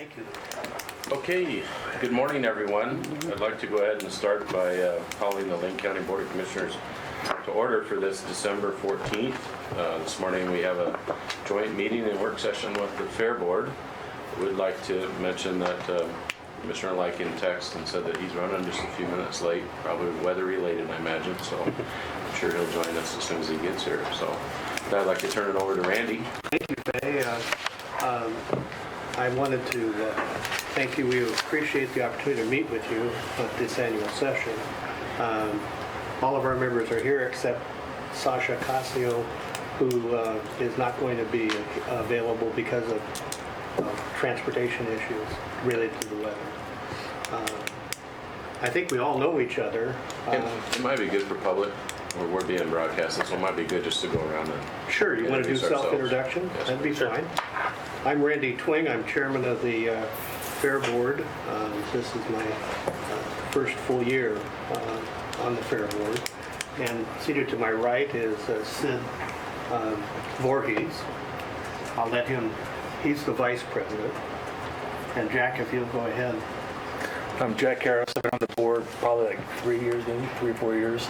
Thank you. Okay, good morning, everyone. I'd like to go ahead and start by calling the Lane County Board of Commissioners to order for this December 14th. This morning we have a joint meeting and work session with the Fair Board. We'd like to mention that Commissioner Lykin texted and said that he's running just a few minutes late, probably weather related, I imagine, so I'm sure he'll join us as soon as he gets here. So I'd like to turn it over to Randy. Thank you, Faye. I wanted to thank you. We appreciate the opportunity to meet with you at this annual session. All of our members are here except Sasha Casio, who is not going to be available because of transportation issues related to the weather. I think we all know each other. It might be good for public. We're being broadcasted, so it might be good just to go around and Sure, you want to do introduce ourselves. self-introduction? Yes. That'd be Sure. fine. I'm Randy Twing. I'm chairman of the Fair Board. This is my first full year on the Fair Board. And seated to my right is Sid Voorhees. I'll let him, he's the vice president. And Jack, if you'll go ahead. I'm Jack Harris. I've been on the board probably like 3 years, maybe 3 or 4 years.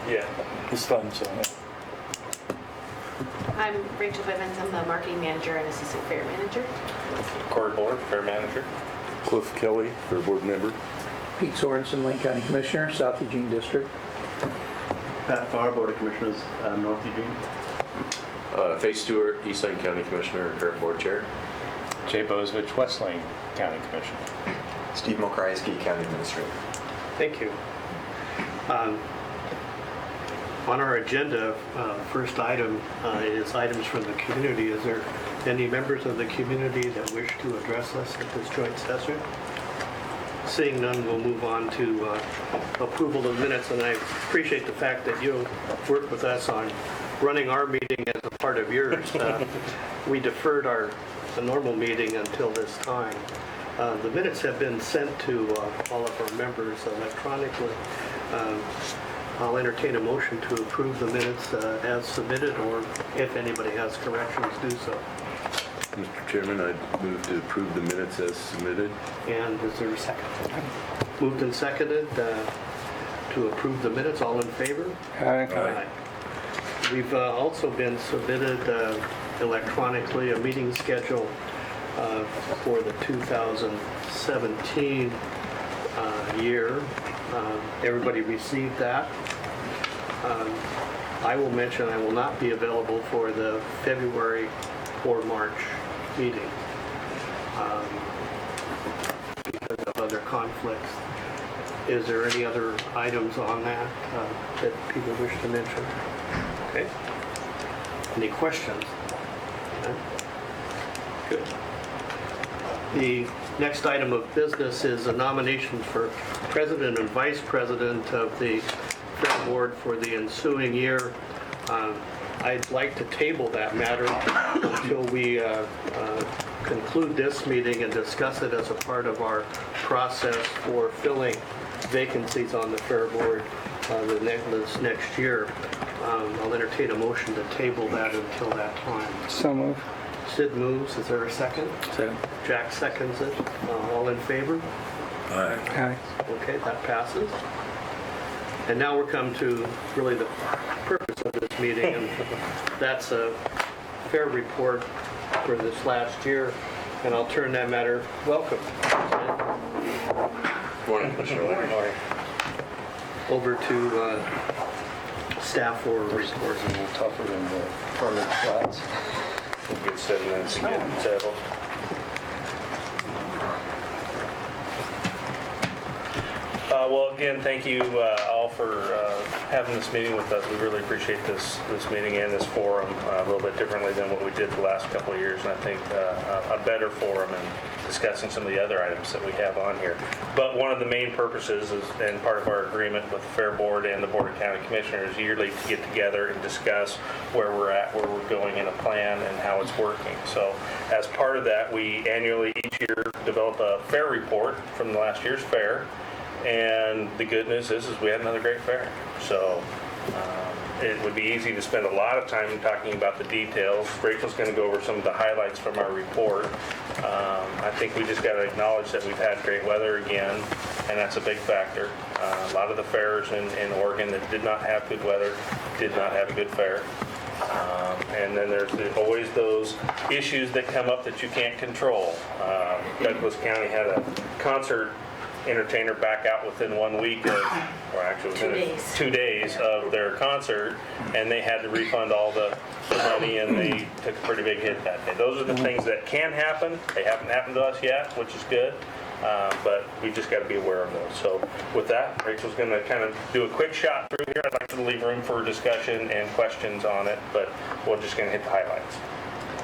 Yeah, it's fun. So I'm Rachel Bivens. I'm the marketing manager and assistant fair manager. Corey Board, fair manager. Cliff Kelly, Fair Board member. Pete Sorensen, Lane County Commissioner, South Eugene District. Pat Farr, Board of Commissioners, North Eugene. Faye Stewart, East Lane County Commissioner, current board chair. Jay Bozovich, West Lane County Commissioner. Steve Mokrayski, County Administrator. Thank you. On our agenda, first item is items from the community. Is there any members of the community that wish to address us at this joint session? Seeing none, we'll move on to approval of minutes, and I appreciate the fact that you'll work with us on running our meeting as a part of yours. We deferred the normal meeting until this time. The minutes have been sent to all of our members electronically. I'll entertain a motion to approve the minutes as submitted, or if anybody has corrections, do so. Mr. Chairman, I move to approve the minutes as submitted. And is there a second? Moved and seconded to approve the minutes. All in favor? Aye. We've also been submitted electronically a meeting schedule for the 2017 year. Everybody received that. I will mention I will not be available for the February or March meeting because of other conflicts. Is there any other items on that that people wish to mention? Okay. Any questions? Okay. Good. The next item of business is a nomination for president and vice president of the Fair Board for the ensuing year. I'd like to table that matter until we conclude this meeting and discuss it as a part of our process for filling vacancies on the Fair Board this next year. I'll entertain a motion to table that until that time. So moved. Sid moves. Is there a second? Second. Jack seconds it. All in favor? Aye. Okay, that passes. And now we're come to really the purpose of this meeting, and that's a fair report for this last year. And I'll turn that matter. Welcome. Morning, Commissioner Lykin. Over to staff for a report. A little tougher than the permanent flats. We'll get 7 minutes to get settled. Well, again, thank you all for having this meeting with us. We really appreciate this meeting and this forum a little bit differently than what we did the last couple of years, and I think a better forum in discussing some of the other items that we have on here. But one of the main purposes is, and part of our agreement with the Fair Board and the Board of County Commissioners, yearly to get together and discuss where we're at, where we're going in a plan, and how it's working. So as part of that, we annually each year develop a fair report from the last year's fair. And the good news is we had another great fair. So it would be easy to spend a lot of time talking about the details. Rachel's going to go over some of the highlights from our report. I think think we just got to acknowledge that we've had great weather again, and that's a big factor. A lot of the fairs in Oregon that did not have good weather did not have a good fair. And then there's always those issues that come up that you can't control. Douglas County had a concert entertainer back out within 1 week of, or actually within 2 days. 2 days of their concert, and they had to refund all the money, and they took a pretty big hit that day. Those are the things that can happen. They haven't happened to us yet, which is good, but we just got to be aware of those. So with that, Rachel's going to kind of do a quick shot through here. I'd like to leave room for discussion and questions on it, but we're just going to hit the highlights.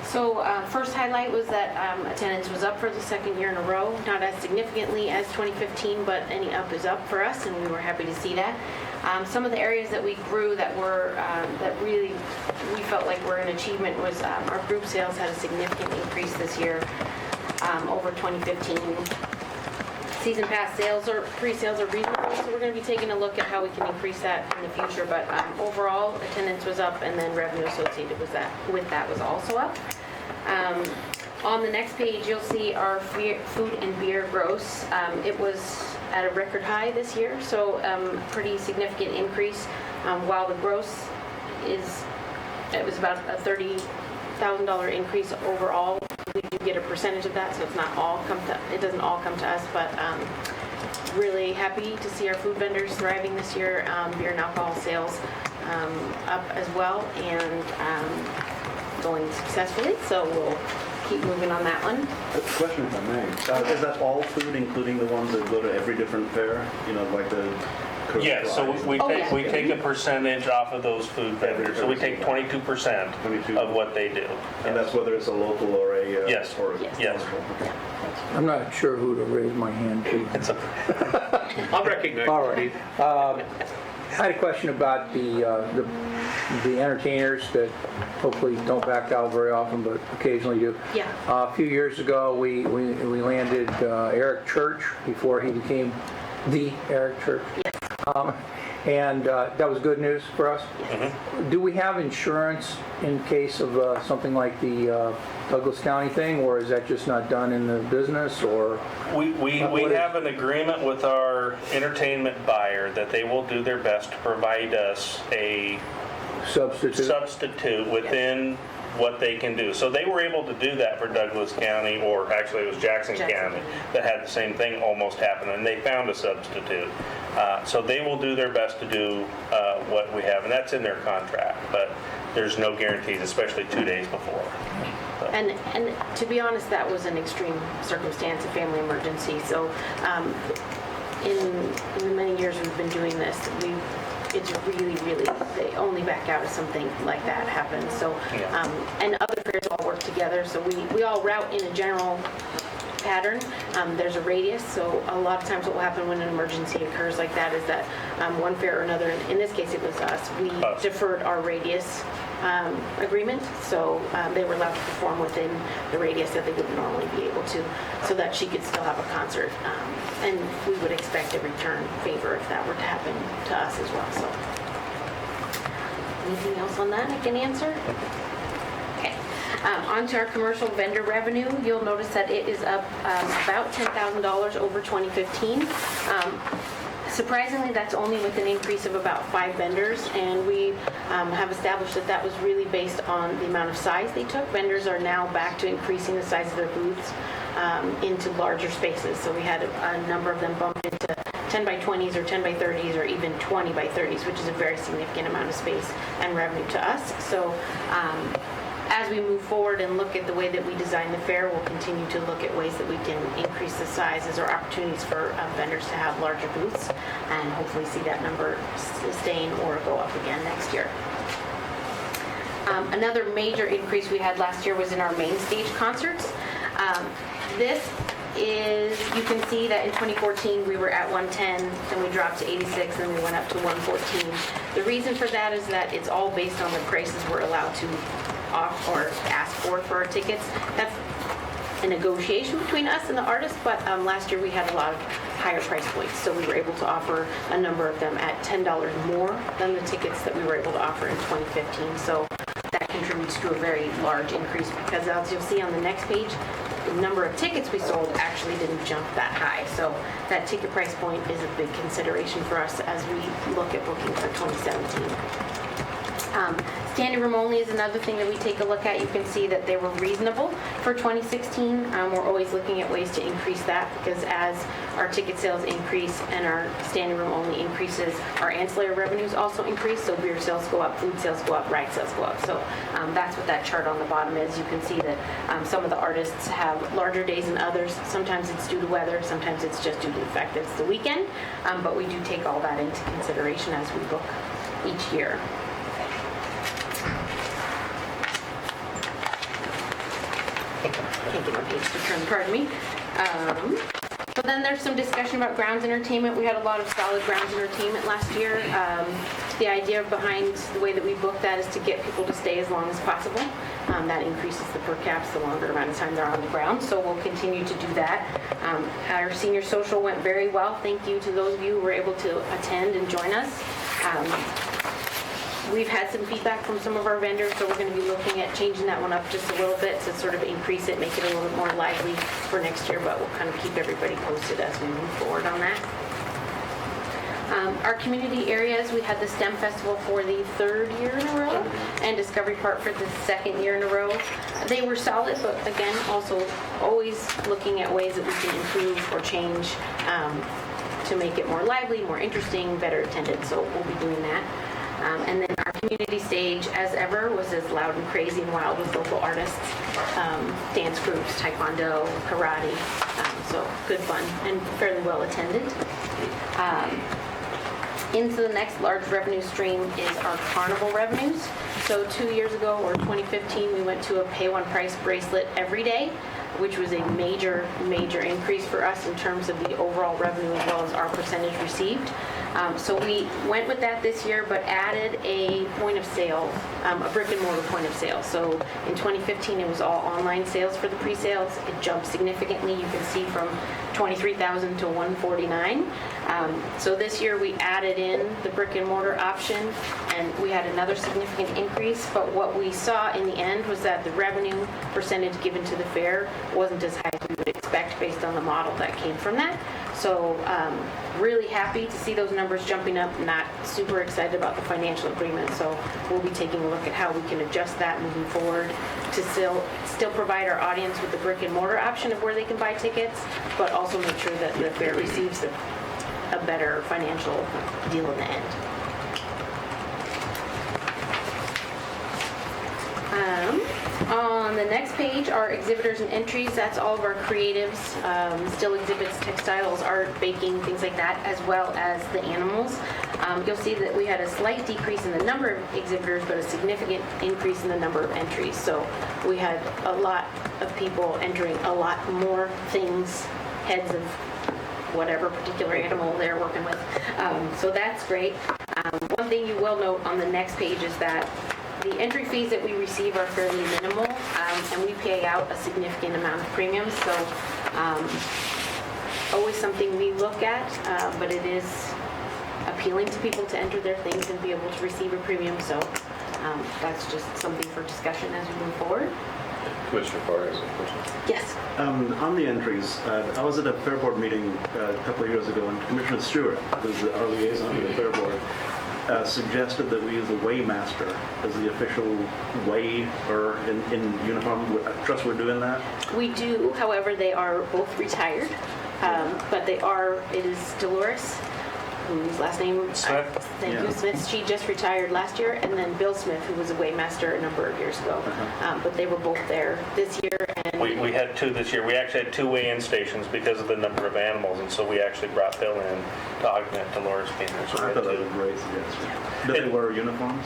So first highlight was that attendance was up for the second year in a row, not as significantly as 2015, but any up is up for us, and we were happy to see that. Some of the areas that we grew that were that really we felt like were an achievement was our group sales had a significant increase this year over 2015. Season pass sales or pre-sales are reasonable, so we're going to be taking a look at how we can increase that in the future. But overall, attendance was up, and then revenue associated with that was also up. On the next page, you'll see our food and beer gross. It was at a record high this year, so pretty significant increase. While the gross it was about a $30,000 increase overall. We do get a percentage of that, so it doesn't all come to us, but really happy to see our food vendors thriving this year. Beer and alcohol sales up as well, and going successfully, so we'll keep moving on that one. A question if I may. Is that all food, including the ones that go to every different fair? You know, like the... Yes, so we Oh, take yeah. we take a percentage off of those food vendors. So we take 22% of what they do. And that's whether it's a local or a... Yes. Or Yes. Yes. I'm not sure who to raise my hand to. I'll recognize All you, right. Steve. I had a question about the entertainers that hopefully don't back out very often, but occasionally do. Yeah. A few years ago, we landed Eric Church before he became the Eric Church. Yes. And that was good news for us. Do we have insurance in case of something like the Douglas County thing, or is that just not done in the business, or? We have an agreement with our entertainment buyer that they will do their best to provide us a substitute within what they can do. So they were able to do that for Douglas County, or actually it was Jackson County that had the same thing almost happen, and they found a substitute. So they will do their best to do what we have, and that's in their contract, but there's no guarantees, especially 2 days before. So. And to be honest, that was an extreme circumstance, a family emergency. So in the many years we've been doing this, it's really, they only back out if something like that happens. So, and other fairs all work together. So we all route in a general pattern. There's a radius. So a lot of times what will happen when an emergency occurs like that is that one fair or another, in this case it was us, we deferred our radius agreement. So they were allowed to perform within the radius that they wouldn't normally be able to, so that she could still have a concert. And we would expect a return favor if that were to happen to us as well. So anything else on that I can answer? Okay. On to our commercial vendor revenue. You'll notice that it is up about $10,000 over 2015. Surprisingly, that's only with an increase of about 5 vendors, and we have established that that was really based on the amount of size they took. Vendors are now back to increasing the size of their booths into larger spaces. So we had a number of them bump into 10 by 20s or 10 by 30s or even 20 by 30s, which is a very significant amount of space and revenue to us. So as we move forward and look at the way that we design the fair, we'll continue to look at ways that we can increase the sizes or opportunities for vendors to have larger booths, and hopefully see that number sustain or go up again next year. Another major increase we had last year was in our main stage concerts. This is, you can see that in 2014 we were at 110, then we dropped to 86, and we went up to 114. The reason for that is that it's all based on the prices we're allowed to or ask for our tickets. That's a negotiation between us and the artist, but last year we had a lot of higher price points, so we were able to offer a number of them at $10 more than the tickets that we were able to offer in 2015. So that contributes to a very large increase, because as you'll see on the next page, the number of tickets we sold actually didn't jump that high. So that ticket price point is a big consideration for us as we look at booking for 2017. Standing room only is another thing that we take a look at. You can see that they were reasonable for 2016. We're always looking at ways to increase that because as our ticket sales increase and our standing room only increases, our ancillary revenues also increase. So beer sales go up, food sales go up, ride sales go up. So that's what that chart on the bottom is. You can see that some of the artists have larger days than others. Sometimes it's due to weather, sometimes it's just due to the fact that it's the weekend. But we do take all that into consideration as we book each year. Can't get my page to turn, pardon me. But then there's some discussion about grounds entertainment. We had a lot of solid grounds entertainment last year. The idea behind the way that we book that is to get people to stay as long as possible. That increases the per caps the longer amount of time they're on the ground, so we'll continue to do that. Our senior social went very well. Thank you to those of you who were able to attend and join us. We've had some feedback from some of our vendors, so we're going to be looking at changing that one up just a little bit to sort of increase it, make it a little bit more lively for next year, but we'll kind of keep everybody posted as we move forward on that. Our community areas, we had the STEM Festival for the 3rd year in a row and Discovery Park for the 2nd year in a row. They were solid, but again, also always looking at ways that we can improve or change to make it more lively, more interesting, better attended, so we'll be doing that. And then our community stage, as ever, was as loud and crazy and wild with local artists, dance groups, taekwondo, karate, so good fun and fairly well attended. Into the next large revenue stream is our carnival revenues. So 2 years ago, or 2015, we went to a pay one price bracelet every day, which was a major increase for us in terms of the overall revenue as well as our percentage received. So we went with that this year, but added a point of sale, a brick and mortar point of sale. So in 2015, it was all online sales for the pre-sales. It jumped significantly. You can see from 23,000 to 149. So this year we added in the brick and mortar option, and we had another significant increase. But what we saw in the end was that the revenue percentage given to the fair wasn't as high as we would expect based on the model that came from that. So really happy to see those numbers jumping up, not super excited about the financial agreement. So we'll be taking a look at how we can adjust that moving forward to still provide our audience with the brick and mortar option of where they can buy tickets, but also make sure that the fair receives a better financial deal in the end. On the next page are exhibitors and entries. That's all of our creatives, still exhibits, textiles, art, baking, things like that, as well as the animals. You'll see that we had a slight decrease in the number of exhibitors, but a significant increase in the number of entries. So we had a lot of people entering a lot more things, heads of whatever particular animal they're working with. So that's great. One thing you will note on the next page is that the entry fees that we receive are fairly minimal, and we pay out a significant amount of premiums. So always something we look at, but it is appealing to people to enter their things and be able to receive a premium. So that's just something for discussion as we move forward. Commissioner Farr has a question. Yes. On the entries, I was at a Fair Board meeting a couple of years ago, and Commissioner Stewart, who's our liaison to the Fair Board, suggested that we use a weighmaster as the official weigher in uniform. I trust we're doing that? We do, however, they are both retired, but it is Dolores, whose last name, Smith. Thank you, Smith. She just retired last year, and then Bill Smith, who was a weighmaster a number of years ago. But they were both there this year. And We had two this year. We actually had two weigh-in stations because of the number of animals, and so we actually brought Bill in to augment Dolores being there. So we I had thought that two. was a great suggestion. Do they wear uniforms?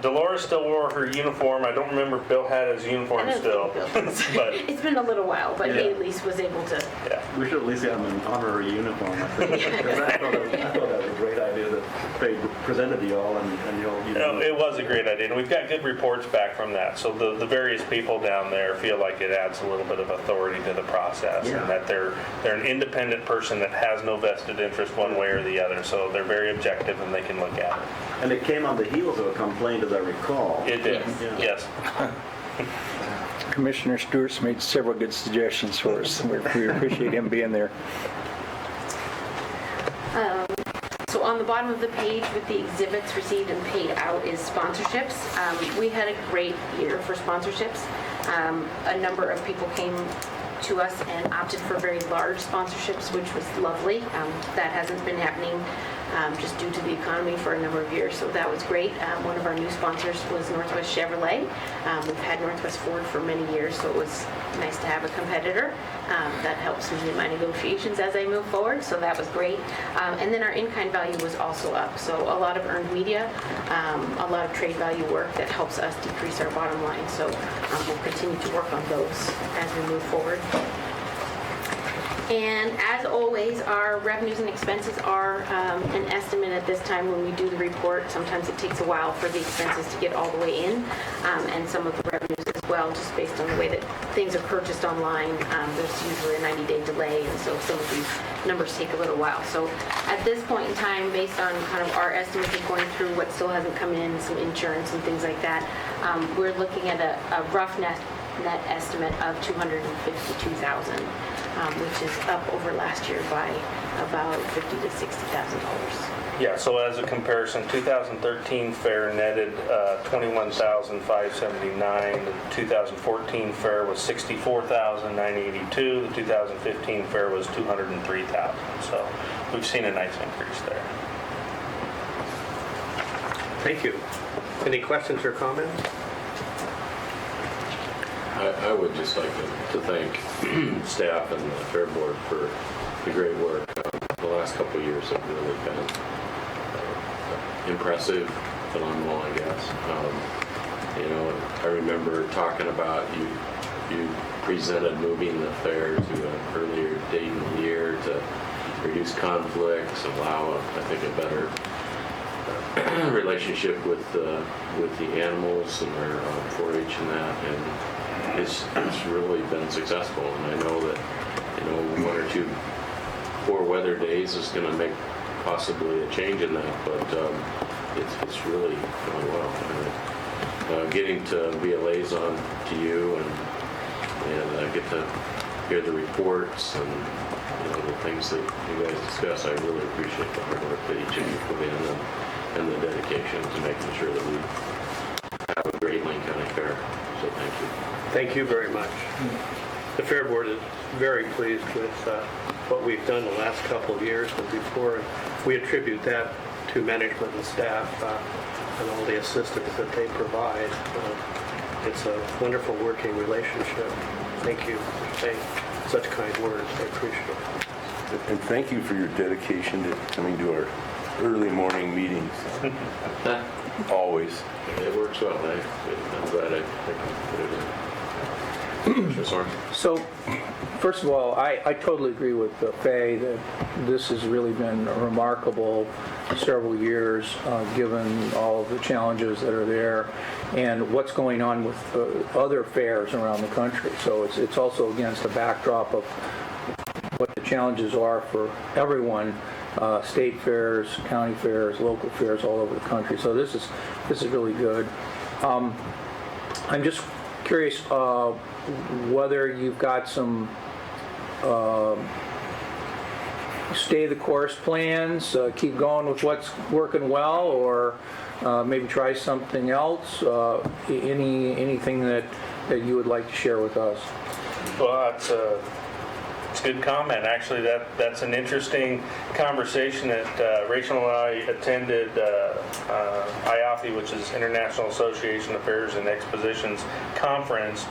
Dolores still wore her uniform. I don't remember if Bill had his uniform I don't still. think Bill does. But It's been a little while, but he Yeah. at least was able to. yeah. We should at least have an honorary uniform, I think. Because I thought that was a great idea that they presented to y'all, and you all. You know, it was a great idea, and we've got good reports back from that. So the various people down there feel like it adds a little bit of authority to the process, Yeah. and that they're an independent person that has no vested interest one way or the other. So they're very objective, and they can look at it. And it came on the heels of a complaint, as I recall. It did, Yeah. yes. Commissioner Stewart's made several good suggestions for us. We appreciate him being there. So on the bottom of the page with the exhibits received and paid out is sponsorships. We had a great year for sponsorships. A number of people came to us and opted for very large sponsorships, which was lovely. That hasn't been happening just due to the economy for a number of years, so that was great. One of our new sponsors was Northwest Chevrolet. We've had Northwest Ford for many years, so it was nice to have a competitor. That helps me in my negotiations as I move forward, so that was great. And then our in-kind value was also up, so a lot of earned media, a lot of trade value work that helps us decrease our bottom line, so we'll continue to work on those as we move forward. And as always, our revenues and expenses are an estimate at this time when we do the report. Sometimes it takes a while for the expenses to get all the way in, and some of the revenues as well, just based on the way that things are purchased online. There's usually a 90-day delay, and so some of these numbers take a little while. So at this point in time, based on kind of our estimates of going through what still hasn't come in, some insurance and things like that, we're looking at a rough net estimate of $252,000, which is up over last year by about $50,000 to $60,000. Yeah, so as a comparison, 2013 fair netted $21,579. The 2014 fair was $64,982. The 2015 fair was $203,000. So we've seen a nice increase there. Thank you. Any questions or comments? I would just like to thank staff and the Fair Board for the great work. The last couple of years have really been impressive, phenomenal, I guess. I remember talking about you presented moving the fair to an earlier date in the year to reduce conflicts, allow, I think, a better relationship with the animals and their 4-H and that, and it's really been successful. And I know that 1 or 2 poor weather days is going to make possibly a change in that, but it's really going well. And, getting to be a liaison to you and get to hear the reports and the things that you guys discuss, I really appreciate the hard work that each of you put in and the dedication to making sure that we have a great Lane County Fair. So thank you. Thank you very much. The Fair Board is very pleased with what we've done the last couple of years and before. We attribute that to management and staff and all the assistance that they provide. It's a wonderful working relationship. Thank you for saying such kind words. I appreciate it. And thank you for your dedication to coming to our early morning meetings. Always. It works well. I'm glad I can put it in. Sorry. So, first of all, I totally agree with Faye that this has really been a remarkable several years, given all of the challenges that are there and what's going on with other fairs around the country. So it's also against the backdrop of what the challenges are for everyone, state fairs, county fairs, local fairs all over the country. So this is really good. I'm just curious whether you've got some stay the course plans, keep going with what's working well, or maybe try something else. Anything that you would like to share with us? Well, it's a good comment. Actually, that's an interesting conversation that Rachel and I attended IAFE, which is International Association of Fairs and Expositions Conference.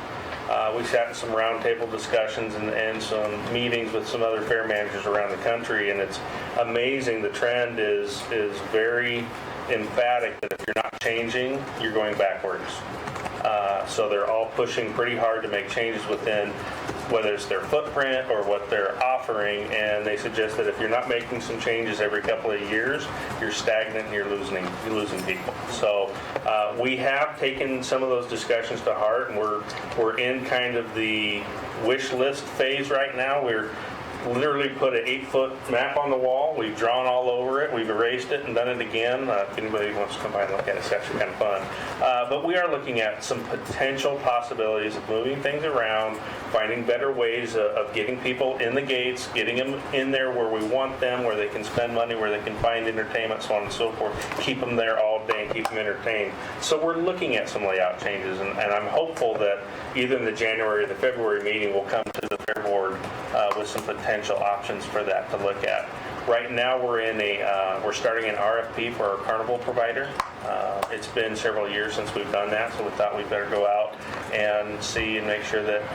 We sat in some roundtable discussions and some meetings with some other fair managers around the country, and it's amazing. The trend is very emphatic that if you're not changing, you're going backwards. So they're all pushing pretty hard to make changes within, whether it's their footprint or what they're offering, and they suggest that if you're not making some changes every couple of years, you're stagnant and you're losing people. So we have taken some of those discussions to heart, and we're in kind of the wish list phase right now. literally put an 8-foot map on the wall. We've drawn all over it. We've erased it and done it again. If anybody wants to come by and look at it, it's actually kind of fun. But we are looking at some potential possibilities of moving things around, finding better ways of getting people in the gates, getting them in there where we want them, where they can spend money, where they can find entertainment, so on and so forth. Keep them there all day and keep them entertained. So we're looking at some layout changes, and I'm hopeful that either in the January or the February meeting we'll come to the Fair Board with some potential options for that to look at. Right now we're starting an RFP for our carnival provider. It's been several years since we've done that, so we thought we'd better go out and see and make sure that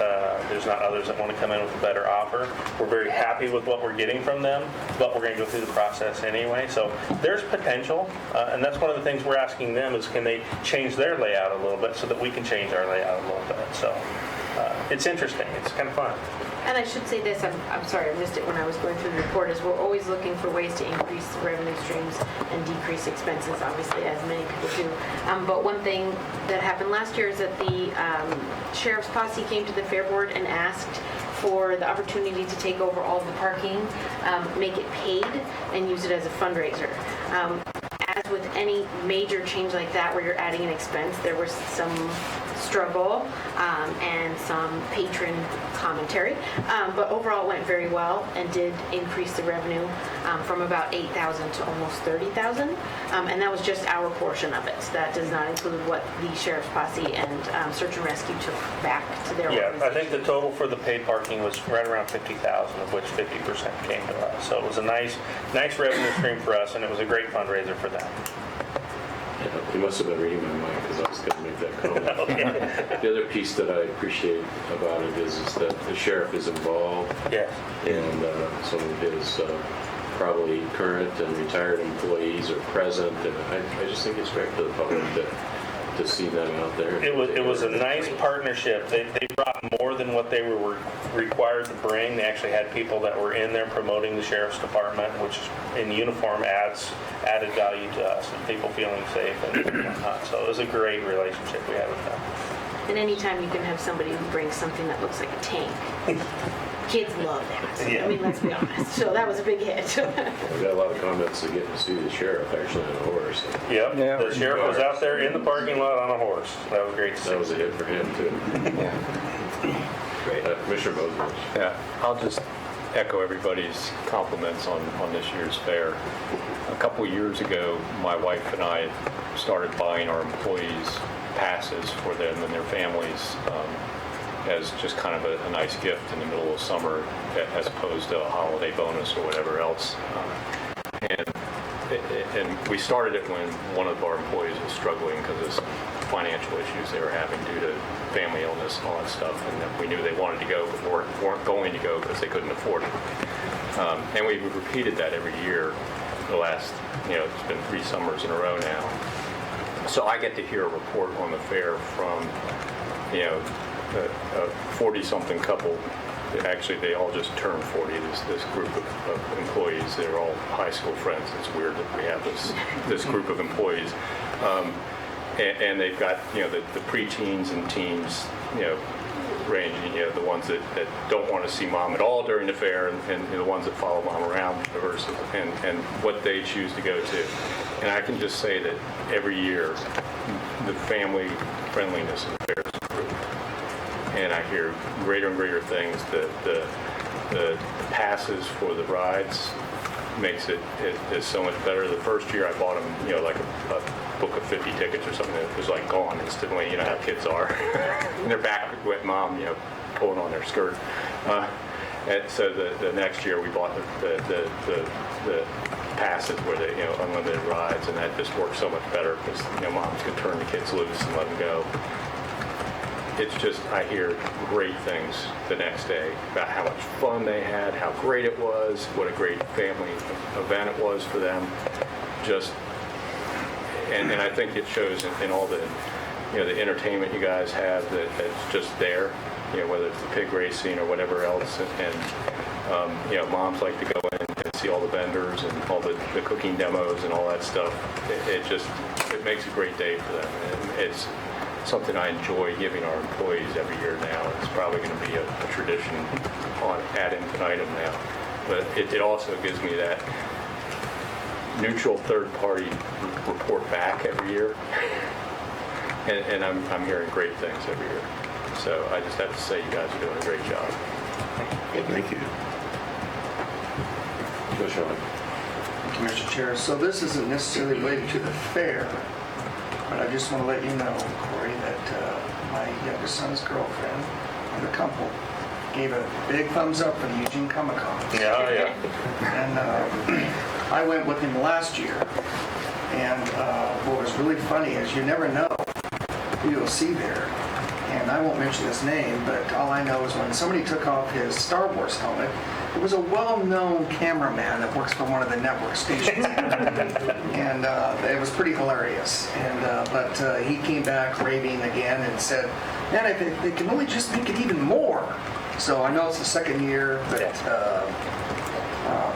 there's not others that want to come in with a better offer. We're very happy with what we're getting from them, but we're going to go through the process anyway. So there's potential, and that's one of the things we're asking them is can they change their layout a little bit so that we can change our layout a little bit. So it's interesting. It's kind of fun. And I should say this, I'm sorry, I missed it when I was going through the report, is we're always looking for ways to increase revenue streams and decrease expenses, obviously, as many people do. But one thing that happened last year is that the sheriff's posse came to the Fair Board and asked for the opportunity to take over all of the parking, make it paid, and use it as a fundraiser. As with any major change like that where you're adding an expense, there was some struggle and some patron commentary, but overall it went very well and did increase the revenue from about 8,000 to almost 30,000, and that was just our portion of it. So that does not include what the Sheriff's Posse and Search and Rescue took back to their organization. I think the total for the paid parking was right around 50,000, of which 50% came to us. So it was a nice revenue stream for us, and it was a great fundraiser for them. You must have been reading my mind because I was going to make that comment. The other piece that I appreciate about it is that the sheriff is involved. Yes. And some of his probably current and retired employees are present. And I just think it's great for the public to see them out there. It was a nice partnership. They brought more than what they were required to bring. They actually had people that were in there promoting the sheriff's department, which in uniform added value to us and people feeling safe and whatnot. So it was a great relationship we had with them. And anytime you can have somebody who brings something that looks like a tank, kids love that. Yeah. I mean, let's be honest. So that was a big hit. We got a lot of comments to get to see the sheriff actually on a horse. Yep. Yeah. The sheriff was out there in the parking lot on a horse. That was great to see. That was a hit for him too. Great. Commissioner Boswell. Yeah, I'll just echo everybody's compliments on this year's fair. A couple years ago, my wife and I started buying our employees passes for them and their families as just kind of a nice gift in the middle of summer as opposed to a holiday bonus or whatever else. And we started it when one of our employees was struggling because of some financial issues they were having due to family illness and all that stuff, and that we knew they wanted to go but weren't going to go because they couldn't afford it. And we've repeated that every year the last, it's been 3 summers in a row now. So I get to hear a report on the fair from, a 40-something couple. Actually, they all just turned 40, this group of employees. They're all high school friends. It's weird that we have this group of employees. And they've got, the preteens and teens, ranging, the ones that don't want to see mom at all during the fair and the ones that follow mom around and what they choose to go to. And I can just say that every year, the family friendliness of the fair is improved. And I hear greater and greater things. The passes for the rides makes it is so much better. The first year I bought them, like a book of 50 tickets or something that was like gone instantly. You know how kids are. And they're back with mom, pulling on their skirt. And so the next year we bought the passes where they, unlimited rides, and that just works so much better because, moms can turn the kids loose and let them go. It's just, I hear great things the next day about how much fun they had, how great it was, what a great family event it was for them. And I think it shows in all the, the entertainment you guys have that's just there, whether it's the pig racing or whatever else. And moms like to go in and see all the vendors and all the cooking demos and all that stuff. It makes a great day for them. And something I enjoy giving our employees every year now. It's probably going to be a tradition on ad infinitum now. But it also gives me that neutral third-party report back every year. And I'm hearing great things every year. So I just have to say you guys are doing a great job. Thank you. Commissioner Lynn. Thank you, Mr. Chair. So this isn't necessarily related to the fair, but I just want to let you know, Corey, that my youngest son's girlfriend and the couple gave a big thumbs up for the Eugene Comic-Con. Yeah. And I went with him last year, and what was really funny is you never know who you'll see there. And I won't mention his name, but all I know is when somebody took off his Star Wars helmet, it was a well-known cameraman that works for one of the network stations. And it was pretty hilarious. But he came back raving again and said, man, if they can only just make it even more. So I know it's the second year, but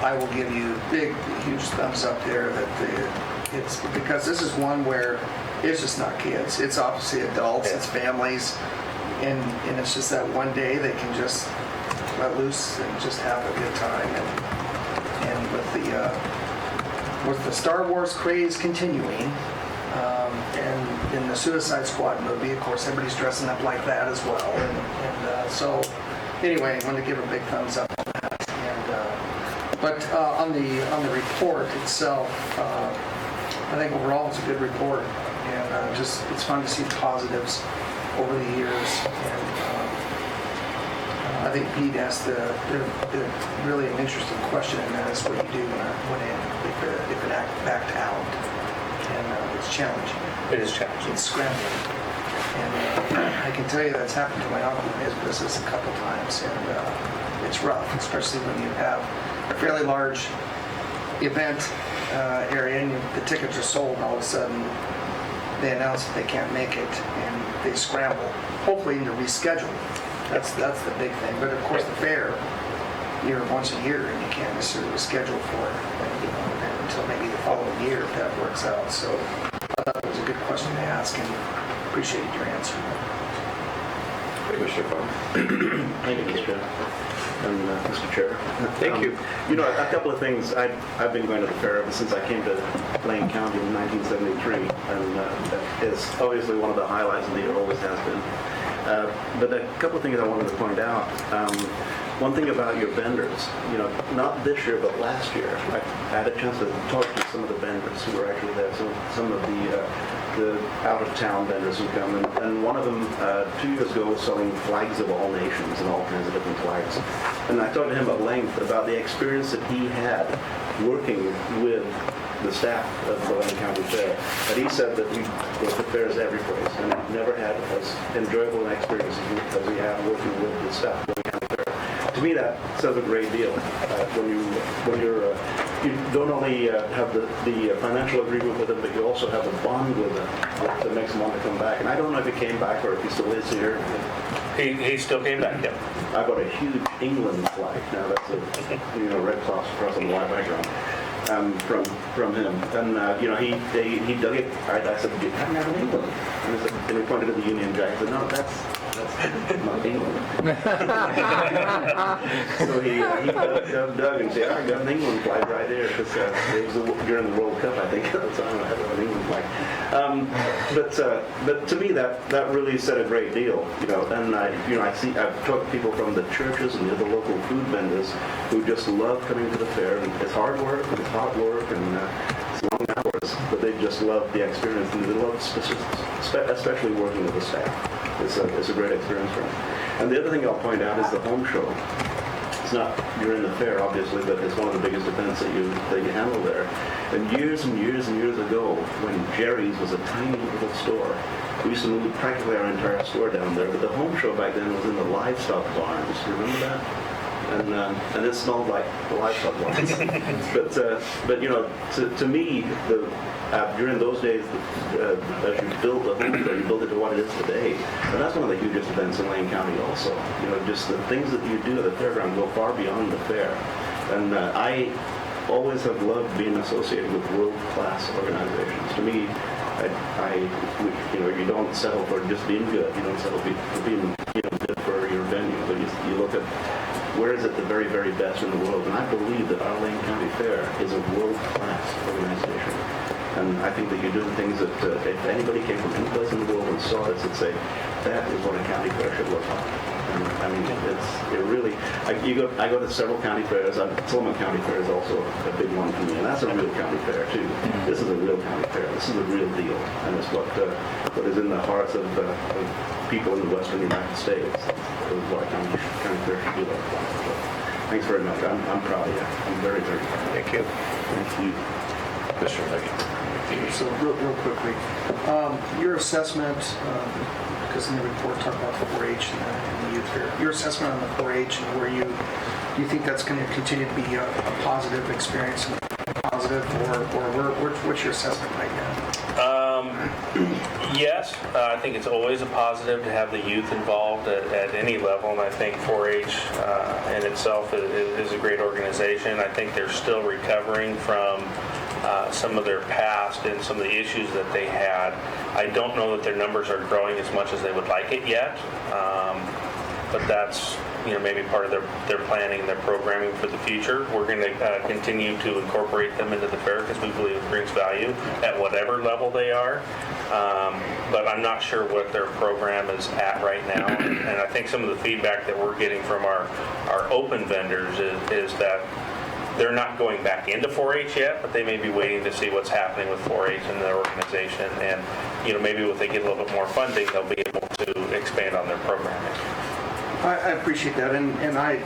I will give you big, huge thumbs up there that it's because this is one where it's just not kids. It's obviously adults, it's families, and it's just that one day they can just let loose and just have a good time. And with the Star Wars craze continuing, and in the Suicide Squad movie, of course, everybody's dressing up like that as well. And so, anyway, I wanted to give a big thumbs up on that. But on the report itself, I think overall it's a good report, and just it's fun to see the positives over the years. And I think Pete asked really an interesting question, and that is what you do if an act backed out, and it's challenging. It is challenging. It's scrambling. And I can tell you that's happened to my uncle in his business a couple times, and it's rough, especially when you have a fairly large event area and the tickets are sold, and all of a sudden they announce that they can't make it, and they scramble, hopefully to reschedule. That's the big thing. But of course the fair, you're once a year, and you can't necessarily schedule for it until maybe the following year if that works out. So I thought it was a good question to ask, and appreciated your answer. Commissioner Fung. Thank you, Mr. Chair. And Mr. Chair. Thank you. A couple of things. I've been going to the fair ever since I came to Blaine County in 1973, and it's obviously one of the highlights of the year, always has been. But a couple of things I wanted to point out. One thing about your vendors, not this year, but last year, I had a chance to talk to some of the vendors who were actually there, some of the out-of-town vendors who come, and one of them 2 years ago was selling flags of all nations and all kinds of different flags. And I talked to him at length about the experience that he had working with the staff of the Blaine County Fair. And he said that he was at fairs every place, and he never had as enjoyable an experience as we had working with the staff of the Blaine County Fair. To me, that says a great deal. You don't only have the financial agreement with them, but you also have a bond with them that makes them want to come back. And I don't know if he came back or if he still is here. He still came back, yeah. I got a huge England flag. Now that's a red cross across on the white background from him. And he dug it. I said, "You can't have an England." And he pointed to the Union Jack. I said, "No, that's not England." So he dug and said, "I got an England flag right there," because it was during the World Cup, I think, at the time I had an England flag. But to me, that really said a great deal, And I've talked to people from the churches and the other local food vendors who just love coming to the fair. And it's hard work, and it's hot work, and it's long hours, but they just love the experience, and they love especially working with the staff. It's a great experience for them. And the other thing I'll point out is the home show. It's not during the fair, obviously, but it's one of the biggest events that you handle there. And years and years and years ago, when Jerry's was a tiny little store, we used to move practically our entire store down there. But the home show back then was in the livestock barns. Remember that? And it smelled like the livestock barns. but to me, during those days, as you build the home show, you build it to what it is today. And that's one of the hugest events in Lane County also. Just the things that you do at the fairground go far beyond the fair. And I always have loved being associated with world-class organizations. To me, you don't settle for just being good. You don't settle for being good for your venue, but you look at where is it the very, very best in the world. And I believe that our Lane County Fair is a world-class organization. And I think that you're doing things that if anybody came from any place in the world and saw this, they'd say, that is what a county fair should look like. And, I mean, it really, I go to several county fairs. Tillamook County Fair is also a big one for me, and that's a real county fair, too. This is a real county fair. This is a real deal. And it's what is in the hearts of people in the western United States. This is what a county fair should be like. So, thanks very much. I'm proud of you. I'm very, very proud. Thank you. Thank you. Commissioner Legge. So real quickly, your assessment, because in the report talk about the 4-H and the youth fair, your assessment on the 4-H and do you think that's going to continue to be a positive experience, positive, or what's your assessment right now? Yes, I think it's always a positive to have the youth involved at any level, and I think 4-H in itself is a great organization. I think they're still recovering from some of their past and some of the issues that they had. I don't know that their numbers are growing as much as they would like it yet, but that's maybe part of their planning and their programming for the future. We're going to continue to incorporate them into the fair because we believe it brings value at whatever level they are. But I'm not sure what their program is at right now. And I think some of the feedback that we're getting from our open vendors is that they're not going back into 4-H yet, but they may be waiting to see what's happening with 4-H and their organization. And maybe if they get a little bit more funding, they'll be able to expand on their programming. I appreciate that, and I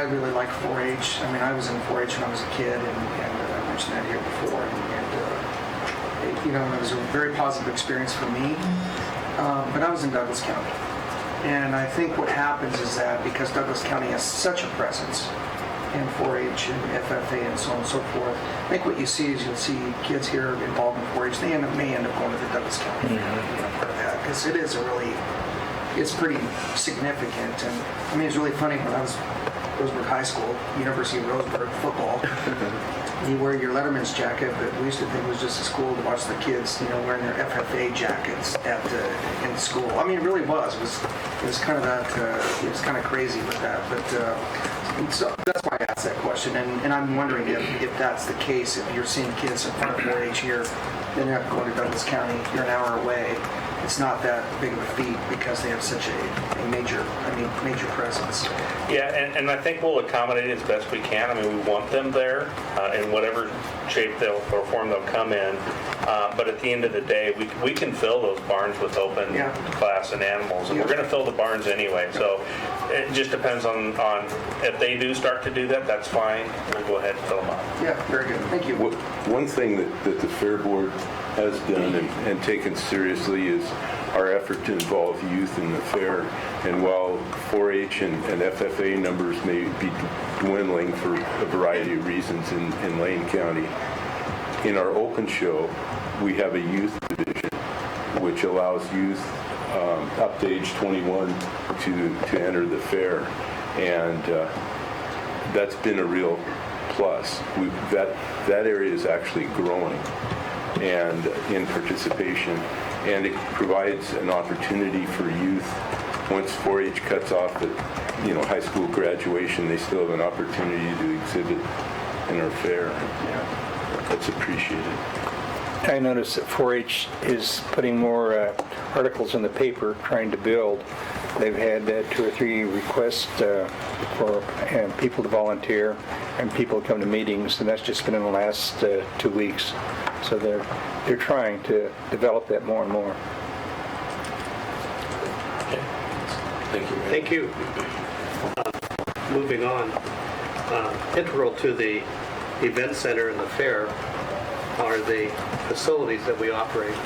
really like 4-H. I mean, I was in 4-H when I was a kid, and I mentioned that here before, and it was a very positive experience for me. But I was in Douglas County, and I think what happens is that because Douglas County has such a presence in 4-H and FFA and so on and so forth, I think what you see is you'll see kids here involved in 4-H. They may end up going to the Douglas County Fair, part of that, because it is it's pretty significant. And I mean, it's really funny when I was at Roseburg High School, University of Roseburg football, you wear your Letterman's jacket, but we used to think it was just as cool to watch the kids, wearing their FFA jackets in school. I mean, it really was. It was kind of that. It was kind of crazy with that. But so that's why I asked that question. And I'm wondering if that's the case. If you're seeing kids in front of 4-H here, then you have to go to Douglas County. You're an hour away. It's not that big of a feat because they have such a major presence. Yeah, and I think we'll accommodate it as best we can. I mean, we want them there in whatever shape or form they'll come in. But at the end of the day, we can fill those barns with open class and animals, and we're going to fill the barns anyway. So it just depends on if they do start to do that, that's fine. We'll go ahead and fill them up. Yeah, very good. Thank you. One thing that the Fair Board has done and taken seriously is our effort to involve youth in the fair. And while 4-H and FFA numbers may be dwindling for a variety of reasons in Lane County, in our open show, we have a youth division which allows youth up to age 21 to enter the fair. And that's been a real plus. That area is actually growing and in participation, and it provides an opportunity for youth. Once 4-H cuts off at high school graduation, they still have an opportunity to exhibit in our fair. That's appreciated. I noticed that 4-H is putting more articles in the paper trying to build. They've had 2 or 3 requests for people to volunteer and people to come to meetings, and that's just been in the last 2 weeks. So they're trying to develop that more and more. Okay. Thank you. Thank you. Moving on, integral to the event center and the fair are the facilities that we operate.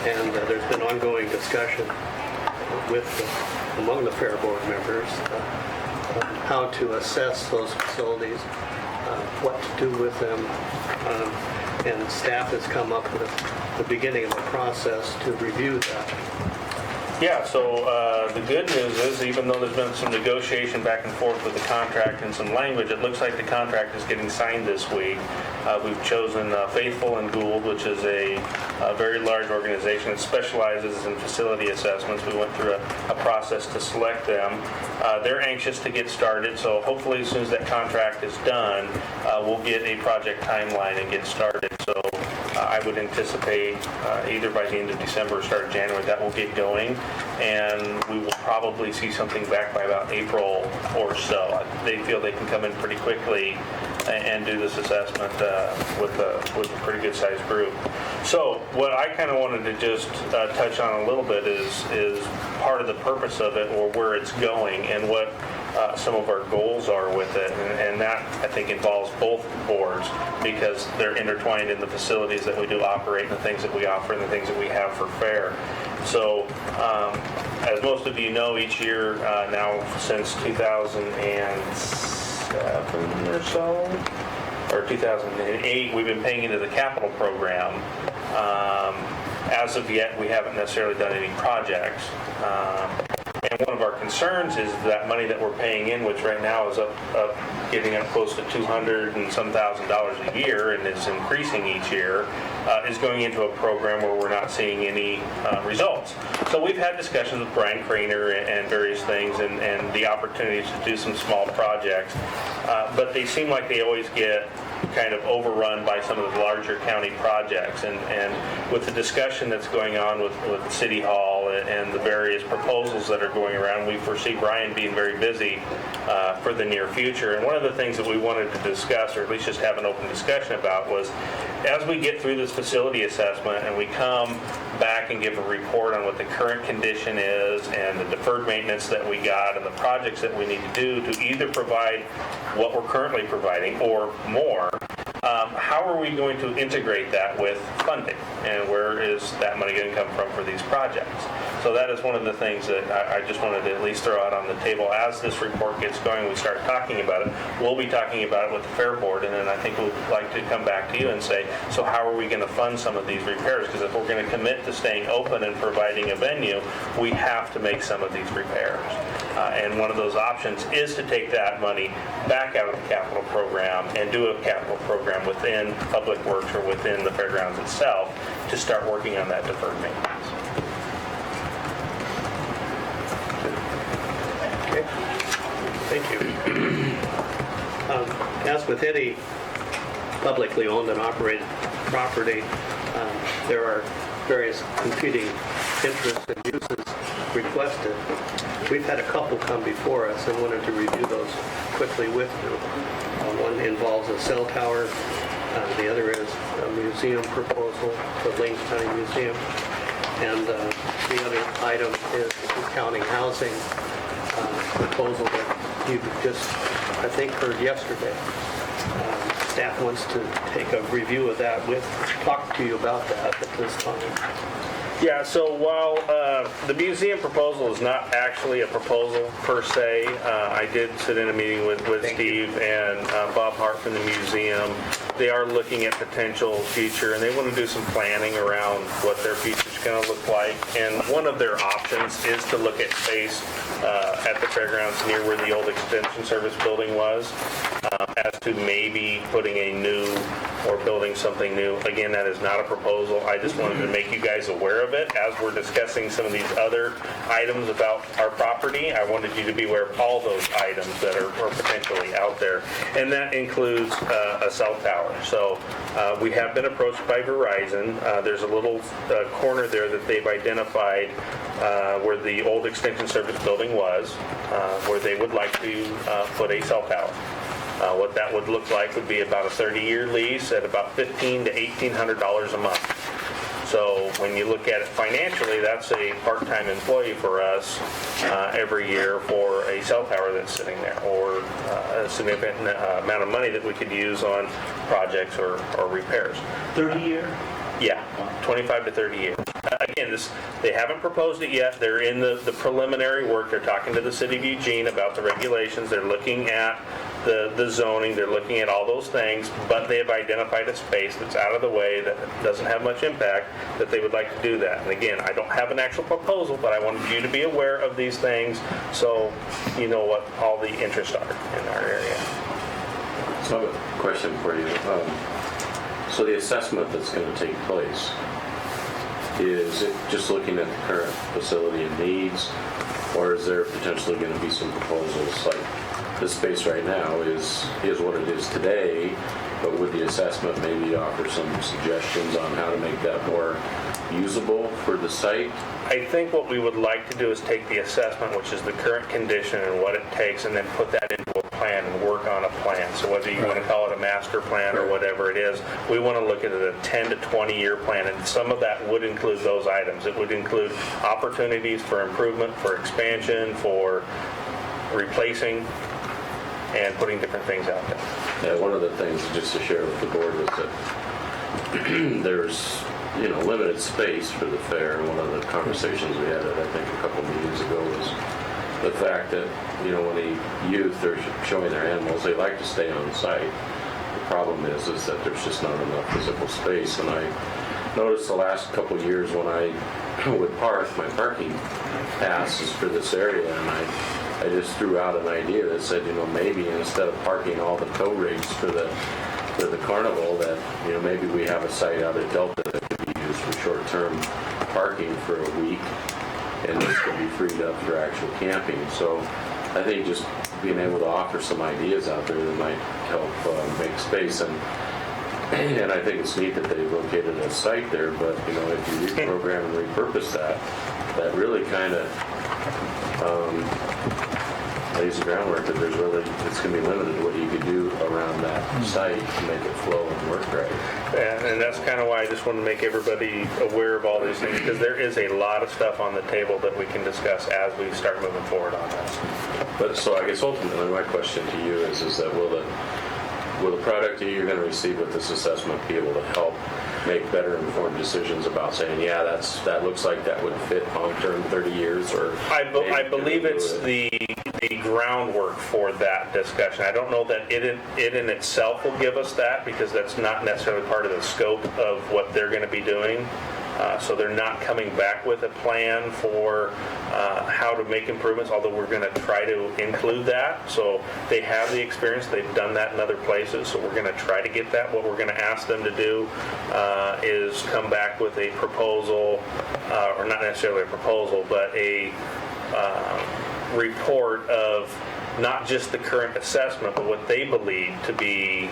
And there's been ongoing discussion among the fair board members how to assess those facilities, what to do with them, and staff has come up with the beginning of a process to review that. Yeah, so the good news is, even though there's been some negotiation back and forth with the contract and some language, it looks like the contract is getting signed this week. We've chosen Faithful and Gould, which is a very large organization that specializes in facility assessments. We went through a process to select them. They're anxious to get started, so hopefully as soon as that contract is done, we'll get a project timeline and get started. So I would anticipate either by the end of December or start of January that will get going, and we will probably see something back by about April or so. They feel they can come in pretty quickly and do this assessment with a pretty good sized group. So what I kind of wanted to just touch on a little bit is part of the purpose of it, or where it's going, and what some of our goals are with it, and that I think involves both boards because they're intertwined in the facilities that we do operate and the things that we offer and the things that we have for fair. So as most of you know, each year now since 2007 or so, or 2008, we've been paying into the capital program. As of yet, we haven't necessarily done any projects. And one of our concerns is that money that we're paying in, which right now is getting up close to $200 and some $1,000 a year, and is increasing each year, is going into a program where we're not seeing any results. So we've had discussions with Brian Craner and various things, and the opportunities to do some small projects, but they seem like they always get kind of overrun by some of the larger county projects, and with the discussion that's going on with City Hall and the various proposals that are going around, we foresee Brian being very busy for the near future. And one of the things that we wanted to discuss, or at least just have an open discussion about, was as we get through this facility assessment and we come back and give a report on what the current condition is and the deferred maintenance that we got and the projects that we need to do to either provide what we're currently providing or more, how are we going to integrate that with funding, and where is that money going to come from for these projects? So that is one of the things that I just wanted to at least throw out on the table. As this report gets going, we start talking about it. We'll be talking about it with the Fair Board, and then I think we'd like to come back to you and say, so how are we going to fund some of these repairs? Because if we're going to commit to staying open and providing a venue, we have to make some of these repairs. And one of those options is to take that money back out of the capital program and do a capital program within Public Works or within the fairgrounds itself to start working on that deferred maintenance. Okay. Thank you. As with any publicly owned and operated property, there are various competing interests and uses requested. We've had a couple come before us and wanted to review those quickly with you. One involves a cell tower. The other is a museum proposal, the Lane County Museum. And the other item is the county housing proposal that you just, I think, heard yesterday. Staff wants to take a review of that talk to you about that at this time. Yeah, so while the museum proposal is not actually a proposal per se, I did sit in a meeting with Steve and Bob Hart from the museum. They are looking at potential future, and they want to do some planning around what their future's going to look like. And one of their options is to look at space at the fairgrounds near where the old extension service building was, as to maybe putting a new or building something new. Again, that is not a proposal. I just wanted to make you guys aware of it as we're discussing some of these other items about our property. I wanted you to be aware of all those items that are potentially out there, and that includes a cell tower. So we have been approached by Verizon. There's a little corner there that they've identified where the old extension service building was, where they would like to put a cell tower. What that would look like would be about a 30-year lease at about $1,500 to $1,800 a month. So when you look at it financially, that's a part-time employee for us every year for a cell tower that's sitting there, or a significant amount of money that we could use on projects or repairs. 30-year? Yeah, 25 to 30 years. Again, again, they haven't proposed it yet. They're in the preliminary work. They're talking to the city of Eugene about the regulations. They're looking at the zoning. They're looking at all those things, but they have identified a space that's out of the way that doesn't have much impact that they would like to do that. And again, I don't have an actual proposal, but I wanted you to be aware of these things so you know what all the interests are in our area. So I have a question for you. So the assessment that's going to take place, is it just looking at the current facility and needs, or is there potentially going to be some proposals like this space right now is what it is today, but would the assessment maybe offer some suggestions on how to make that more usable for the site? I think what we would like to do is take the assessment, which is the current condition and what it takes, and then put that into a plan and work on a plan. So whether you want to call it a master plan or whatever it is, we want to look at a 10 to 20 year plan, and some of that would include those items. It would include opportunities for improvement, for expansion, for replacing, and putting different things out there. Yeah, one of the things just to share with the board was that there's limited space for the fair. One of the conversations we had, I think, a couple meetings ago was the fact that, when the youth are showing their animals, they like to stay on site. The problem is that there's just not enough physical space. And I noticed the last couple of years when I would park, my parking pass is for this area, and I just threw out an idea that said, maybe instead of parking all the tow rigs for the carnival, that maybe we have a site out at Delta that could be used for short-term parking for a week, and this could be freed up for actual camping. So I think just being able to offer some ideas out there that might help make space, and I think it's neat that they've located a site there. But if you reprogram and repurpose that really kind of lays the groundwork that it's going to be limited to what you could do around that site to make it flow and work right. And that's kind of why I just want to make everybody aware of all these things, because there is a lot of stuff on the table that we can discuss as we start moving forward on this. But so I guess ultimately my question to you is that will the product that you're going to receive with this assessment be able to help make better informed decisions about saying, yeah, that looks like that would fit long-term 30 years, or I believe it's the groundwork for that discussion. I don't know that it in itself will give us that, because that's not necessarily part of the scope of what they're going to be doing. So they're not coming back with a plan for how to make improvements, although we're going to try to include that. So they have the experience. They've done that in other places, so we're going to try to get that. What we're going to ask them to do is come back with a proposal, or not necessarily a proposal, but a report of not just the current assessment, but what they believe to be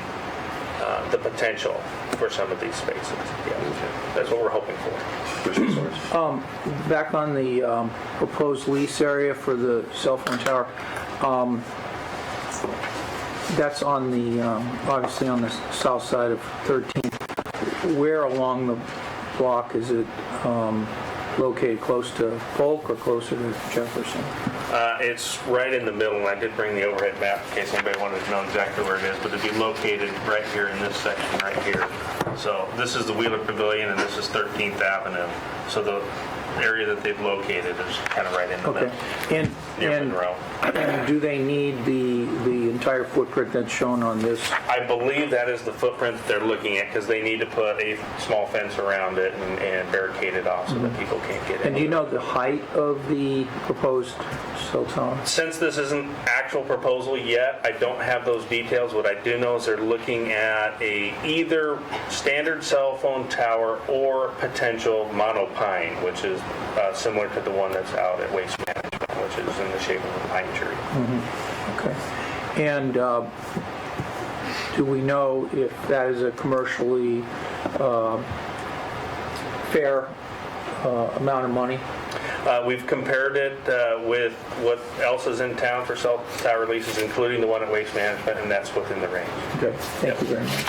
the potential for some of these spaces. Yeah. That's what we're hoping for. Back on the proposed lease area for the cell phone tower, that's on the, obviously on the south side of 13th. Where along the block is it located? Close to Polk or closer to Jefferson? It's right in the middle, and I did bring the overhead map in case anybody wanted to know exactly where it is, but it'd be located right here in this section right here. So this is the Wheeler Pavilion, and this is 13th Avenue. So the area that they've located is kind of right in the middle. And Near Monroe. do they need the entire footprint that's shown on this? I believe that is the footprint that they're looking at, because they need to put a small fence around it and barricade it off so that people can't get in. And do you know the height of the proposed cell tower? Since this isn't actual proposal yet, I don't have those details. What I do know is they're looking at a either standard cell phone tower or potential monopine, which is similar to the one that's out at Waste Management, which is in the shape of a pine tree. Okay. And do we know if that is a commercially fair amount of money? We've compared it with what else is in town for cell tower leases, including the one at Waste Management, and that's within the range. Okay, thank you very much.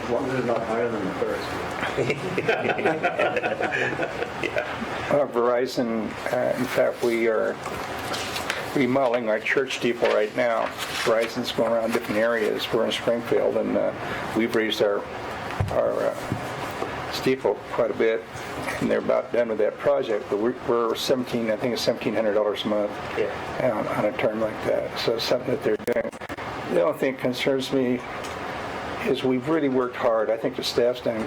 As long as it's not higher than the first. Verizon, in fact, we are remodeling our church steeple right now. Verizon's going around different areas. We're in Springfield, and we've raised our steeple quite a bit, and they're about done with that project, but we're I think it's $1,700 a month on a term like that. So it's something that they're doing. The only thing that concerns me is we've really worked hard. I think the staff's done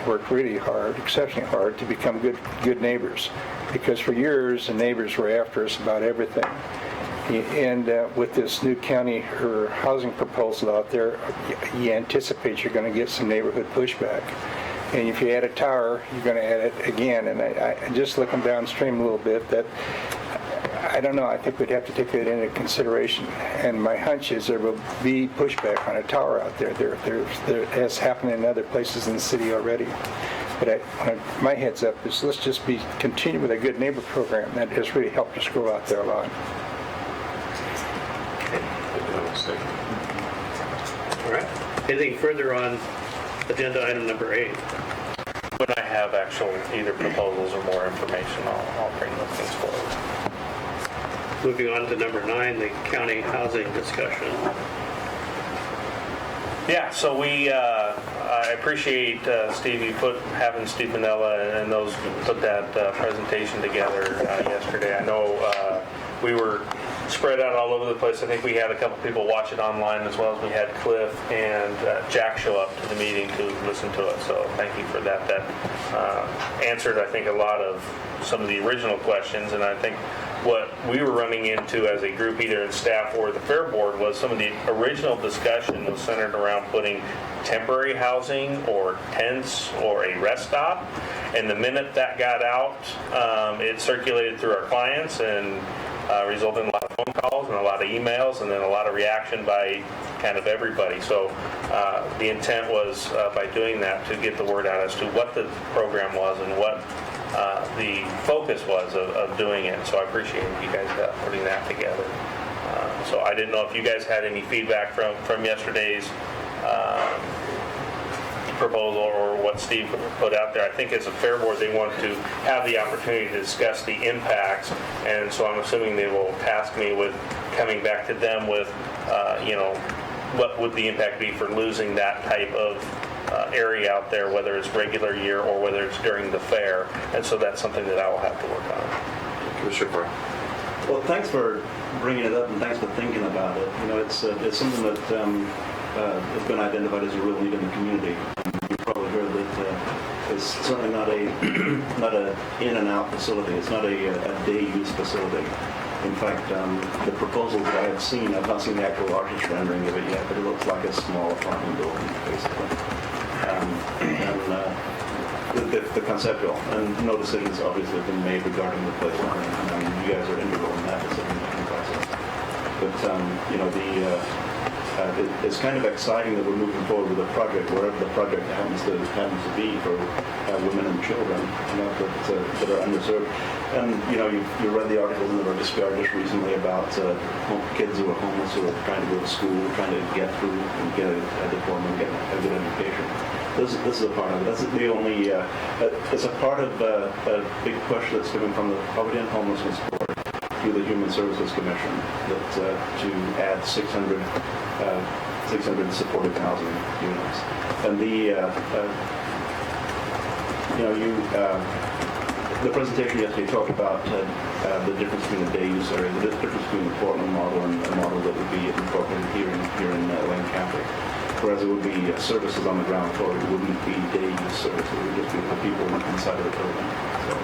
worked really hard, exceptionally hard, to become good neighbors. Because for years, the neighbors were after us about everything. And with this new county or housing proposal out there, you anticipate you're going to get some neighborhood pushback. And if you add a tower, you're going to add it again. And I just looking downstream a little bit, that I don't know. I think we'd have to take that into consideration. And my hunch is there will be pushback on a tower out there. There has happened in other places in the city already. But my heads up is let's just continue with a good neighbor program that has really helped us grow out there a lot. All right. Anything further on agenda item number 8? When I have actual either proposals or more information, I'll bring those things forward. Moving on to number 9, the county housing discussion. Yeah, so I appreciate Steve, having Steve Manella and those put that presentation together yesterday. I know we were spread out all over the place. I think we had a couple people watch it online, as well as we had Cliff and Jack show up to the meeting to listen to it. So thank you for that. That answered, I think, a lot of some of the original questions, and I think what we were running into as a group, either in staff or the Fair Board, was some of the original discussion was centered around putting temporary housing or tents or a rest stop. And the minute that got out, it circulated through our clients and resulted in a lot of phone calls and a lot of emails, and then a lot of reaction by kind of everybody. So the intent was, by doing that, to get the word out as to what the program was and what the focus was of doing it. So I appreciate you guys putting that together. So I didn't know if you guys had any feedback from yesterday's proposal or what Steve put out there. I think as a Fair Board, they want to have the opportunity to discuss the impacts, and so I'm assuming they will task me with coming back to them with, what would the impact be for losing that type of area out there, whether it's regular year or whether it's during the fair. And so that's something that I will have to work on. Commissioner Fry. Well, thanks for bringing it up and thanks for thinking about it. It's something that has been identified as a real need in the community. You've probably heard that it's certainly not a in and out facility. It's not a day use facility. In fact, the proposals that I have seen, I've not seen the actual artist rendering of it yet, but it looks like a small apartment building, basically. The conceptual, and no decisions obviously have been made regarding the placement. I mean, you guys are integral in that decision-making process. But it's kind of exciting that we're moving forward with a project, wherever the project happens to be, for women and children that are underserved. And you read the articles in the Register just recently about kids who are homeless, who are trying to go to school, trying to get through and get a diploma and get a good education. This is a part of it. That's the only. It's a part of a big push that's coming from the Poverty and Homelessness Board through the Human Services Commission that to add 600 supportive housing units. And the presentation yesterday talked about the difference between the day use area, the difference between the Portland model and a model that would be incorporated here in Lane County. Whereas it would be services on the ground floor, it wouldn't be day use services, it would just be the people inside of the building. So,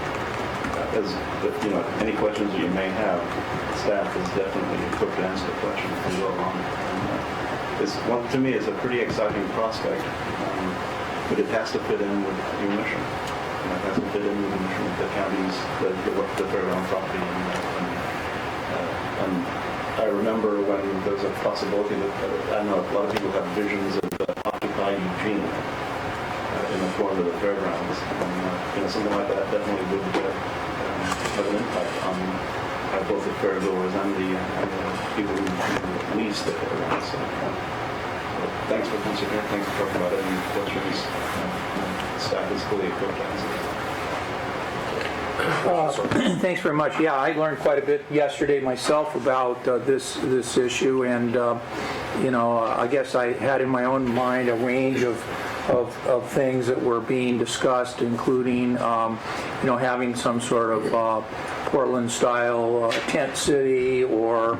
any questions that you may have, staff is definitely equipped to answer the questions as well on it. To me, it's a pretty exciting prospect, but it has to fit in with your mission. It has to fit in with the mission of the counties, the fairground property. And I remember when there was a possibility that, I know a lot of people have visions of Occupy Eugene in the form of the fairgrounds. And something like that definitely would have an impact on both the fairgoers and the people who lease the fairgrounds. So thanks for considering, thanks for talking about it, and questions. Staff is fully equipped to answer. Thanks very much. Yeah, I learned quite a bit yesterday myself about this issue, and I guess I had in my own mind a range of of things that were being discussed, including, having some sort of Portland-style tent city, or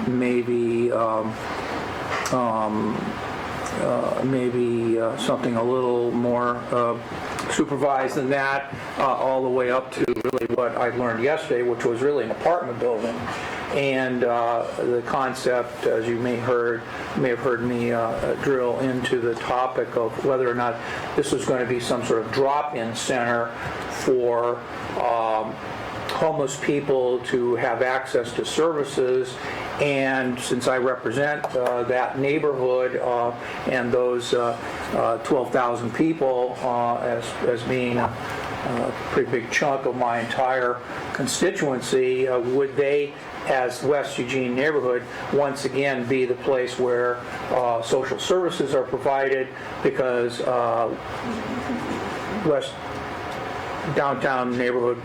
maybe something a little more supervised than that, all the way up to really what I learned yesterday, which was really an apartment building. And the concept, as you may have heard me drill into the topic of whether or not this was going to be some sort of drop-in center for homeless people to have access to services. And since I represent that neighborhood and those 12,000 people as being a pretty big chunk of my entire constituency, would they, as West Eugene neighborhood, once again be the place where social services are provided, because West downtown neighborhood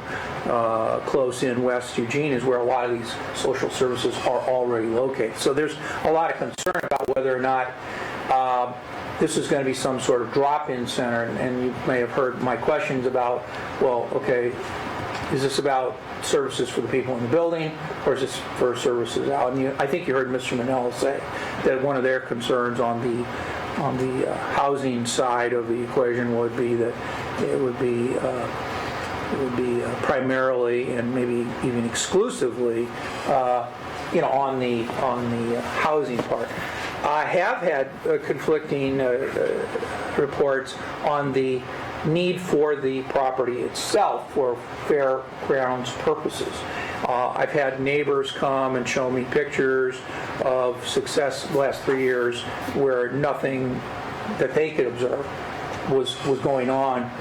close in West Eugene is where a lot of these social services are already located. So there's a lot of concern about whether or not this is going to be some sort of drop-in center, and you may have heard my questions about, well, okay, is this about services for the people in the building, or is this for services out? And I think you heard Mr. Manella say that one of their concerns on the housing side of the equation would be that it would be primarily and maybe even exclusively, on the housing part. I have had conflicting reports on the need for the property itself for fairgrounds purposes. I've had neighbors come and show me pictures of success the last 3 years where nothing that they could observe was going on.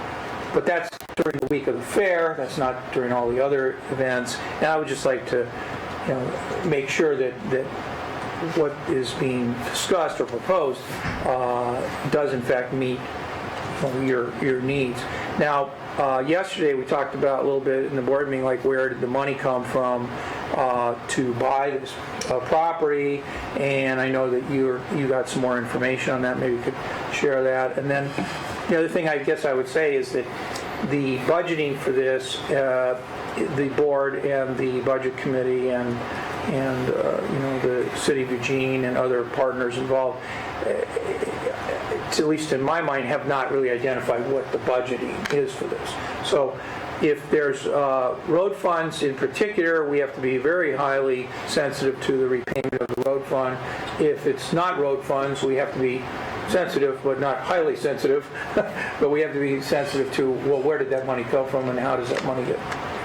But that's during the week of the fair. That's not during all the other events. And I would just like to, make sure that what is being discussed or proposed does in fact meet your needs. Now, yesterday we talked about a little bit in the board meeting, like where did the money come from to buy this property, and I know that you got some more information on that. Maybe you could share that. And then the other thing I guess I would say is that the budgeting for this, the board and the budget committee and the city of Eugene and other partners involved, at least in my mind, have not really identified what the budgeting is for this. So if there's road funds in particular, we have to be very highly sensitive to the repayment of the road fund. If it's not road funds, we have to be sensitive, but not highly sensitive. But we have to be sensitive to, well, where did that money come from and how does that money get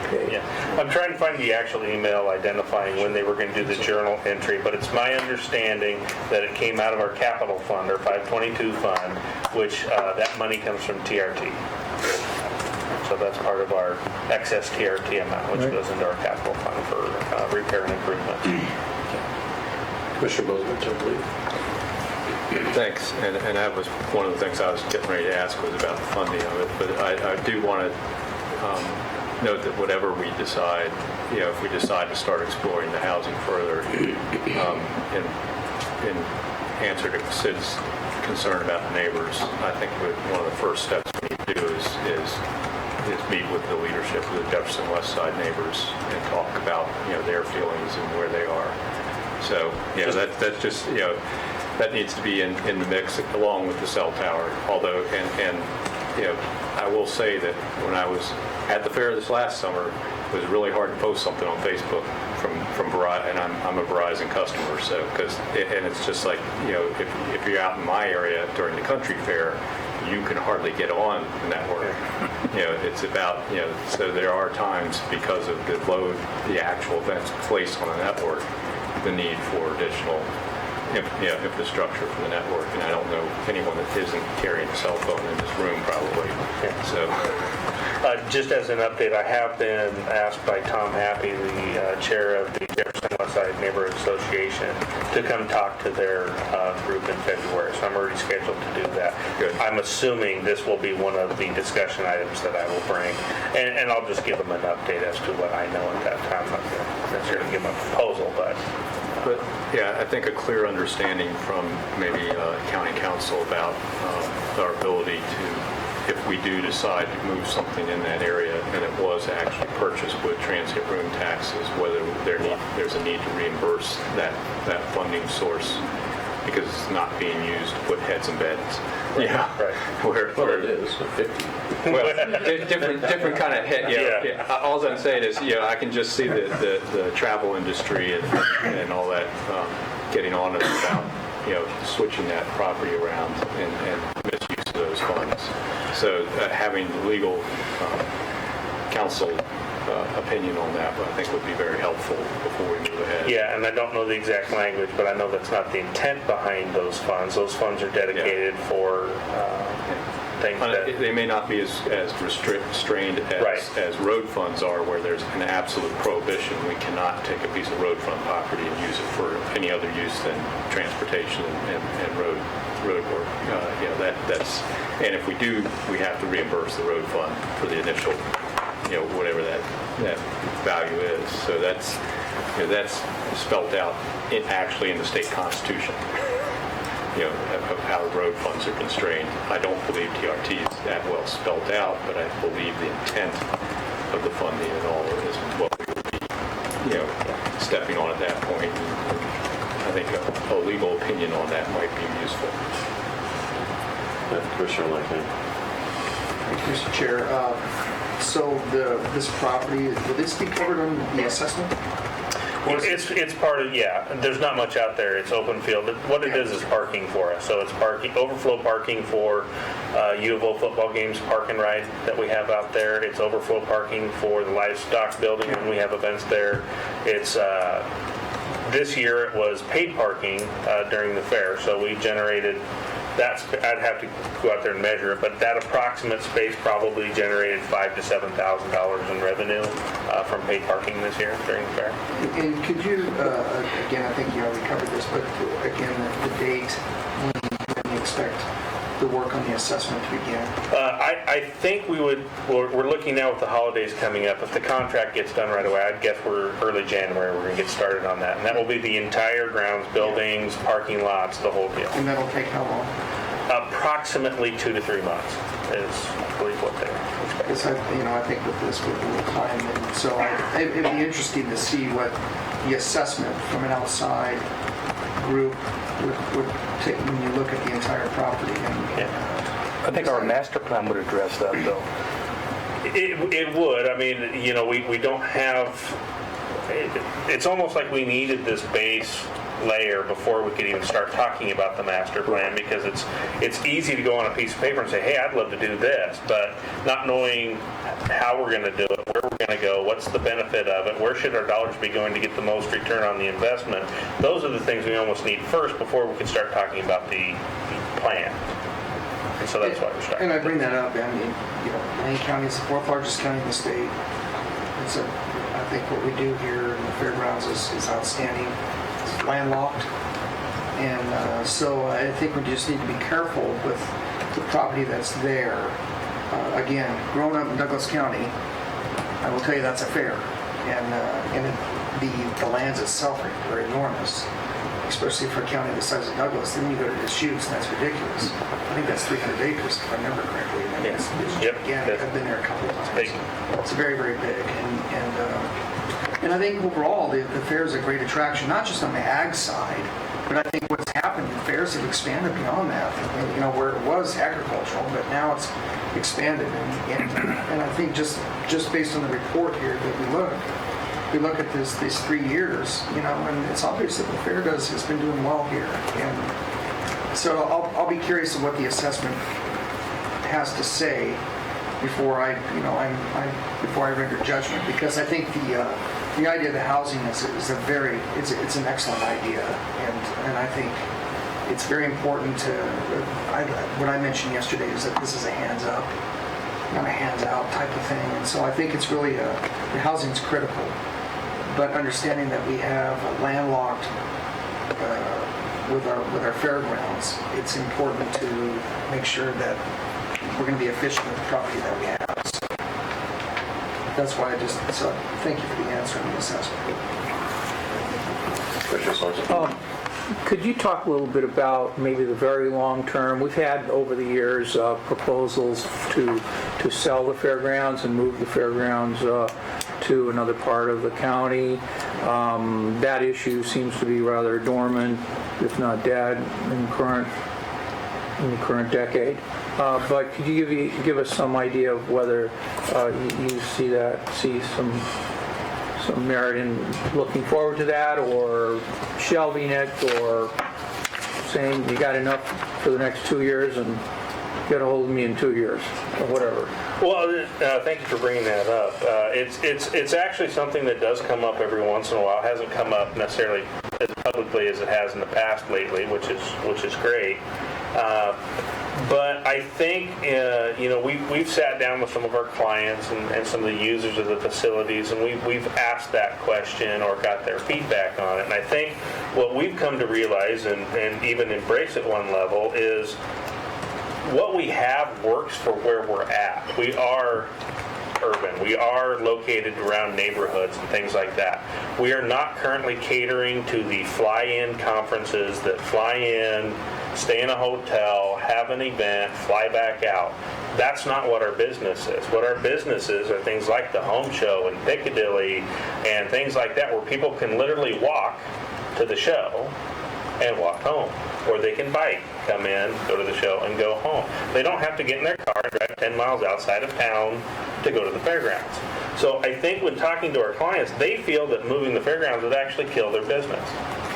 paid? Yeah, I'm trying to find the actual email identifying when they were going to do the journal entry, but it's my understanding that it came out of our capital fund, our 522 fund, which that money comes from TRT. So that's part of our excess TRT amount, which goes into our capital fund for repair and improvement. Commissioner Bozievich, I believe. Thanks, and that was one of the things I was getting ready to ask was about the funding of it, but I do want to note that whatever we decide, if we decide to start exploring the housing further, in answer to Sid's concern about the neighbors, I think one of the first steps we need to do is meet with the leadership of the Jefferson West Side neighbors and talk about their feelings and where they are. So that's just that needs to be in the mix along with the cell tower. Although and I will say that when I was at the fair this last summer, it was really hard to post something on Facebook from Verizon, and I'm a Verizon customer, so and it's just like if you're out in my area during the country fair, you can hardly get on the network. It's about so there are times because of the load the actual events placed on the network, the need for additional infrastructure for the network, and I don't know anyone that isn't carrying a cell phone in this room probably. So, just as an update, I have been asked by Tom Happy, the chair of the Jefferson Westside Neighborhood Association, to come talk to their group in February. So I'm already scheduled to do that. Good. I'm assuming this will be one of the discussion items that I will bring, and I'll just give them an update as to what I know at that time. I'm not necessarily give them a proposal, but But, yeah, I think a clear understanding from maybe county council about our ability to, if we do decide to move something in that area and it was actually purchased with transient room taxes, whether there's a need to reimburse that funding source because it's not being used to put heads in beds. Yeah, right. Well, it is, 50. Well, different kind of hit. Yeah. All I'm saying is, I can just see the travel industry and all that getting on it about, switching that property around and misuse of those funds. So having legal counsel opinion on that, I think would be very helpful before we move ahead. Yeah, and I don't know the exact language, but I know that's not the intent behind those funds. Those funds are dedicated for things that... They may not be as restrained as road funds are, where there's an absolute prohibition. We cannot take a piece of road fund property and use it for any other use than transportation and road work. That's, and if we do, we have to reimburse the road fund for the initial, whatever that value is. So that's spelled out actually in the state constitution, of how road funds are constrained. I don't believe TRT is that well spelled out, but I believe the intent of the funding and all is what we would be, stepping on at that point. And I think a legal opinion on that might be useful. Commissioner Lincoln. Thank you, Mr. Chair. So this property, will this be covered on the assessment? It's part of, there's not much out there. It's open field. What it is parking for us. So it's overflow parking for U of O football games, park and ride that we have out there. It's overflow parking for the livestock building when we have events there. It's this year it was paid parking during the fair. So we generated, I'd have to go out there and measure it, but that approximate space probably generated $5,000 to $7,000 in revenue from paid parking this year during the fair. And could you, again, I think you already covered this, but again, the date when you expect the work on the assessment to begin? I think we're looking now with the holidays coming up. If the contract gets done right away, I'd guess we're early January we're going to get started on that. And that will be the entire grounds, buildings, parking lots, the whole deal. And that'll take how long? Approximately 2 to 3 months is, I believe, what they're expecting. Because I think with this, with a little time, and so it'd be interesting to see what the assessment from an outside group would take when you look at the entire property. I think our master plan would address that, though. It would. I mean, we don't have... It's almost like we needed this base layer before we could even start talking about the master plan, because it's easy to go on a piece of paper and say, hey, I'd love to do this, but not knowing how we're going to do it, where we're going to go, what's the benefit of it, where should our dollars be going to get the most return on the investment, those are the things we almost need first before we can start talking about the plan. And so that's why we're starting. And I bring that up, I mean, Lane County is the 4th largest county in the state. I think what we do here in the fairgrounds is outstanding. It's landlocked. And so I think we just need to be careful with the property that's there. Again, growing up in Douglas County, I will tell you that's a fair. And the lands itself are enormous, especially for a county the size of Douglas. Then you go to Deschutes, and that's ridiculous. I think that's 300 acres, if I remember correctly. I mean, I've been there a couple of times. It's very, very big. And I think overall, the fair is a great attraction, not just on the ag side, but I think what's happened, the fairs have expanded beyond that. Where it was agricultural, but now it's expanded. And I think just based on the report here that we look at these 3 years, and it's obvious that the fair has been doing well here. And so I'll be curious of what the assessment has to say before I render judgment, because I think the idea of the housing is it's an excellent idea, and I think it's very important to what I mentioned yesterday is that this is a hands up, not a hands out type of thing, and so I think it's really the housing is critical, but understanding that we have a landlocked with our fairgrounds, it's important to make sure that we're going to be efficient with the property that we have. So that's why so thank you for the answer on the assessment. Commissioner Sorensen? Could you talk a little bit about maybe the very long term? We've had over the years proposals to sell the fairgrounds and move the fairgrounds to another part of the county. That issue seems to be rather dormant, if not dead, in the current decade. But could you give us some idea of whether you see some merit in looking forward to that, or shelving it, or saying you got enough for the next 2 years and get a hold of me in 2 years, or whatever? Well, thank you for bringing that up. It's actually something that does come up every once in a while. It hasn't come up necessarily as publicly as it has in the past lately, which is great. But I think, we've sat down with some of our clients and some of the users of the facilities, and we've asked that question or got their feedback on it. And I think what we've come to realize and even embrace at one level is what we have works for where we're at. We are urban. We are located around neighborhoods and things like that. We are not currently catering to the fly-in conferences that fly in, stay in a hotel, have an event, fly back out. That's not what our business is. What our business is are things like the home show and Piccadilly and things like that, where people can literally walk to the show and walk home. Or they can bike, come in, go to the show, and go home. They don't have to get in their car and drive 10 miles outside of town to go to the fairgrounds. So I think when talking to our clients, they feel that moving the fairgrounds would actually kill their business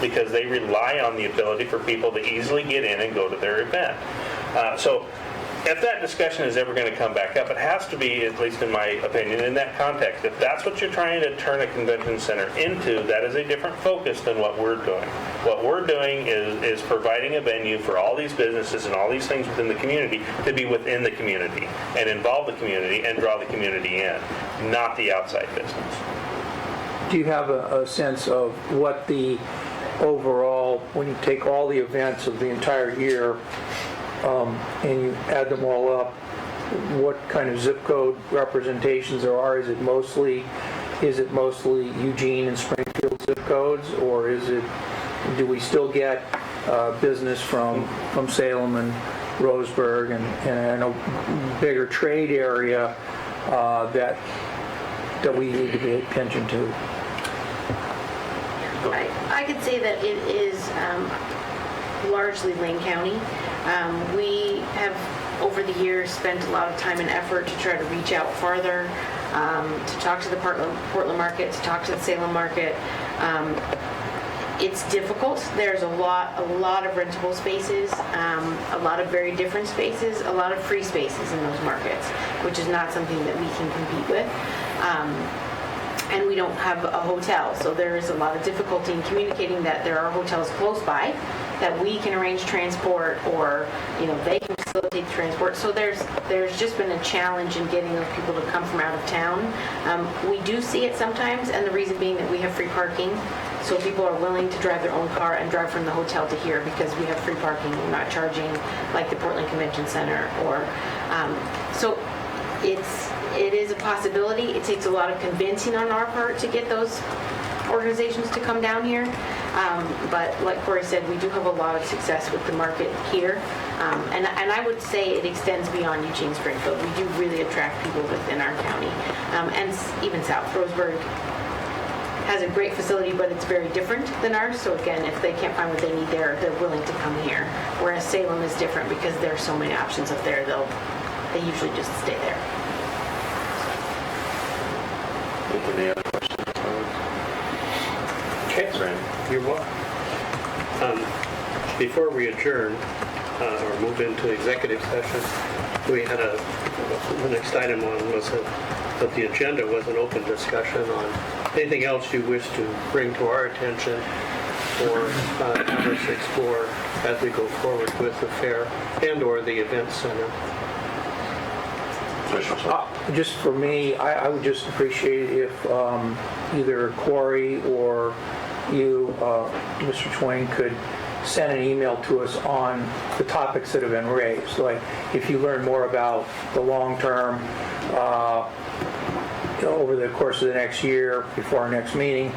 because they rely on the ability for people to easily get in and go to their event. So if that discussion is ever going to come back up, it has to be, at least in my opinion, in that context. If that's what you're trying to turn a convention center into, that is a different focus than what we're doing. What we're doing is providing a venue for all these businesses and all these things within the community to be within the community and involve the community and draw the community in, not the outside business. Do you have a sense of what the overall, when you take all the events of the entire year, and you add them all up, what kind of zip code representations there are? Is it mostly Eugene and Springfield zip codes, or do we still get business from Salem and Roseburg and a bigger trade area that we need to pay attention to? I could say that it is largely Lane County. We have, over the years, spent a lot of time and effort to try to reach out farther, to talk to the Portland market, to talk to the Salem market. It's difficult. There's a lot of rentable spaces, a lot of very different spaces, a lot of free spaces in those markets, which is not something that we can compete with. And we don't have a hotel, so there is a lot of difficulty in communicating that there are hotels close by that we can arrange transport, or they can facilitate the transport. So there's just been a challenge in getting those people to come from out of town. We do see it sometimes, and the reason being that we have free parking, so people are willing to drive their own car and drive from the hotel to here because we have free parking. We're not charging like the Portland Convention Center, or so it is a possibility. It takes a lot of convincing on our part to get those organizations to come down here. But like Corey said, we do have a lot of success with the market here. And I would say it extends beyond Eugene Springfield. We do really attract people within our county. And even south. Roseburg has a great facility, but it's very different than ours. So again, if they can't find what they need there, they're willing to come here. Whereas Salem is different because there are so many options up there. They usually just stay there. Any other questions? Okay, you're welcome. Before we adjourn or move into executive session, we had the next item on was that the agenda was an open discussion on anything else you wish to bring to our attention or have us explore as we go forward with the fair and or the event center. Just for me, I would just appreciate it if either Corey or you, Mr. Twain, could send an email to us on the topics that have been raised. Like if you learn more about the long term over the course of the next year before our next meeting,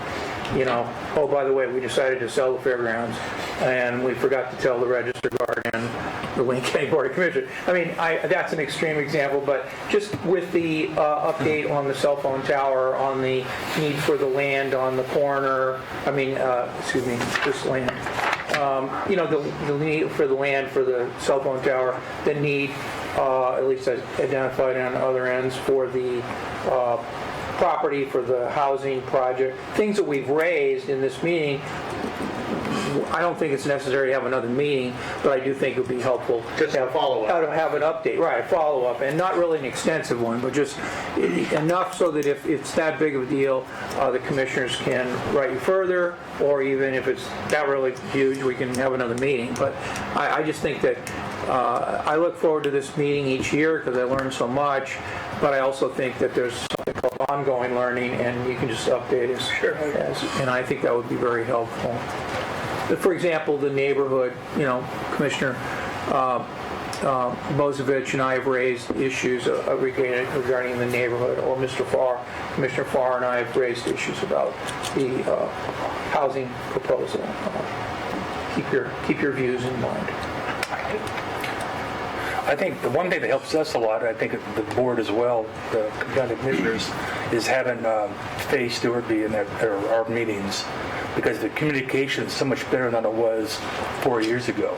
oh, by the way, we decided to sell the fairgrounds, and we forgot to tell the Register Guard and the Lane County Board of Commissioners. I mean, that's an extreme example, but just with the update on the cell phone tower, on the need for the land on the corner, this land. The need for the land for the cell phone tower, the need, at least as identified on other ends, for the property for the housing project, things that we've raised in this meeting. I don't think it's necessary to have another meeting, but I do think it would be helpful Just to a follow-up. have an update, right, a follow-up, and not really an extensive one, but just enough so that if it's that big of a deal, the commissioners can write you further, or even if it's that really huge, we can have another meeting. But I just think that I look forward to this meeting each year because I learn so much, but I also think that there's something called ongoing learning, and you can just update us. Sure. And I think that would be very helpful. For example, the neighborhood, Commissioner Bozovich and I have raised issues regarding the neighborhood, or Commissioner Farr and I have raised issues about the housing proposal. Keep your views in mind. I think the one thing that helps us a lot, I think the board as well, the county commissioners, is having Faye Stewart be in our meetings, because the communication is so much better than it was 4 years ago.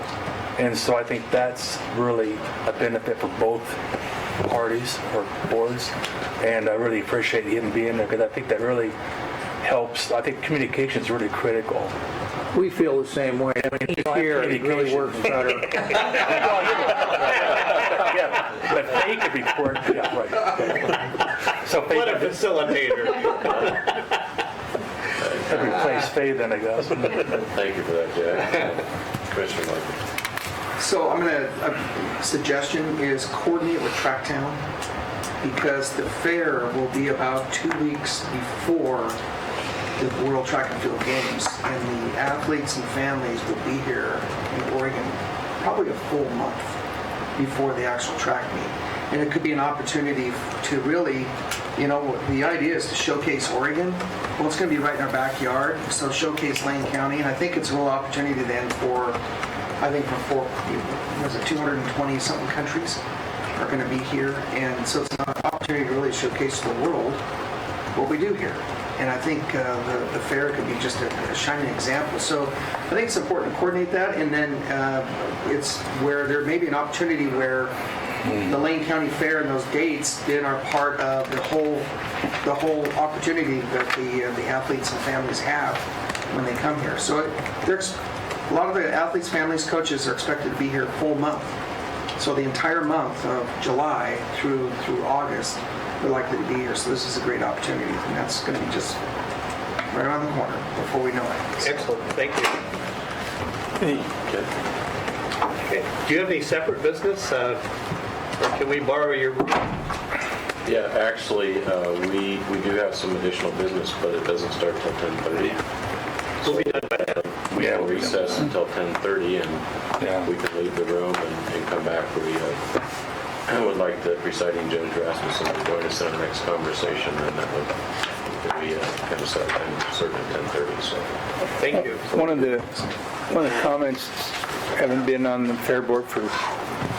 And so I think that's really a benefit for both parties or boards, and I really appreciate him being there because I think that really helps. I think communication is really critical. We feel the same way. I mean, he's here, it really works better. Yeah, but Faye could report. Yeah, right. So Faye What a facilitator. could replace Faye then, I guess. Thank you for that, Jack. Commissioner Murphy. So a suggestion is coordinate with Tracktown, because the fair will be about 2 weeks before the World Track and Field Games, and the athletes and families will be here in Oregon probably a full month before the actual track meet. And it could be an opportunity to really, the idea is to showcase Oregon. Well, it's going to be right in our backyard, so showcase Lane County, and I think it's a real opportunity then for 220 something countries are going to be here, and so it's an opportunity to really showcase to the world what we do here. And I think the fair could be just a shining example. So I think it's important to coordinate that, and then it's where there may be an opportunity where the Lane County Fair and those dates then are part of the whole opportunity that the athletes and families have when they come here. So there's a lot of the athletes, families, coaches are expected to be here a full month. So the entire month of July through August, they're likely to be here. So this is a great opportunity, and that's going to be just right around the corner before we know it. Excellent, thank you. Okay. Do you have any separate business, or can we borrow your room? Yeah, actually, we do have some additional business, but it doesn't start till 10:30. We'll be done by then. We have recess until 10:30, and we can leave the room and come back. I would like the presiding Judge Rasmussen to join us in our next conversation, and that would be kind of start at 10:30. So, Thank you. One of the comments, having been on the Fair Board for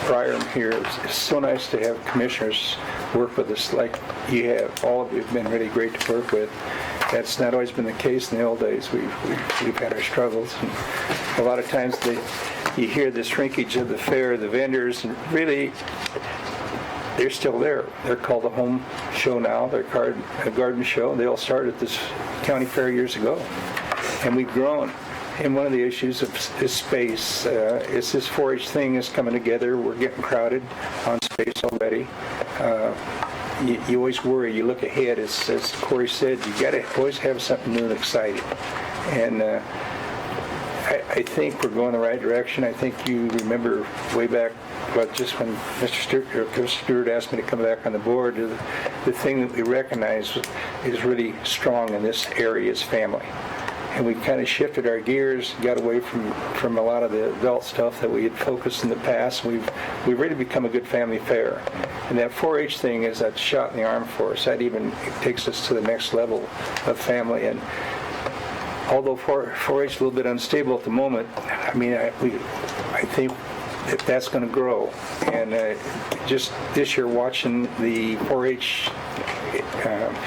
prior here, it's so nice to have commissioners work with us like you have. All of you have been really great to work with. That's not always been the case in the old days. We've had our struggles. And a lot of times you hear the shrinkage of the fair, the vendors, and really they're still there. They're called a home show now. They're a garden show. They all started at this county fair years ago, and we've grown. And one of the issues is space. It's this 4-H thing is coming together. We're getting crowded on space already. You always worry. You look ahead. As Corey said, you got to always have something new and exciting. And I think we're going the right direction. I think you remember way back, just when Mr. Stewart asked me to come back on the board, the thing that we recognize is really strong in this area is family. And we kind of shifted our gears, got away from a lot of the adult stuff that we had focused in the past. We've really become a good family fair. And that 4-H thing is that shot in the arm for us. That even takes us to the next level of family. And although 4-H is a little bit unstable at the moment, I mean, I think that's going to grow. And just this year, watching the 4-H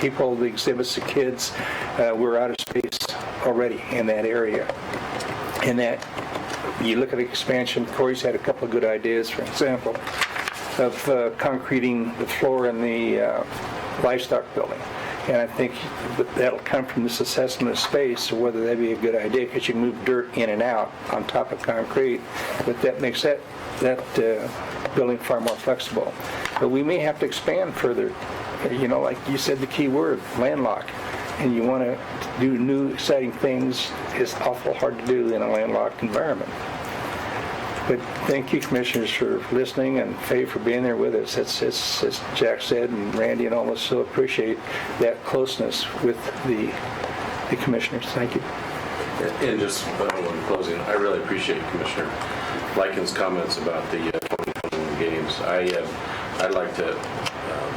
people, the exhibits, the kids, we're out of space already in that area. And that, you look at the expansion, Corey's had a couple of good ideas, for example, of concreting the floor in the livestock building. And I think that'll come from this assessment of space, or whether that'd be a good idea, because you can move dirt in and out on top of concrete. But that makes that building far more flexible. But we may have to expand further. You know, like you said, the key word, landlocked. And you want to do new, exciting things. It's awful hard to do in a landlocked environment. But thank you, commissioners, for listening, and Faye for being there with us. It's as Jack said, and Randy and all of us so appreciate that closeness with the commissioners. Thank you. And just in closing, I really appreciate Commissioner Lyken's comments about the 2021 games. I'd like to,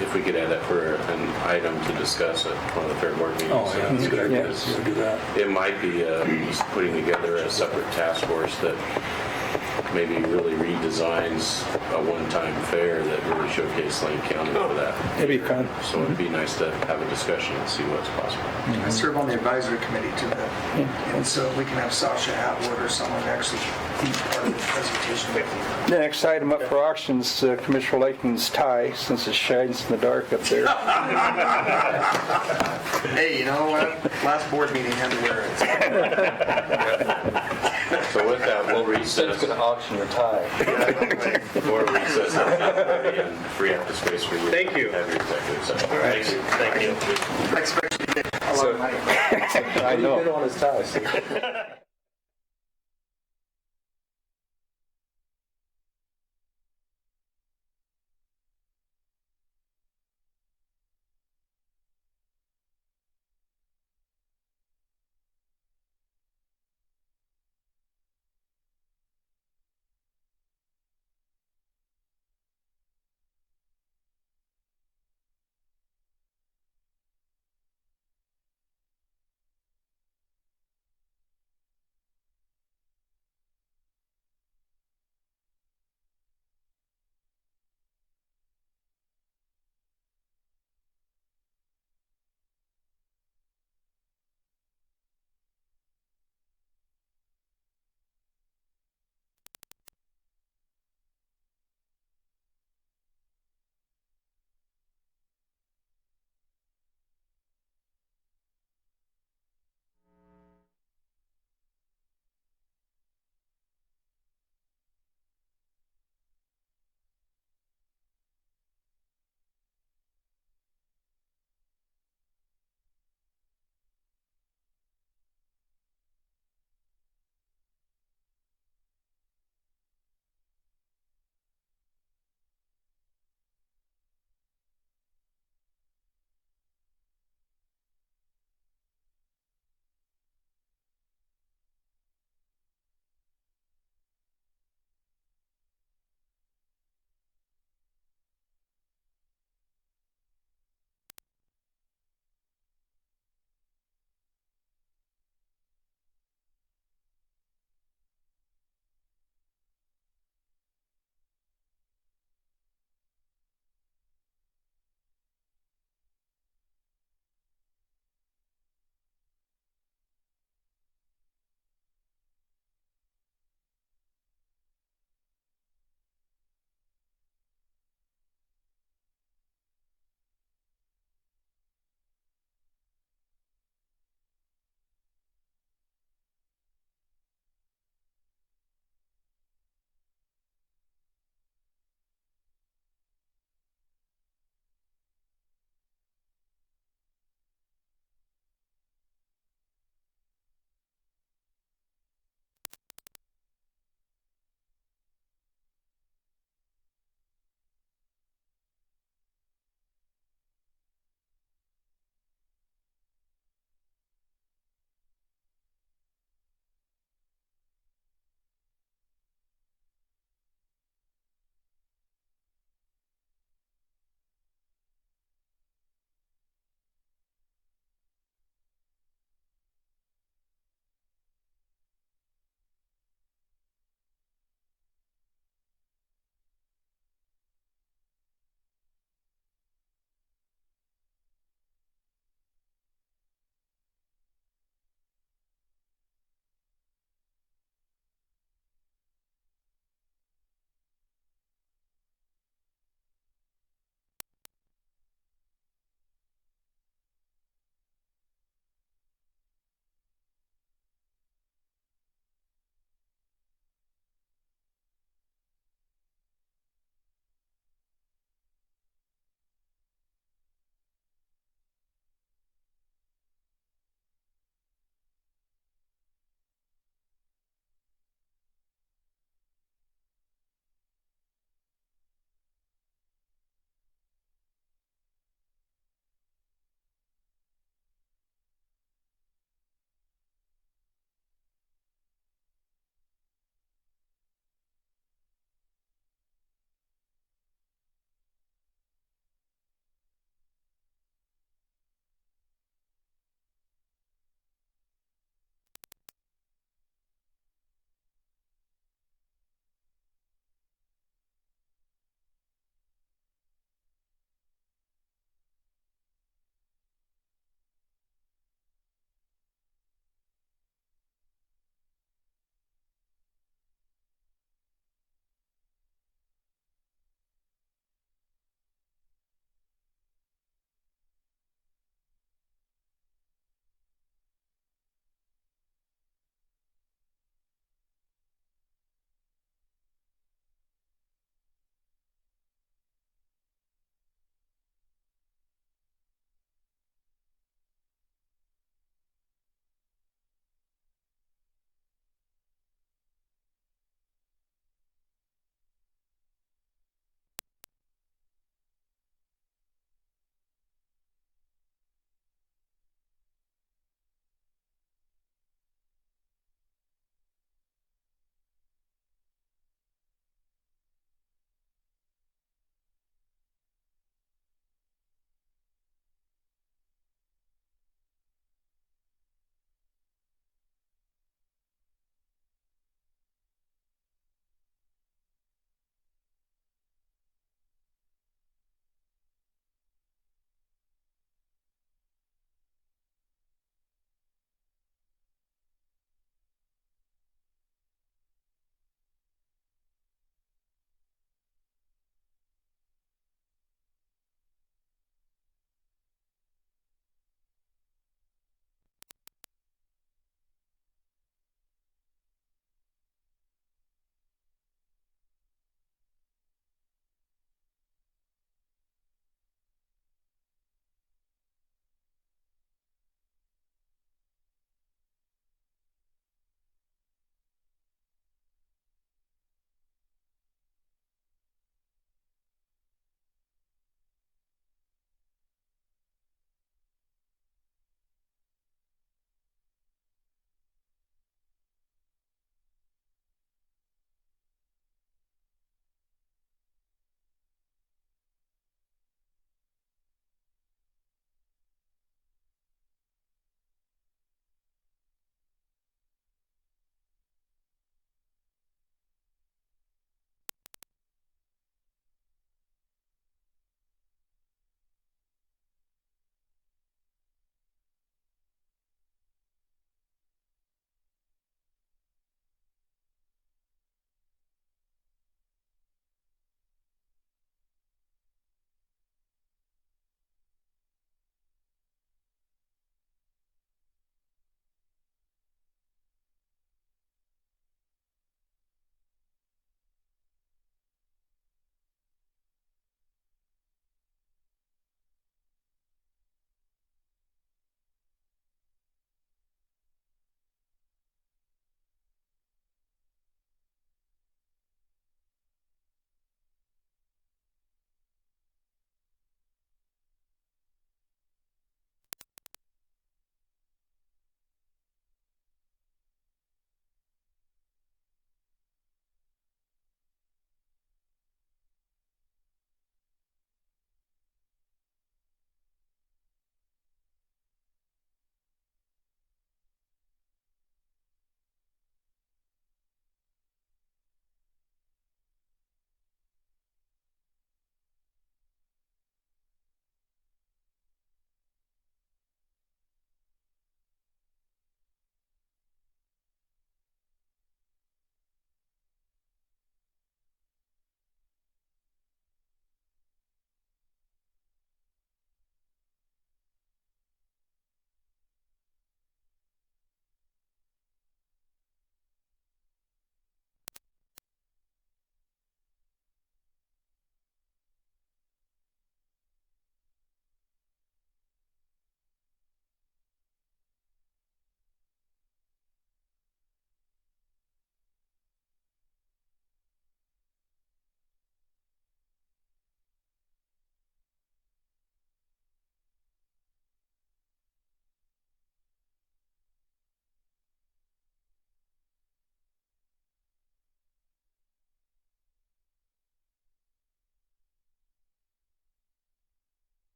if we could add that for an item to discuss at one of the fair board meetings. Oh, yeah, that's a good idea. Because Do that. it might be just putting together a separate task force that maybe really redesigns a one-time fair that really showcased Lane County for that. That'd be fun. So it'd be nice to have a discussion and see what's possible. I serve on the advisory committee to that. And so we can have Sasha Atwood or someone actually be part of the presentation with you. The next item up for auction is Commissioner Laken's tie, since it shines in the dark up there. Hey, you know what? Last board meeting had to wear it. So with that, we'll recess. Going to auction your tie. Or recess and free up the space for you. Thank you. Have your executive session. Thank you. Thank you. I expect you to get a lot of money. I know. On his tie.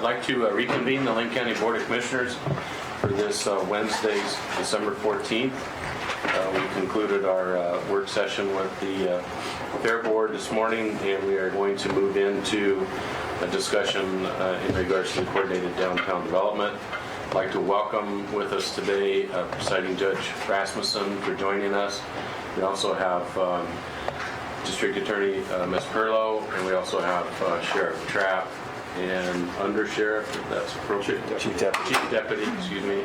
like to reconvene the Lane County Board of Commissioners for this Wednesday, December 14th. We concluded our work session with the Fair Board this morning, and we are going to move into a discussion in regards to the coordinated downtown development. I'd like to welcome with us today Presiding Judge Rasmussen for joining us. We also have District Attorney Ms. Perlow, and we also have Sheriff Trapp and Under Sheriff, if that's appropriate. Chief Deputy, excuse me,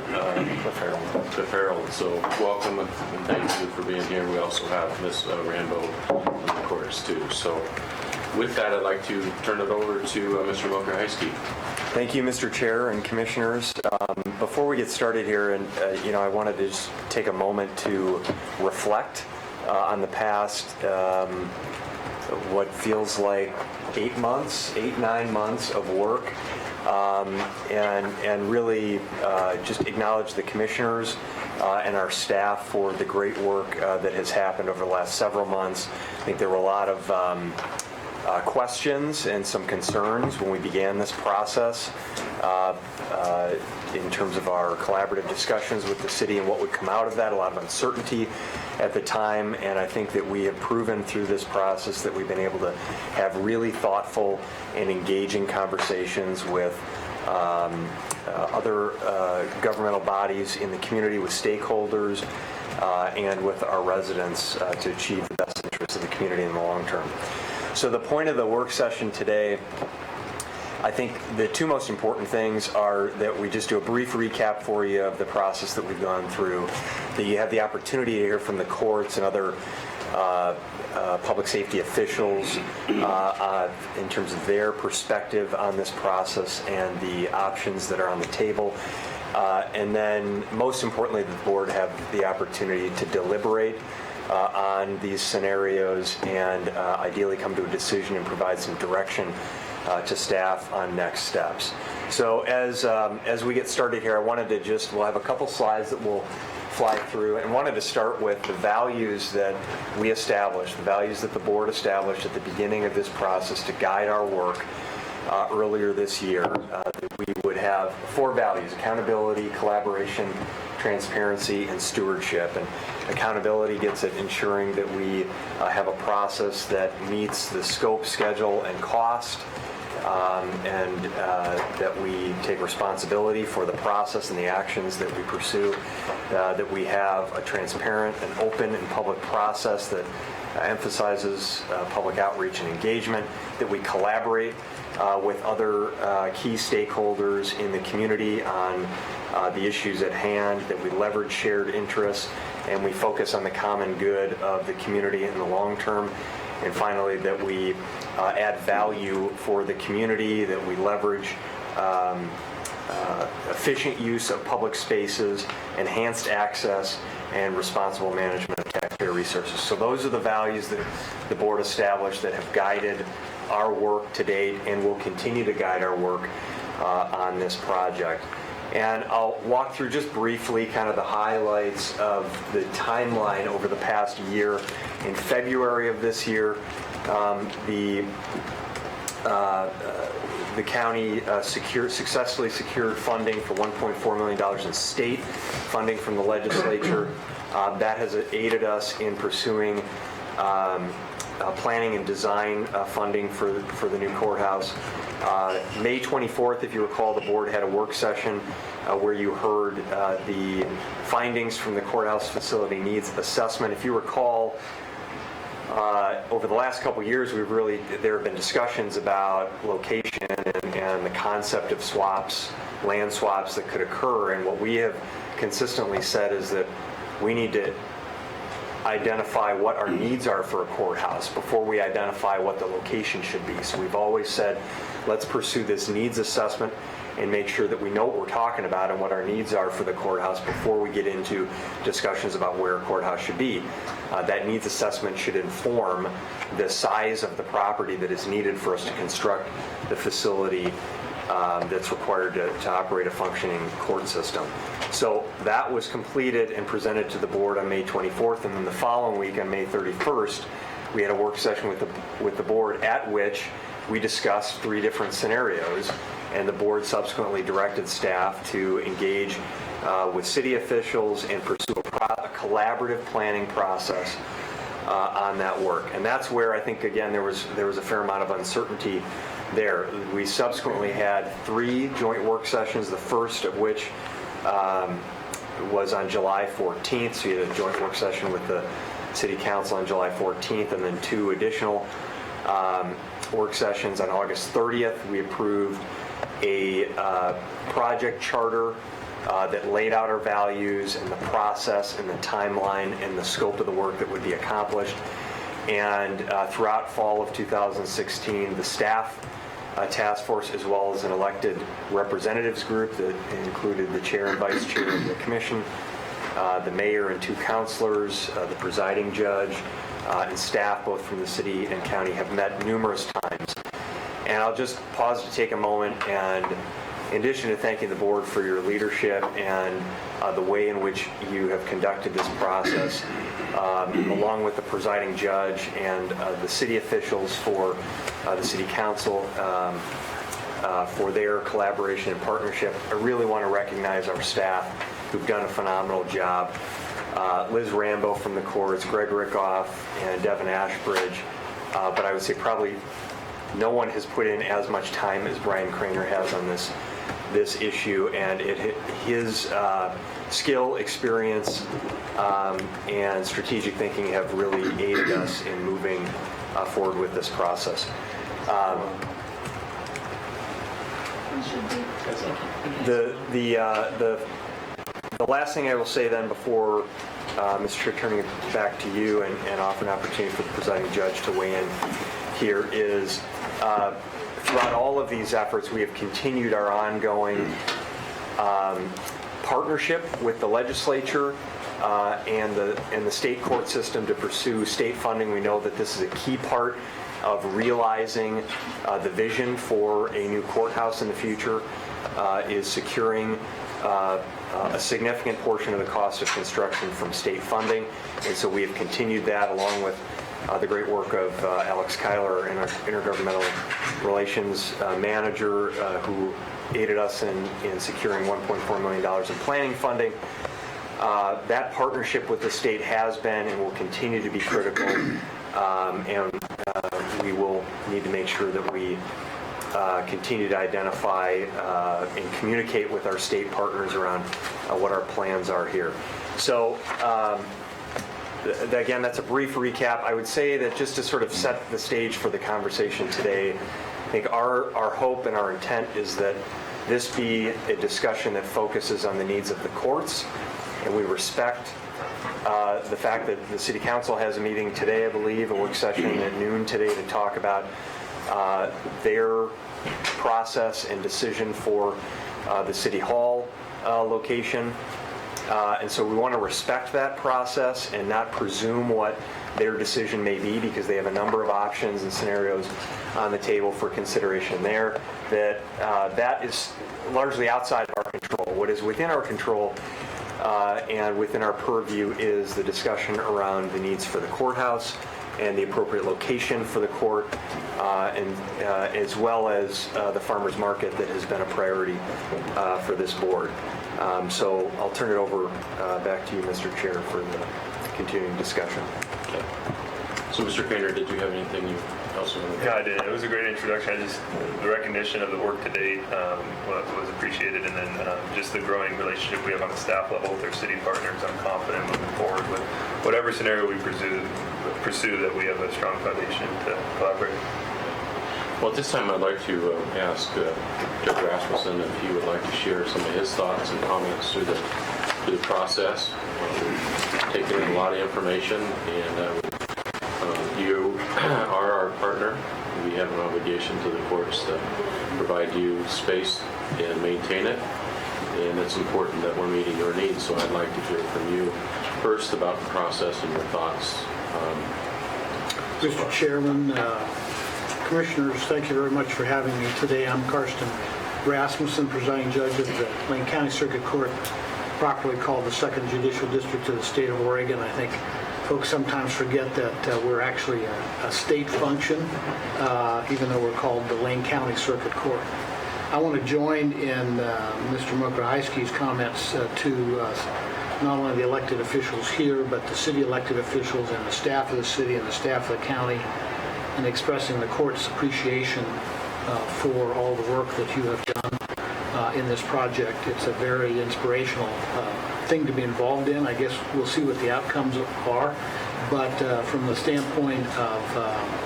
Cliff Harold. So welcome and thank you for being here. We also have Ms. Rambo in the chorus too. So with that, I'd like to turn it over to Mr. Mokrehajski. Thank you, Mr. Chair and Commissioners. Before we get started here, and I wanted to just take a moment to reflect on the past, what feels like 9 months of work, and really just acknowledge the Commissioners and our staff for the great work that has happened over the last several months. I think there were a lot of questions and some concerns when we began this process in terms of our collaborative discussions with the city and what would come out of that, a lot of uncertainty at the time, and I think that we have proven through this process that we've been able to have really thoughtful and engaging conversations with other governmental bodies in the community, with stakeholders, and with our residents to achieve the best interests of the community in the long term. So the point of the work session today, I think the two most important things are that we just do a brief recap for you of the process that we've gone through, that you have the opportunity to hear from the courts and other public safety officials in terms of their perspective on this process and the options that are on the table. And then most importantly, the board have the opportunity to deliberate on these scenarios and ideally come to a decision and provide some direction to staff on next steps. So as we get started here, I wanted to we'll have a couple slides that we'll fly through, and wanted to start with the values that we established, the values that the board established at the beginning of this process to guide our work earlier this year. That we would have 4 values: accountability, collaboration, transparency, and stewardship. And accountability gets at ensuring that we have a process that meets the scope, schedule, and cost, and that we take responsibility for the process and the actions that we pursue, that we have a transparent and open and public process that emphasizes public outreach and engagement, that we collaborate with other key stakeholders in the community on the issues at hand, that we leverage shared interests, and we focus on the common good of the community in the long term. And finally, that we add value for the community, that we leverage efficient use of public spaces, enhanced access, and responsible management of taxpayer resources. So those are the values that the board established that have guided our work to date and will continue to guide our work on this project. And I'll walk through just briefly kind of the highlights of the timeline over the past year. In February of this year, the county successfully secured funding for $1.4 million in state funding from the legislature. That has aided us in pursuing planning and design funding for the new courthouse. May 24th, if you recall, the board had a work session where you heard the findings from the courthouse facility needs assessment. If you recall, over the last couple years, there have been discussions about location and the concept of swaps, land swaps that could occur. And what we have consistently said is that we need to identify what our needs are for a courthouse before we identify what the location should be. So we've always said, let's pursue this needs assessment and make sure that we know what we're talking about and what our needs are for the courthouse before we get into discussions about where a courthouse should be. That needs assessment should inform the size of the property that is needed for us to construct the facility that's required to operate a functioning court system. So that was completed and presented to the board on May 24th, and then the following week on May 31st, we had a work session with the board at which we discussed 3 different scenarios and the board subsequently directed staff to engage with city officials and pursue a collaborative planning process on that work. And that's where I think, again, there was a fair amount of uncertainty there. We subsequently had 3 joint work sessions, the first of which was on July 14th. So you had a joint work session with the City Council on July 14th, and then 2 additional work sessions on August 30th. We approved a project charter that laid out our values and the process and the timeline and the scope of the work that would be accomplished. And throughout fall of 2016, the staff task force, as well as an elected representatives group that included the chair and vice chair of the commission, the mayor and 2 councilors, the presiding judge, and staff both from the city and county have met numerous times. And I'll just pause to take a moment and, in addition to thanking the board for your leadership and the way in which you have conducted this process, along with the presiding judge and the city officials for the city council for their collaboration and partnership, I really want to recognize our staff who've done a phenomenal job. Liz Rambo from the courts, Greg Rickoff, and Devin Ashbridge. But I would say probably no one has put in as much time as Brian Craner has on this issue, and his skill, experience, and strategic thinking have really aided us in moving forward with this process. The last thing I will say then before Mr. Chair, turning it back to you and offer an opportunity for the presiding judge to weigh in here is throughout all of these efforts, we have continued our ongoing partnership with the legislature and the state court system to pursue state funding. We know that this is a key part of realizing the vision for a new courthouse in the future, is securing a significant portion of the cost of construction from state funding. And so we have continued that along with the great work of Alex Kyler, our intergovernmental relations manager, who aided us in securing $1.4 million in planning funding. That partnership with the state has been and will continue to be critical, and we will need to make sure that we continue to identify and communicate with our state partners around what our plans are here. So again, that's a brief recap. I would say that just to sort of set the stage for the conversation today, I think our hope and our intent is that this be a discussion that focuses on the needs of the courts, and we respect the fact that the City Council has a meeting today, I believe, a work session at noon today to talk about their process and decision for the City Hall location. And so we want to respect that process and not presume what their decision may be, because they have a number of options and scenarios on the table for consideration there. That is largely outside of our control. What is within our control and within our purview is the discussion around the needs for the courthouse and the appropriate location for the court, and as well as the farmers market that has been a priority for this board. So I'll turn it over back to you, Mr. Chair, for the continuing discussion. Okay. So, Mr. Craner, did you have anything you also wanted to? Yeah, I did. It was a great introduction. The recognition of the work to date was appreciated, and then just the growing relationship we have on the staff level with our city partners. I'm confident moving forward with whatever scenario we pursue that we have a strong foundation to collaborate. Well, at this time, I'd like to ask Judge Rasmussen if he would like to share some of his thoughts and comments through the process. We've taken in a lot of information, and you are our partner. We have an obligation to the courts to provide you space and maintain it, and it's important that we're meeting your needs. So I'd like to hear from you first about the process and your thoughts. Mr. Chairman, Commissioners, thank you very much for having me today. I'm Karsten Rasmussen, presiding judge of the Lane County Circuit Court, properly called the 2nd Judicial District of the state of Oregon. I think folks sometimes forget that we're actually a state function, even though we're called the Lane County Circuit Court. I want to join in Mr. Mokrahajski's comments to not only the elected officials here, but the city elected officials and the staff of the city and the staff of the county, and expressing the court's appreciation for all the work that you have done in this project. It's a very inspirational thing to be involved in. I guess we'll see what the outcomes are, but from the standpoint of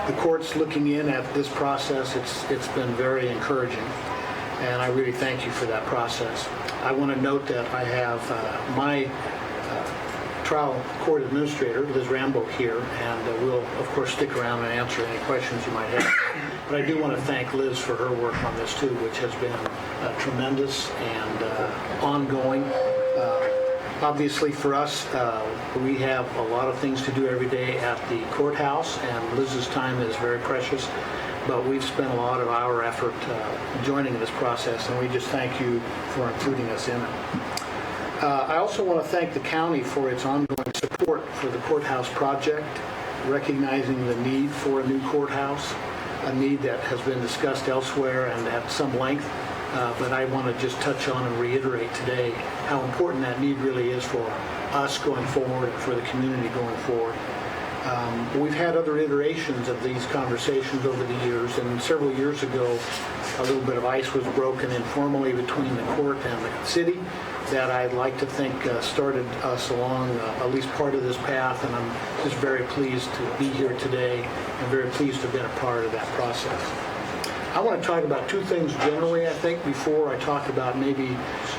the courts looking in at this process, it's been very encouraging, and I really thank you for that process. I want to note that I have my trial court administrator, Liz Rambo, here, and will, of course, stick around and answer any questions you might have. But I do want to thank Liz for her work on this, too, which has been tremendous and ongoing. Obviously, for us, we have a lot of things to do every day at the courthouse, and Liz's time is very precious. But we've spent a lot of our effort joining this process, and we just thank you for including us in it. I also want to thank the county for its ongoing support for the courthouse project, recognizing the need for a new courthouse, a need that has been discussed elsewhere and at some length. But I want to just touch on and reiterate today how important that need really is for us going forward and for the community going forward. We've had other iterations of these conversations over the years, and several years ago, a little bit of ice was broken informally between the court and the city that I'd like to think started us along at least part of this path, and I'm just very pleased to be here today and very pleased to have been a part of that process. I want to talk about two things generally, I think, before I talk about maybe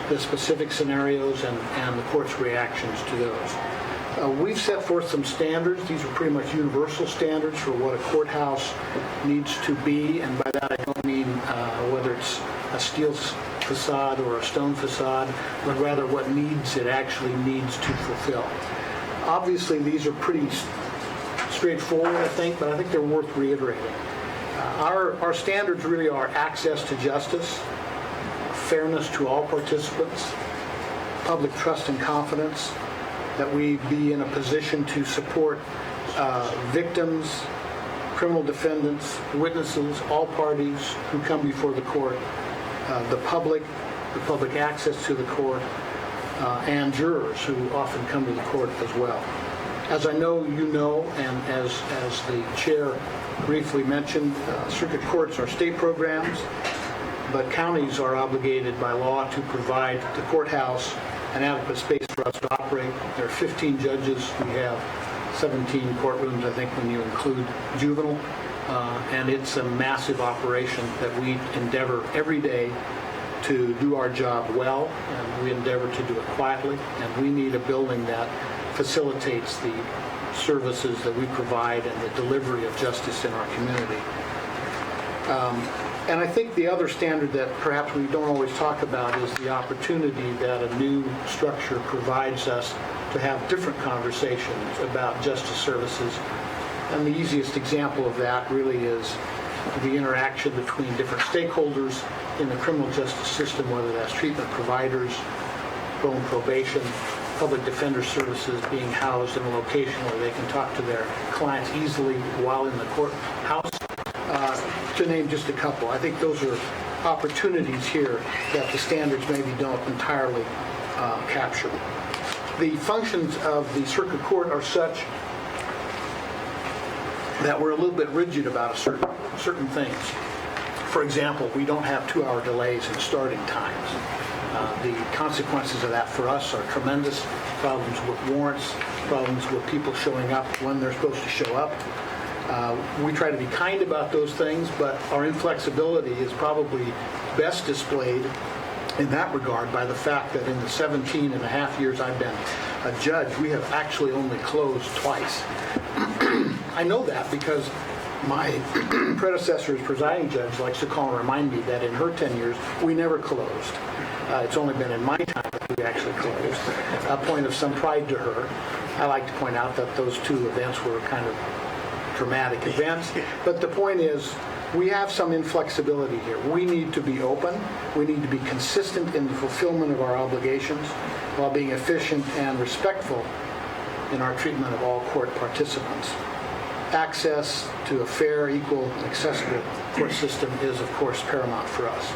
the specific scenarios and the court's reactions to those. We've set forth some standards. These are pretty much universal standards for what a courthouse needs to be, and by that I don't mean whether it's a steel facade or a stone facade, but rather what needs it actually needs to fulfill. Obviously, these are pretty straightforward, I think, but I think they're worth reiterating. Our standards really are access to justice, fairness to all participants, public trust and confidence, that we be in a position to support victims, criminal defendants, witnesses, all parties who come before the court, the public access to the court, and jurors who often come to the court as well. As I know you know, and as the chair briefly mentioned, circuit courts are state programs, but counties are obligated by law to provide the courthouse an adequate space for us to operate. There are 15 judges. We have 17 courtrooms, I think, when you include juvenile. And it's a massive operation that we endeavor every day to do our job well, and we endeavor to do it quietly. And we need a building that facilitates the services that we provide and the delivery of justice in our community. And I think the other standard that perhaps we don't always talk about is the opportunity that a new structure provides us to have different conversations about justice services. And the easiest example of that really is the interaction between different stakeholders in the criminal justice system, whether that's treatment providers, home probation, public defender services being housed in a location where they can talk to their clients easily while in the courthouse, to name just a couple. I think those are opportunities here that the standards maybe don't entirely capture. The functions of the circuit court are such that we're a little bit rigid about certain things. For example, we don't have 2-hour delays in starting times. The consequences of that for us are tremendous. Problems with warrants, problems with people showing up when they're supposed to show up. We try to be kind about those things, but our inflexibility is probably best displayed in that regard by the fact that in the 17 and a half years I've been a judge, we have actually only closed twice. I know that because my predecessor as presiding judge likes to call and remind me that in her 10 years, we never closed. It's only been in my time that we actually closed, a point of some pride to her. I like to point out that those two events were kind of dramatic events, but the point is, we have some inflexibility here. We need to be open. We need to be consistent in the fulfillment of our obligations while being efficient and respectful in our treatment of all court participants. access to a fair, equal, and accessible court system is, of course, paramount for us.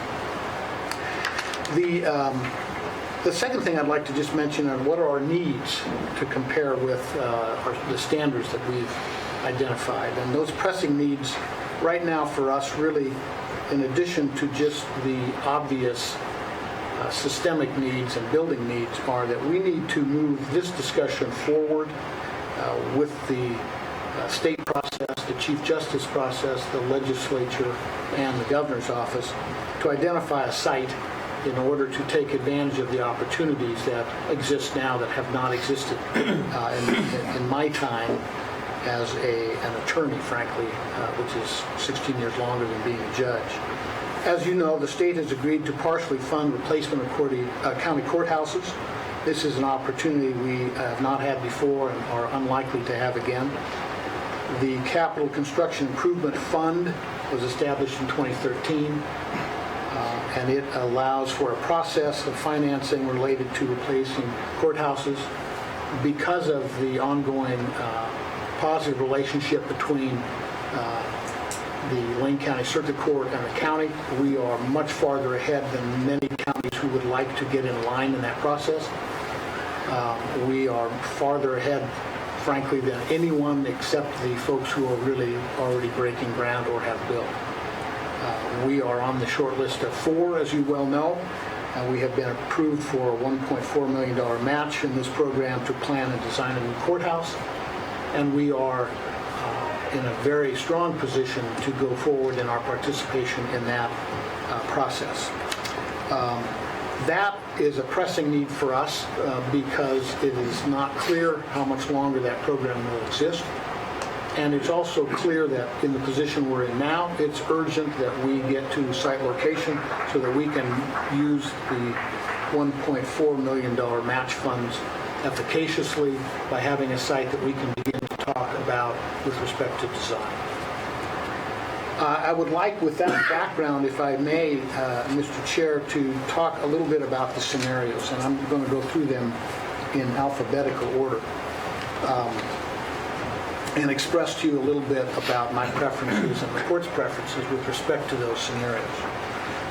The second thing I'd like to just mention are what are our needs to compare with the standards that we've identified. And those pressing needs right now for us really, in addition to just the obvious systemic needs and building needs, are that we need to move this discussion forward with the state process, the Chief Justice process, the legislature, and the governor's office to identify a site in order to take advantage of the opportunities that exist now that have not existed in my time as an attorney, frankly, which is 16 years longer than being a judge. As you know, the state has agreed to partially fund replacement of county courthouses. This is an opportunity we have not had before and are unlikely to have again. The Capital Construction Improvement Fund was established in 2013. And it allows for a process of financing related to replacing courthouses. Because of the ongoing positive relationship between the Lane County Circuit Court and the county, we are much farther ahead than many counties who would like to get in line in that process. We are farther ahead, frankly, than anyone except the folks who are really already breaking ground or have built. We are on the short list of 4, as you well know. We have been approved for a $1.4 million match in this program to plan and design a new courthouse. And we are in a very strong position to go forward in our participation in that process. That is a pressing need for us because it is not clear how much longer that program will exist. And it's also clear that in the position we're in now, it's urgent that we get to site location so that we can use the $1.4 million match funds efficaciously by having a site that we can begin to talk about with respect to design. I would like, with that background, if I may, Mr. Chair, to talk a little bit about the scenarios, and I'm going to go through them in alphabetical order. And express to you a little bit about my preferences and the court's preferences with respect to those scenarios.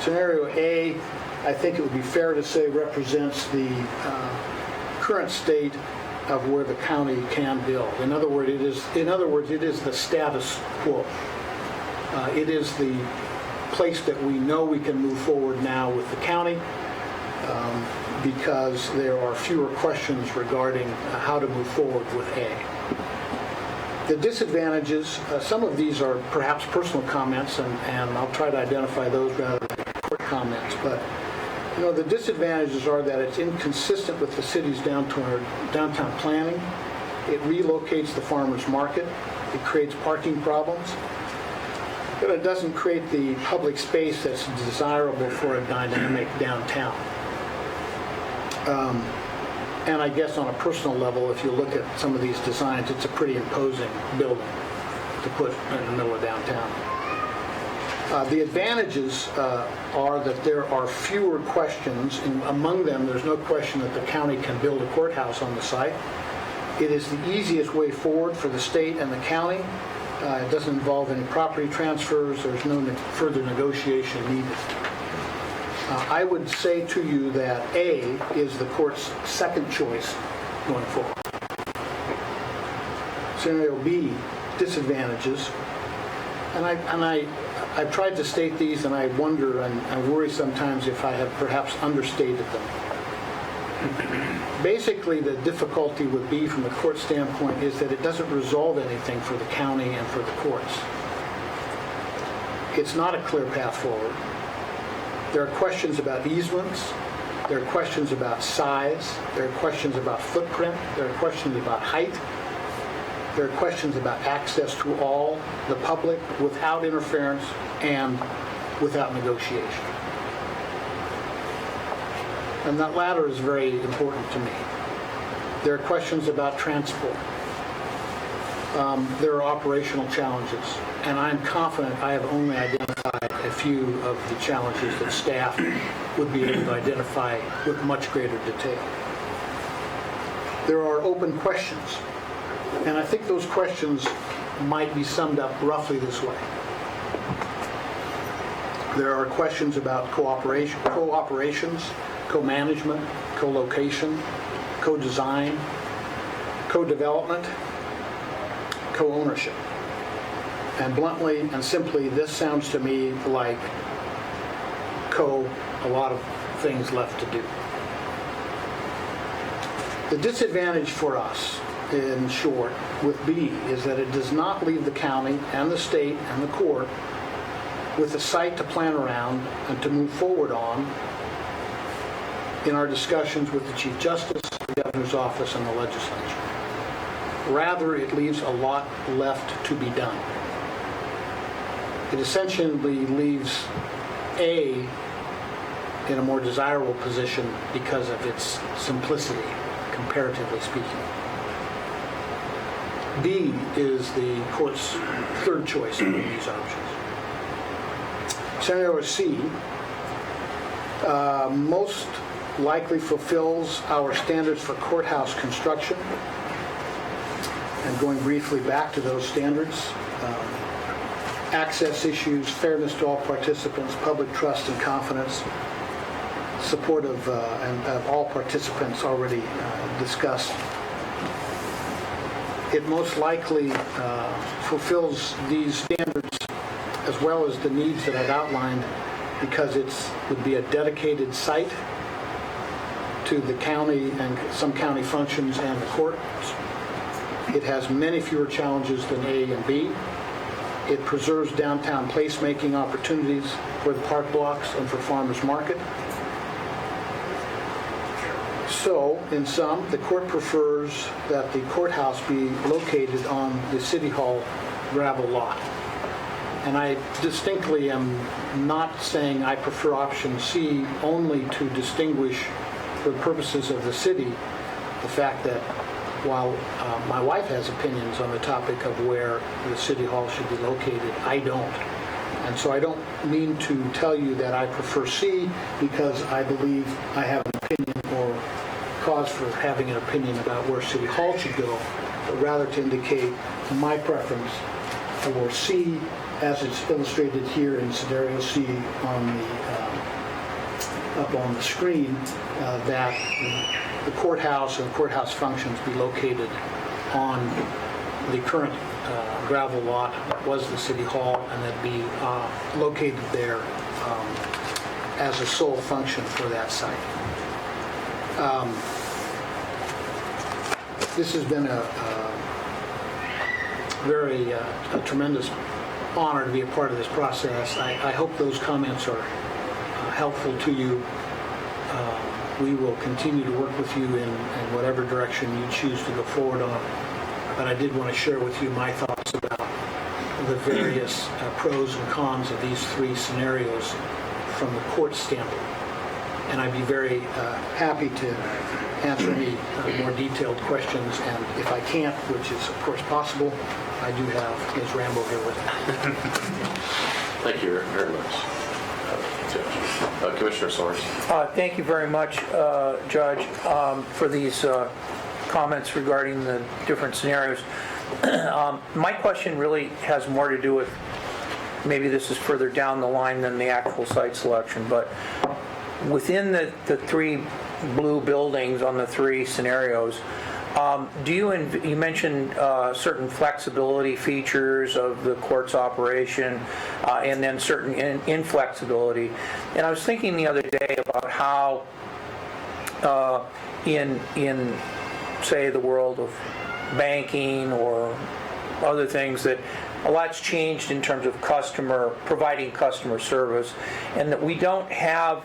Scenario A, I think it would be fair to say, represents the current state of where the county can build. In other words, it is the status quo. It is the place that we know we can move forward now with the county because there are fewer questions regarding how to move forward with A. The disadvantages, some of these are perhaps personal comments, and I'll try to identify those rather than court comments, but the disadvantages are that it's inconsistent with the city's downtown planning. It relocates the farmers market. It creates parking problems. But it doesn't create the public space that's desirable for a dynamic downtown. And I guess on a personal level, if you look at some of these designs, it's a pretty imposing building to put in the middle of downtown. The advantages are that there are fewer questions. And among them, there's no question that the county can build a courthouse on the site. It is the easiest way forward for the state and the county. It doesn't involve any property transfers. There's no further negotiation needed. I would say to you that A is the court's second choice going forward. Scenario B, disadvantages. And I've tried to state these, and I wonder and I worry sometimes if I have perhaps understated them. Basically, the difficulty would be from the court standpoint is that it doesn't resolve anything for the county and for the courts. It's not a clear path forward. There are questions about easements. There are questions about size. There are questions about footprint. There are questions about height. There are questions about access to all the public without interference and without negotiation. And that latter is very important to me. There are questions about transport. There are operational challenges, and I'm confident I have only identified a few of the challenges that staff would be able to identify with much greater detail. There are open questions, and I think those questions might be summed up roughly this way. There are questions about cooperation, co-operations, co-management, co-location, co-design, co-development, co-ownership. And bluntly and simply, this sounds to me like a lot of things left to do. The disadvantage for us, in short, with B is that it does not leave the county and the state and the court with a site to plan around and to move forward on in our discussions with the Chief Justice, the Governor's Office, and the legislature. Rather, it leaves a lot left to be done. It essentially leaves A in a more desirable position because of its simplicity, comparatively speaking. B is the court's third choice among these options. Scenario C most likely fulfills our standards for courthouse construction. And going briefly back to those standards, access issues, fairness to all participants, public trust and confidence, support of all participants already discussed. It most likely fulfills these standards as well as the needs that I've outlined because it would be a dedicated site to the county and some county functions and the courts. It has many fewer challenges than A and B. It preserves downtown placemaking opportunities for the park blocks and for farmers market. So, in sum, the court prefers that the courthouse be located on the City Hall gravel lot. And I distinctly am not saying I prefer option C only to distinguish, for the purposes of the city, the fact that while my wife has opinions on the topic of where the City Hall should be located, I don't. And so I don't mean to tell you that I prefer C because I believe I have an opinion or cause for having an opinion about where City Hall should go, but rather to indicate my preference for C as it's illustrated here in scenario C on the up on the screen, that the courthouse and courthouse functions be located on the current gravel lot that was the City Hall, and that be located there as a sole function for that site. This has been a very tremendous honor to be a part of this process. I hope those comments are helpful to you. We will continue to work with you in whatever direction you choose to go forward on. But I did want to share with you my thoughts about the various pros and cons of these three scenarios from the court standpoint. And I'd be very happy to answer any more detailed questions. And if I can't, which is of course possible, I do have Ms. Rambo here with me. Thank you very much, Judge. Commissioner Soares. Thank you very much, Judge, for these comments regarding the different scenarios. My question really has more to do with, maybe this is further down the line than the actual site selection, but within the three blue buildings on the three scenarios, you mentioned certain flexibility features of the court's operation and then certain inflexibility. And I was thinking the other day about how in say the world of banking or other things, that a lot's changed in terms of providing customer service, and that we don't have,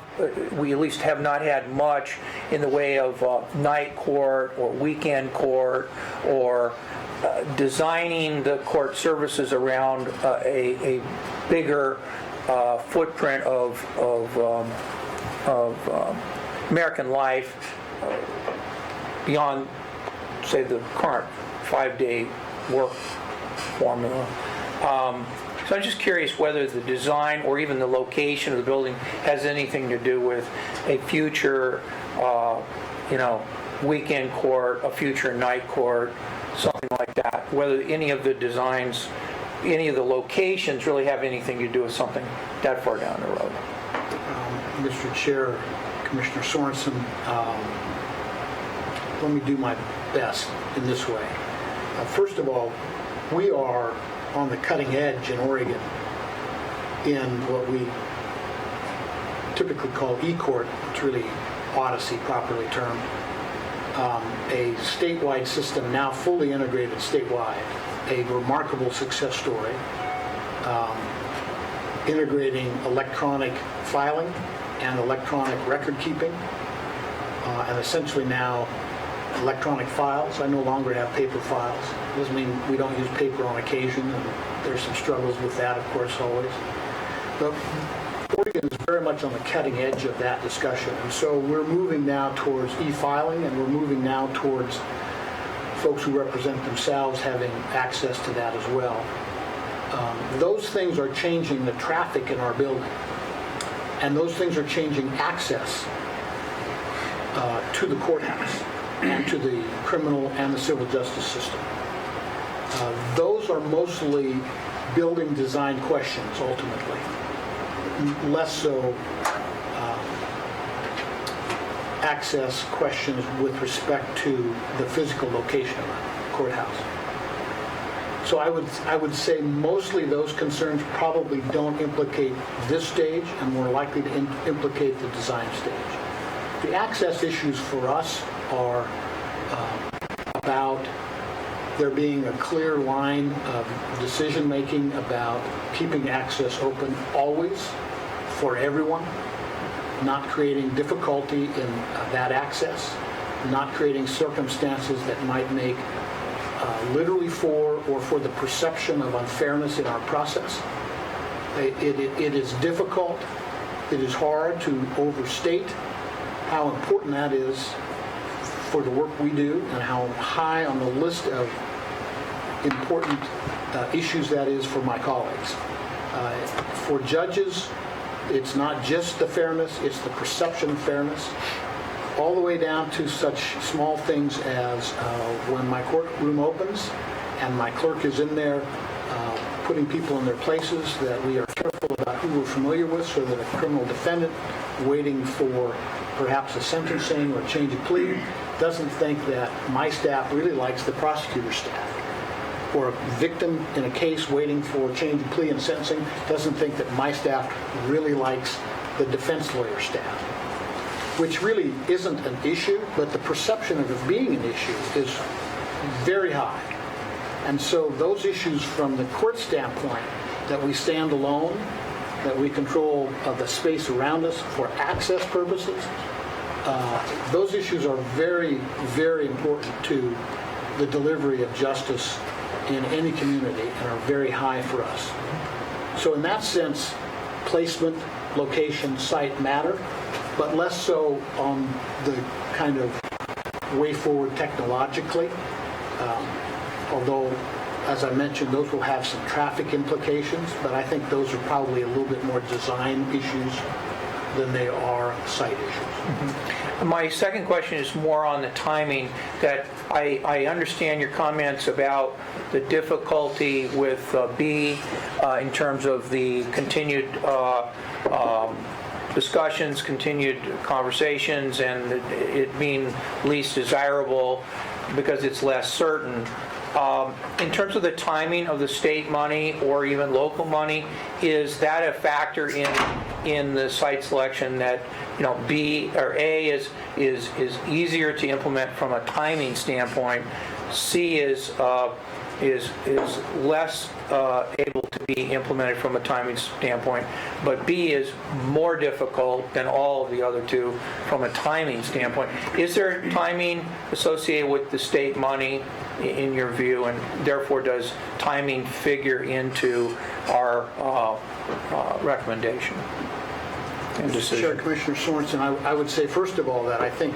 we at least have not had much in the way of night court or weekend court or designing the court services around a bigger footprint of American life beyond, say, the current 5-day work formula. So I'm just curious whether the design or even the location of the building has anything to do with a future, weekend court, a future night court, something like that, whether any of the designs, any of the locations really have anything to do with something that far down the road. Mr. Chair, Commissioner Sorensen, let me do my best in this way. First of all, we are on the cutting edge in Oregon in what we typically call E-Court. It's really Odyssey properly termed. A statewide system now fully integrated statewide, a remarkable success story, integrating electronic filing and electronic record keeping, and essentially now electronic files. I no longer have paper files. Doesn't mean we don't use paper on occasion, and there's some struggles with that, of course, always. But Oregon is very much on the cutting edge of that discussion, and so we're moving now towards e-filing, and we're moving now towards folks who represent themselves having access to that as well. Those things are changing the traffic in our building, and those things are changing access to the courthouse and to the criminal and the civil justice system. Those are mostly building design questions, ultimately, less so access questions with respect to the physical location of the courthouse. So I would say mostly those concerns probably don't implicate this stage and more likely to implicate the design stage. The access issues for us are about there being a clear line of decision-making about keeping access open always for everyone, not creating difficulty in that access, not creating circumstances that might make literally for or for the perception of unfairness in our process. It is difficult, it is hard to overstate how important that is for the work we do and how high on the list of important issues that is for my colleagues. For judges, it's not just the fairness, it's the perception of fairness, all the way down to such small things as when my courtroom opens and my clerk is in there putting people in their places, that we are careful about who we're familiar with so that a criminal defendant waiting for perhaps a sentencing or change of plea doesn't think that my staff really likes the prosecutor's staff. Or a victim in a case waiting for change of plea and sentencing doesn't think that my staff really likes the defense lawyer staff, which really isn't an issue, but the perception of it being an issue is very high. And so those issues from the court standpoint, that we stand alone, that we control the space around us for access purposes, those issues are very, very important to the delivery of justice in any community and are very high for us. So in that sense, placement, location, site matter, but less so on the kind of way forward technologically. Although, as I mentioned, those will have some traffic implications, but I think those are probably a little bit more design issues than they are site issues. My second question is more on the timing, that I understand your comments about the difficulty with B in terms of the continued discussions, continued conversations, and it being least desirable because it's less certain. In terms of the timing of the state money or even local money, is that a factor in the site selection, that B or A is easier to implement from a timing standpoint, C is less able to be implemented from a timing standpoint, but B is more difficult than all of the other two from a timing standpoint? Is there timing associated with the state money in your view, and therefore does timing figure into our recommendation and decision? Sure, Commissioner Sorensen, I would say first of all that I think,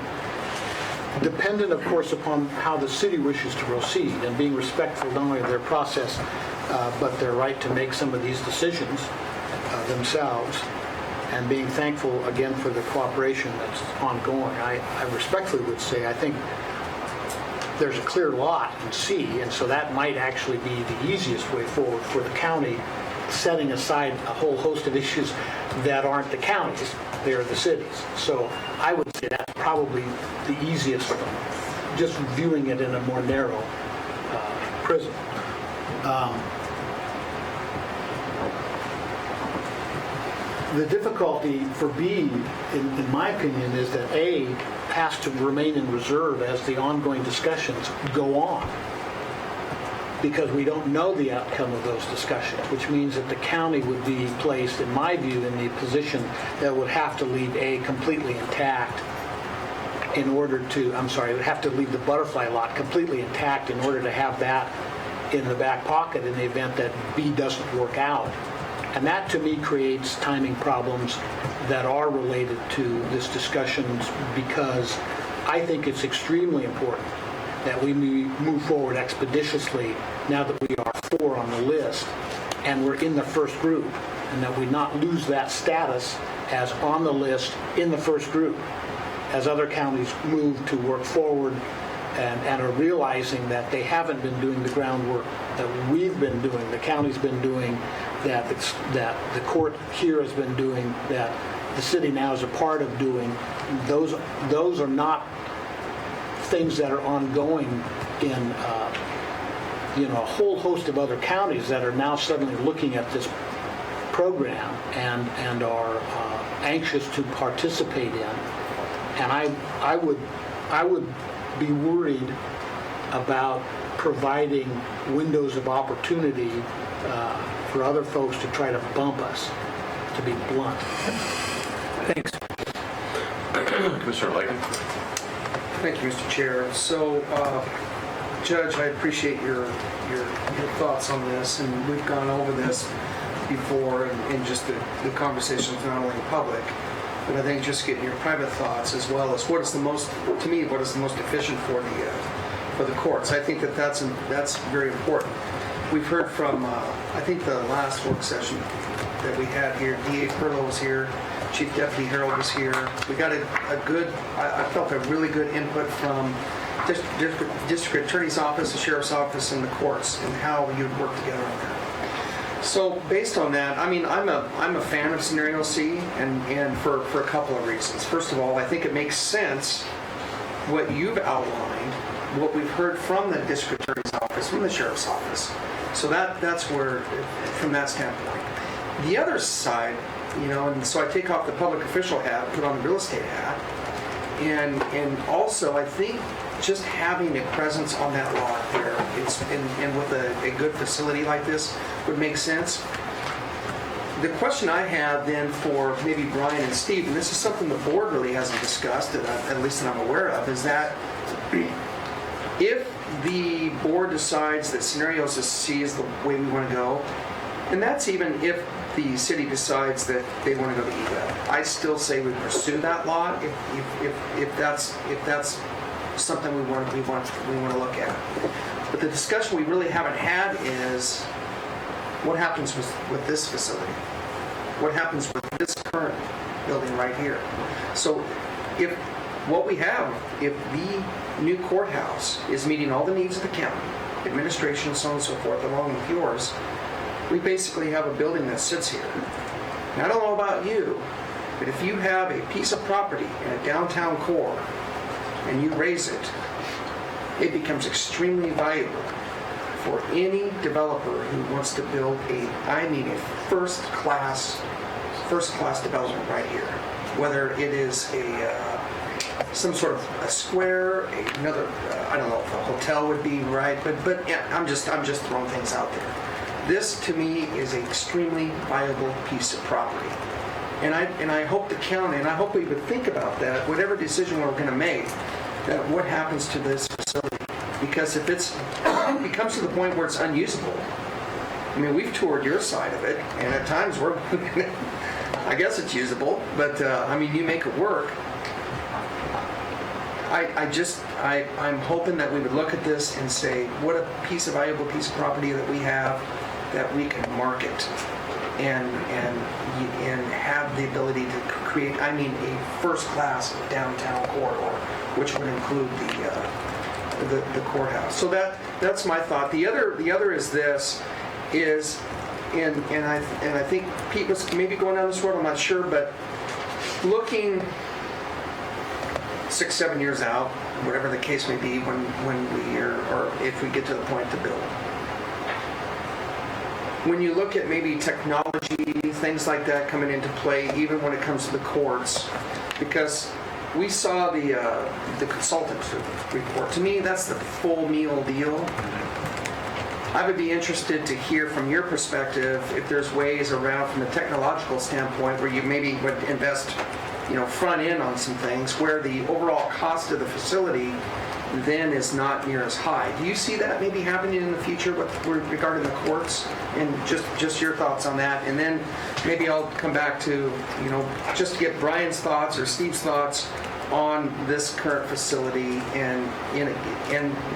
dependent of course upon how the city wishes to proceed and being respectful not only of their process but their right to make some of these decisions themselves, and being thankful again for the cooperation that's ongoing. I respectfully would say I think there's a clear lot in C, and so that might actually be the easiest way forward for the county, setting aside a whole host of issues that aren't the counties, they're the cities. So I would say that's probably the easiest, just viewing it in a more narrow prism. The difficulty for B, in my opinion, is that A has to remain in reserve as the ongoing discussions go on, because we don't know the outcome of those discussions, which means that the county would be placed, in my view, in the position that would have to leave A completely intact in order to, it would have to leave the butterfly lot completely intact in order to have that in the back pocket in the event that B doesn't work out. And that, to me, creates timing problems that are related to this discussions, because I think it's extremely important that we move forward expeditiously now that we are 4 on the list and we're in the first group, and that we not lose that status as on the list in the first group as other counties move to work forward and are realizing that they haven't been doing the groundwork that we've been doing, the county's been doing, that the court here has been doing, that the city now is a part of doing. Those are not things that are ongoing in a whole host of other counties that are now suddenly looking at this program and are anxious to participate in. And I would be worried about providing windows of opportunity for other folks to try to bump us, to be blunt. Thanks. Commissioner Ligon. Thank you, Mr. Chair. So, Judge, I appreciate your thoughts on this, and we've gone over this before in just the conversations, not only in public, but I think just getting your private thoughts as well as what is the most efficient for the courts. I think that's very important. We've heard from, I think the last work session that we had here, D.A. Perlow was here, Chief Deputy Harold was here. We got I felt a really good input from District Attorney's Office, the Sheriff's Office, and the courts, and how you'd work together on that. So based on that, I'm a fan of Scenario C, and for a couple of reasons. First of all, I think it makes sense what you've outlined, what we've heard from the District Attorney's Office, from the Sheriff's Office. So that's where, from that standpoint. The other side, and so I take off the public official hat, put on the real estate hat, and also I think just having a presence on that lot there, and with a good facility like this would make sense. The question I have then for maybe Brian and Steve, and this is something the board really hasn't discussed, at least that I'm aware of, is that if the board decides that Scenario C is the way we want to go, and that's even if the city decides that they want to go to EVA, I still say we pursue that lot if that's something we want to look at. But the discussion we really haven't had is what happens with this facility? What happens with this current building right here? So if the new courthouse is meeting all the needs of the county, administration and so on and so forth, along with yours, we basically have a building that sits here. Now, I don't know about you, but if you have a piece of property in a downtown core and you raise it, it becomes extremely valuable for any developer who wants to build a first-class development right here. Whether it is some sort of a square, another, I don't know if a hotel would be right, but yeah, I'm just throwing things out there. This, to me, is an extremely valuable piece of property. And I hope the county, and I hope we would think about that, whatever decision we're going to make, that what happens to this facility. Because if it comes to the point where it's unusable, I mean, we've toured your side of it, and at times I guess it's usable, but you make it work. I'm hoping that we would look at this and say, what a valuable piece of property that we have that we can market and have the ability to create, a first-class downtown corridor, which would include the the courthouse. So that's my thought. The other is this, and I think Pete was maybe going down this road, I'm not sure, but looking 6-7 years out, whatever the case may be, when we are, or if we get to the point to build. When you look at maybe technology, things like that coming into play, even when it comes to the courts, because we saw the consultant report. To me, that's the full meal deal. I would be interested to hear from your perspective if there's ways around from a technological standpoint where you maybe would invest, front end on some things where the overall cost of the facility then is not near as high. Do you see that maybe happening in the future regarding the courts? And just your thoughts on that. And then maybe I'll come back to, just to get Brian's thoughts or Steve's thoughts on this current facility and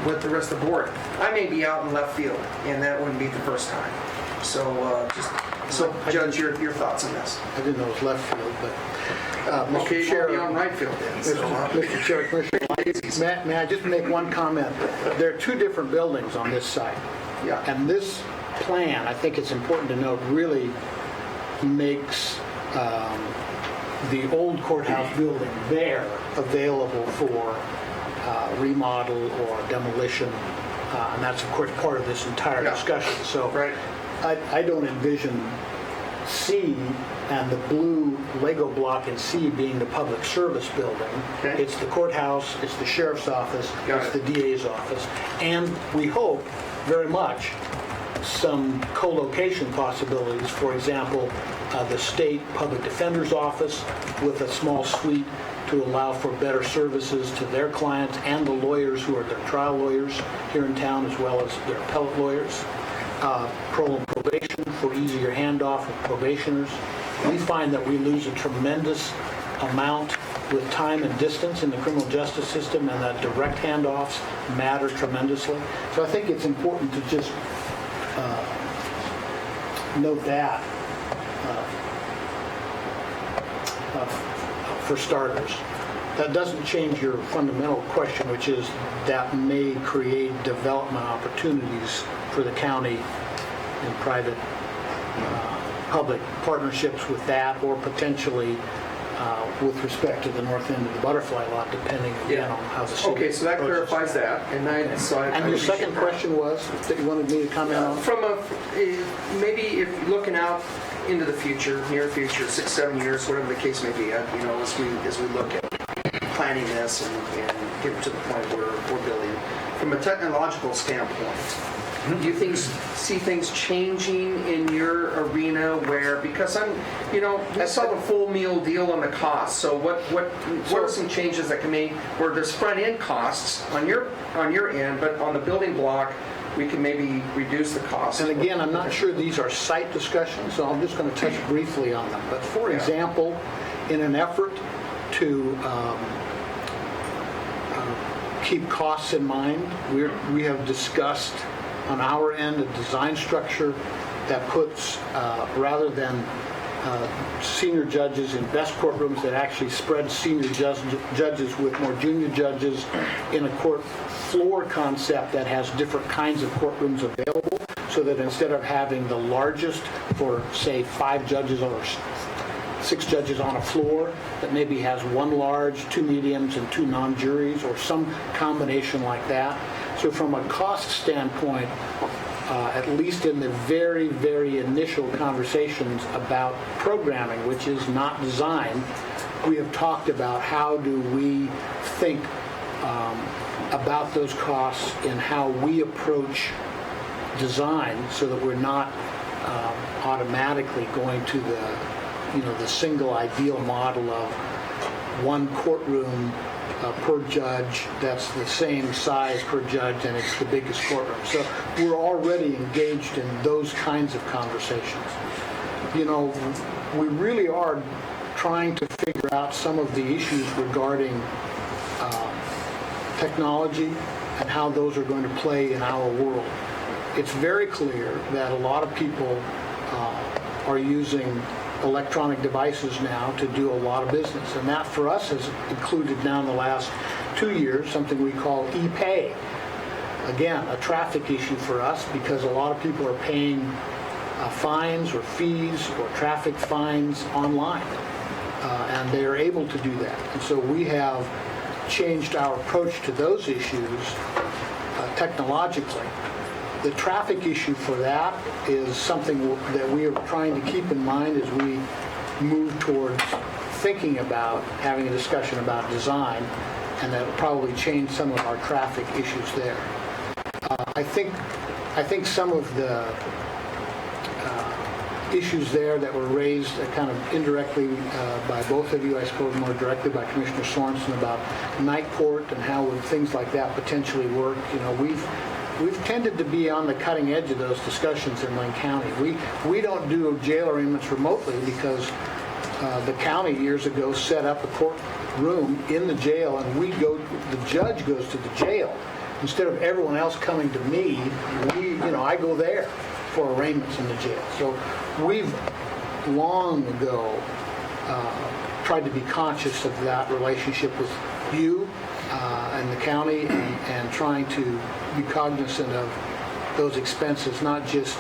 with the rest of the board. I may be out in left field, and that wouldn't be the first time. So Judge, your thoughts on this? I didn't know it was left field, but Okay, you'll be on right field then. Mr. Chair, Commissioner, may I just make one comment? There are two different buildings on this site. Yeah. And this plan, I think it's important to note, really makes the old courthouse building there available for remodel or demolition. And that's, of course, part of this entire discussion. So right. I don't envision C and the blue Lego block in C being the public service building. Okay. It's the courthouse, it's the sheriff's office, it's the DA's office, and we hope very much some co-location possibilities. For example, the state public defender's office with a small suite to allow for better services to their clients and the lawyers who are their trial lawyers here in town, as well as their appellate lawyers. Parole and probation for easier handoff of probationers. We find that we lose a tremendous amount with time and distance in the criminal justice system, and that direct handoffs matter tremendously. So I think it's important to just note that for starters. That doesn't change your fundamental question, which is that may create development opportunities for the county in private public partnerships with that, or potentially with respect to the north end of the butterfly lot, depending again on how the city. Okay, so that clarifies that. And your second question was that you wanted me to comment on? From maybe if looking out into the future, near future, 6-7 years, whatever the case may be, as we look at planning this and get to the point where we're building, from a technological standpoint, do you see things changing in your arena where, because I saw the full meal deal on the cost. So what are some changes that can make where there's front end costs on your end, but on the building block we can maybe reduce the cost? And again, I'm not sure these are site discussions, so I'm just going to touch briefly on them. But for example, in an effort to keep costs in mind, we have discussed on our end a design structure that puts, rather than senior judges in best courtrooms, that actually spreads senior judges with more junior judges in a court floor concept that has different kinds of courtrooms available, so that instead of having the largest for, say, 5 judges or 6 judges on a floor, that maybe has 1 large, 2 mediums, and 2 non-juries, or some combination like that. So from a cost standpoint, at least in the very, very initial conversations about programming, which is not design, we have talked about how do we think about those costs and how we approach design, so that we're not automatically going to the single ideal model of 1 courtroom per judge that's the same size per judge, and it's the biggest courtroom. So we're already engaged in those kinds of conversations. We really are trying to figure out some of the issues regarding technology and how those are going to play in our world. It's very clear that a lot of people are using electronic devices now to do a lot of business. And that for us has included now in the last 2 years something we call ePay, again, a traffic issue for us because a lot of people are paying fines or fees or traffic fines online. And they are able to do that. And so we have changed our approach to those issues technologically. The traffic issue for that is something that we are trying to keep in mind as we move towards thinking about having a discussion about design, and that will probably change some of our traffic issues there. I think some of the issues there that were raised kind of indirectly by both of you, I suppose more directly by Commissioner Sorensen about night court and how would things like that potentially work. You know, we've tended to be on the cutting edge of those discussions in Lane County. We don't do jail arraignments remotely because the county years ago set up a courtroom in the jail, and the judge goes to the jail. Instead of everyone else coming to me, I go there for arraignments in the jail. So we've long ago tried to be conscious of that relationship with you and the county, and trying to be cognizant of those expenses, not just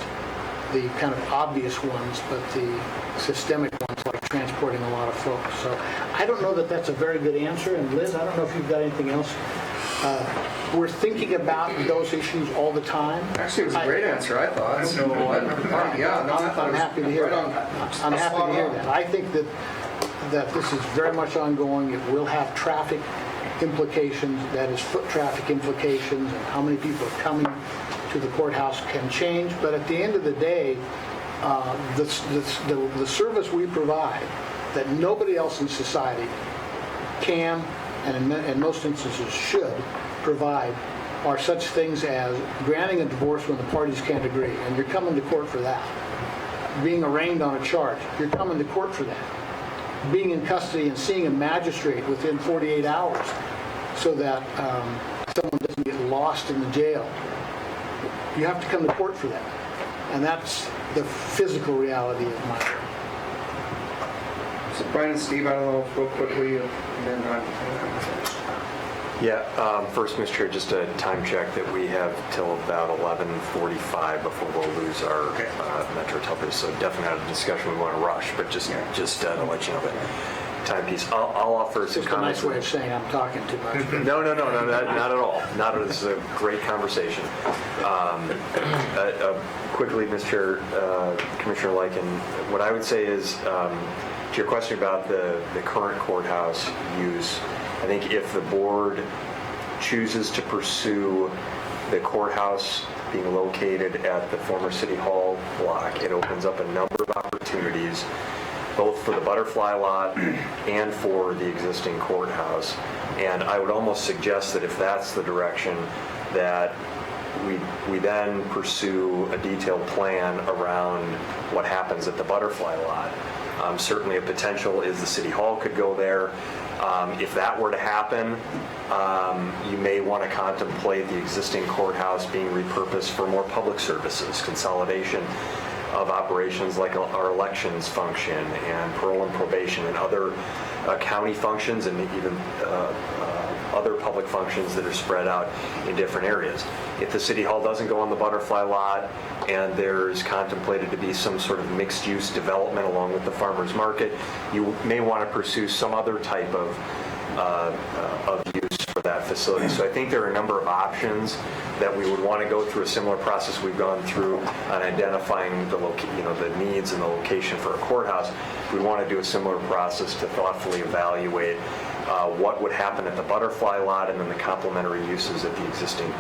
the kind of obvious ones, but the systemic ones like transporting a lot of folks. So I don't know that that's a very good answer. And Liz, I don't know if you've got anything else. We're thinking about those issues all the time. Actually, it was a great answer, I thought. So, I'm happy to hear that. I'm happy to hear that. I think that this is very much ongoing. It will have traffic implications, that is foot traffic implications, and how many people are coming to the courthouse can change. But at the end of the day, the service we provide that nobody else in society can, and in most instances should, provide are such things as granting a divorce when the parties can't agree, and you're coming to court for that. Being arraigned on a charge, you're coming to court for that. Being in custody and seeing a magistrate within 48 hours so that someone doesn't get lost in the jail, you have to come to court for that. And that's the physical reality of the matter. So Brian and Steve, I don't know, real quickly, and then First, Mr. Chair, just a time check that we have till about 11:45 before we'll lose our Metro Television. So definitely not a discussion we want to rush, but just to let you know that timepiece. I'll offer some Just a comments. nice way of saying I'm talking too much. No, not at all. Not at all. This is a great conversation. Quickly, Mr. Commissioner Lycan, what I would say is, to your question about the current courthouse use, I think if the board chooses to pursue the courthouse being located at the former City Hall block, it opens up a number of opportunities, both for the butterfly lot and for the existing courthouse. And I would almost suggest that if that's the direction, that we then pursue a detailed plan around what happens at the butterfly lot. Certainly a potential is the City Hall could go there. If that were to happen, you may want to contemplate the existing courthouse being repurposed for more public services, consolidation of operations like our elections function and parole and probation and other county functions, and even other public functions that are spread out in different areas. If the City Hall doesn't go on the butterfly lot and there's contemplated to be some sort of mixed-use development along with the farmers market, you may want to pursue some other type of use for that facility. So I think there are a number of options that we would want to go through a similar process we've gone through on identifying the needs and the location for a courthouse. We want to do a similar process to thoughtfully evaluate what would happen at the butterfly lot and then the complementary uses at the existing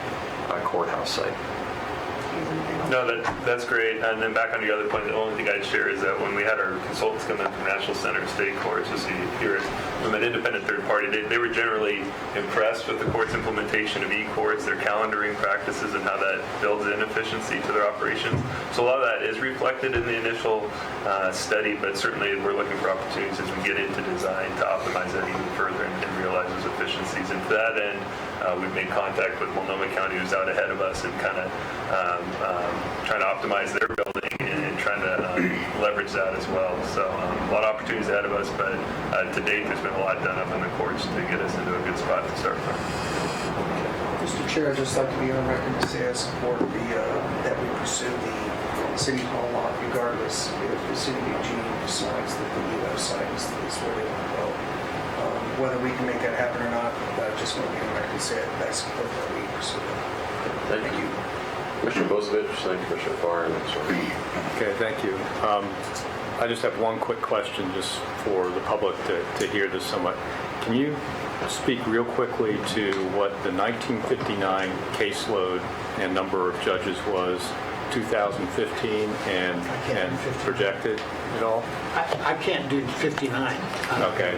courthouse site. No, that's great. And then back on the other point, the only thing I'd share is that when we had our consultants come in from National Center of State Courts, just so you hear it from an independent third party, they were generally impressed with the court's implementation of e-courts, their calendaring practices, and how that builds in efficiency to their operations. So a lot of that is reflected in the initial study, but certainly we're looking for opportunities as we get into design to optimize that even further and realize those efficiencies. And to that end, we've made contact with Multnomah County, who's out ahead of us, and kind of trying to optimize their building and trying to leverage that as well. So a lot of opportunities ahead of us, but to date, there's been a lot done up in the courts to get us into a good spot to start from. Mr. Chair, I'd just like to be on record to say I support that we pursue the City Hall lot regardless if the City of Eugene decides that the U.S. side is where they want to go. Whether we can make that happen or not, I just want to be on record to say I support that we pursue it. Thank you. Commissioner Bozievich, thank you, Commissioner Farr, and Okay, thank you. I just have one quick question just for the public to hear this somewhat. Can you speak real quickly to what the 1959 caseload and number of judges was 2015 and projected at all? I can't do 59. Okay.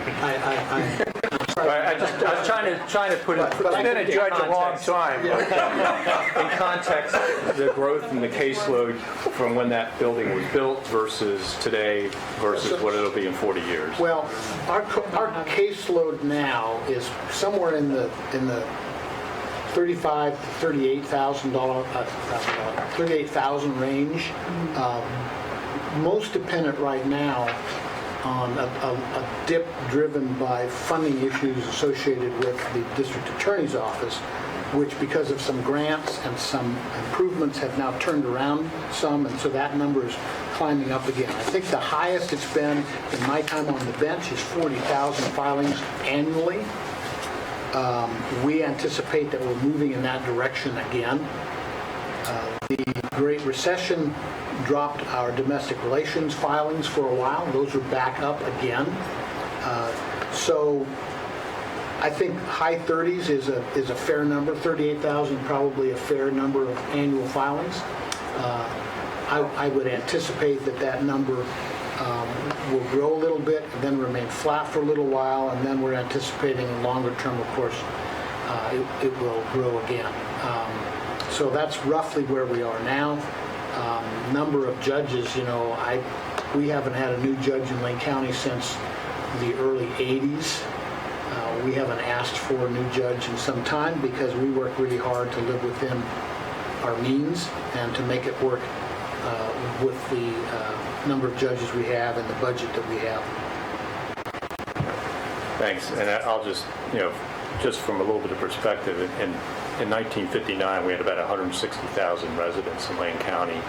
I was trying to put it. I've been a judge a long time. In context, the growth in the caseload from when that building was built versus today versus what it'll be in 40 years. Well, our caseload now is somewhere in the $35,000 to $38,000 range. Most dependent right now on a dip driven by funding issues associated with the district attorney's office, which because of some grants and some improvements have now turned around some, and so that number is climbing up again. I think the highest it's been in my time on the bench is 40,000 filings annually. We anticipate that we're moving in that direction again. The Great Recession dropped our domestic relations filings for a while. Those are back up again. So I think high 30s is a fair number. 38,000 probably a fair number of annual filings. I would anticipate that number will grow a little bit and then remain flat for a little while, and then we're anticipating longer term, of course, it will grow again. So that's roughly where we are now. Number of judges, we haven't had a new judge in Lane County since the early 80s. We haven't asked for a new judge in some time because we work really hard to live within our means and to make it work with the number of judges we have and the budget that we have. Thanks. And I'll just, just from a little bit of perspective, in 1959 we had about 160,000 residents in Lane County.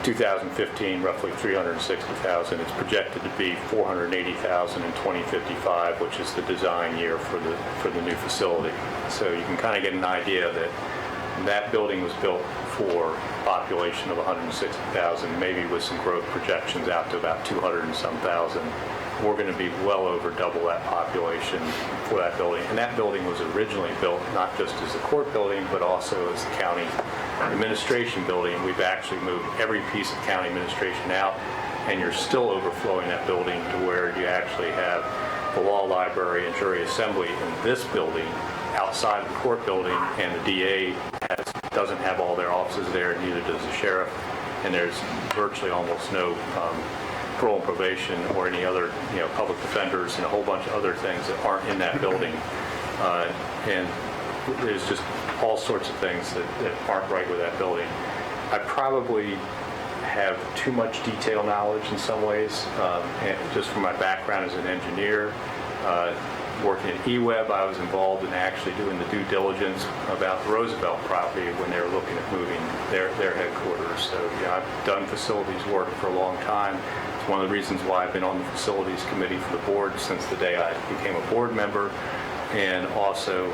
2015, roughly 360,000. It's projected to be 480,000 in 2055, which is the design year for the new facility. So you can kind of get an idea that building was built for a population of 160,000, maybe with some growth projections out to about 200 and some thousand. We're going to be well over double that population for that building. And that building was originally built not just as a court building, but also as the county administration building. We've actually moved every piece of county administration out, and you're still overflowing that building to where you actually have the law library and jury assembly in this building outside of the court building, and the DA doesn't have all their offices there, neither does the sheriff, and there's virtually almost no parole and probation or any other public defenders and a whole bunch of other things that aren't in that building. And there's just all sorts of things that aren't right with that building. I probably have too much detail knowledge in some ways, and just from my background as an engineer. Working at eWeb, I was involved in actually doing the due diligence about the Roosevelt property when they were looking at moving their headquarters. So I've done facilities work for a long time. It's one of the reasons why I've been on the facilities committee for the board since the day I became a board member, and also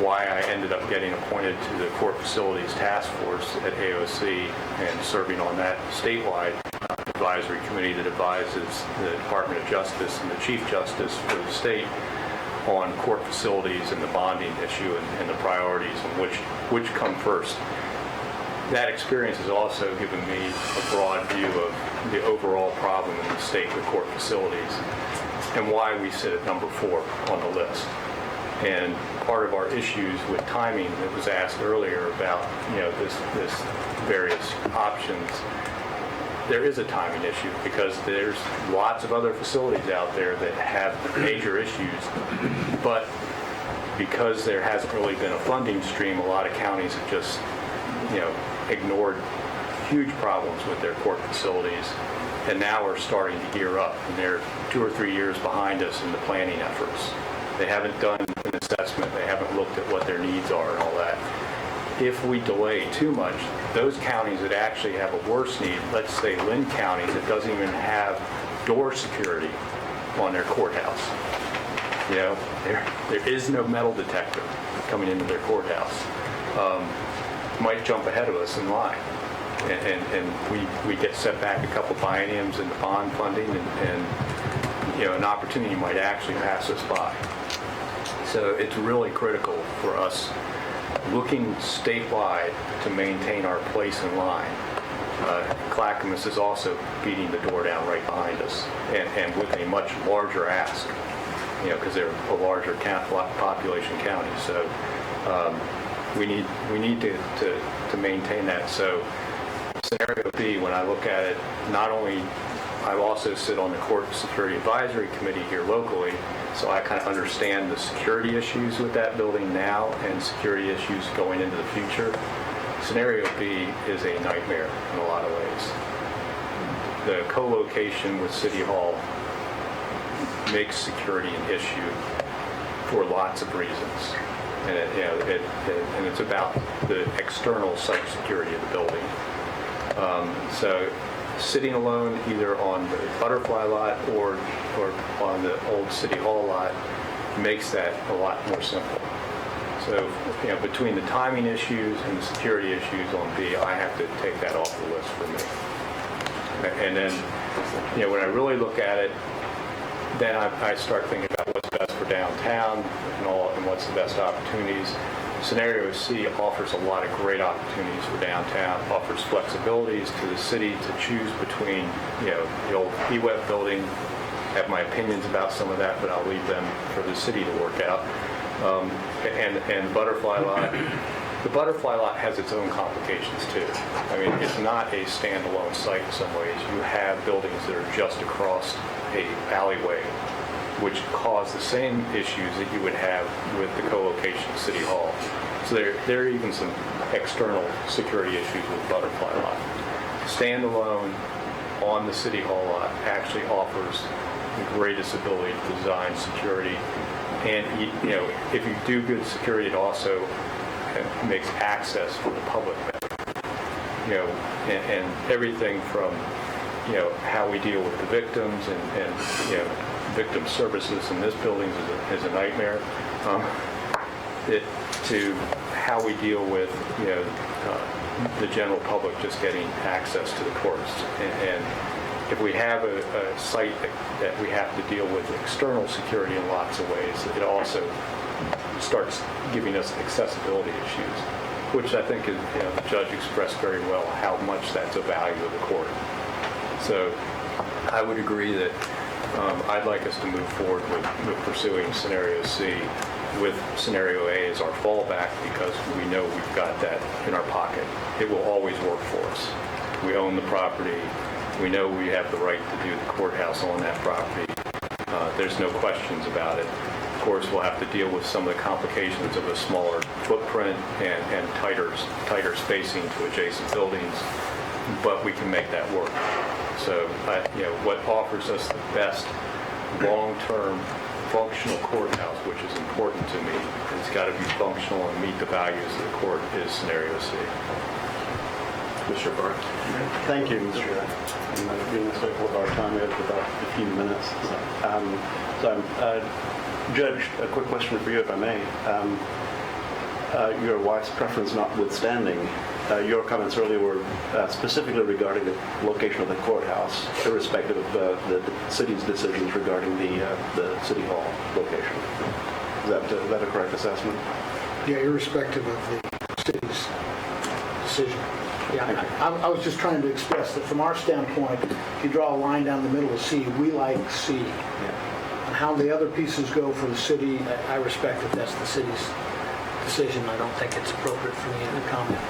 why I ended up getting appointed to the Court Facilities Task Force at AOC and serving on that statewide advisory committee that advises the Department of Justice and the Chief Justice for the state on court facilities and the bonding issue and the priorities and which come first. That experience has also given me a broad view of the overall problem in the state with court facilities and why we sit at number 4 on the list. And part of our issues with timing that was asked earlier about this various options, there is a timing issue because there's lots of other facilities out there that have major issues, but because there hasn't really been a funding stream, a lot of counties have just ignored huge problems with their court facilities, and now we're starting to gear up, and they're 2 or 3 years behind us in the planning efforts. They haven't done the necessary assessment, they haven't looked at what their needs are and all that. If we delay too much, those counties that actually have a worse need, let's say Lynn County, that doesn't even have door security on their courthouse. You know, there is no metal detector coming into their courthouse. Might jump ahead of us in line. And we get set back a couple bienniums in the bond funding, and you know, an opportunity might actually pass us by. So it's really critical for us looking statewide to maintain our place in line. Clackamas is also beating the door down right behind us, and with a much larger ask, you know, because they're a larger population county. So we need to maintain that. So scenario B, when I look at it, not only, I also sit on the Court Security Advisory Committee here locally, so I kind of understand the security issues with that building now and security issues going into the future. Scenario B is a nightmare in a lot of ways. The co-location with City Hall makes security an issue for lots of reasons. And and it's about the external site security of the building. So sitting alone either on the Butterfly lot or on the old City Hall lot makes that a lot more simple. So, you know, between the timing issues and the security issues on B, I have to take that off the list for me. And then, you know, when I really look at it, then I start thinking about what's best for downtown and what's the best opportunities. Scenario C offers a lot of great opportunities for downtown, offers flexibilities to the city to choose between, you know, the old PWEB building. I have my opinions about some of that, but I'll leave them for the city to work out. And Butterfly lot. The Butterfly lot has its own complications too. I mean, it's not a standalone site in some ways. You have buildings that are just across a alleyway, which cause the same issues that you would have with the co-location of City Hall. So there are even some external security issues with Butterfly lot. Standalone on the City Hall lot actually offers the greatest ability to design security. And, you know, if you do good security, it also makes access for the public better. You know, and everything from, you know, how we deal with the victims and you know, victim services in this building is a nightmare. To how we deal with, you know, the general public just getting access to the courts. And if we have a site that we have to deal with external security in lots of ways, it also starts giving us accessibility issues, which I think is, you know, the judge expressed very well how much that's a value of the court. So I would agree that I'd like us to move forward with pursuing scenario C with scenario A as our fallback, because we know we've got that in our pocket. It will always work for us. We own the property. We know we have the right to do the courthouse on that property. There's no questions about it. Of course, we'll have to deal with some of the complications of a smaller footprint and tighter spacing to adjacent buildings, but we can make that work. So, you know, what offers us the best long-term functional courthouse, which is important to me, it's got to be functional and meet the values of the court, is scenario C. Mr. Barnes. Thank you, Mr. I'm being respectful of our time. We have about 15 minutes. Judge, a quick question for you, if I may. Your wife's preference notwithstanding, your comments earlier were specifically regarding the location of the courthouse, irrespective of the city's decisions regarding the City Hall location. Is that a correct assessment? Yeah, irrespective of the city's decision. Yeah, I was just trying to express that from our standpoint, if you draw a line down the middle of C, we like C. Yeah. And how the other pieces go for the city, I respect that that's the city's decision. I don't think it's appropriate for me to comment.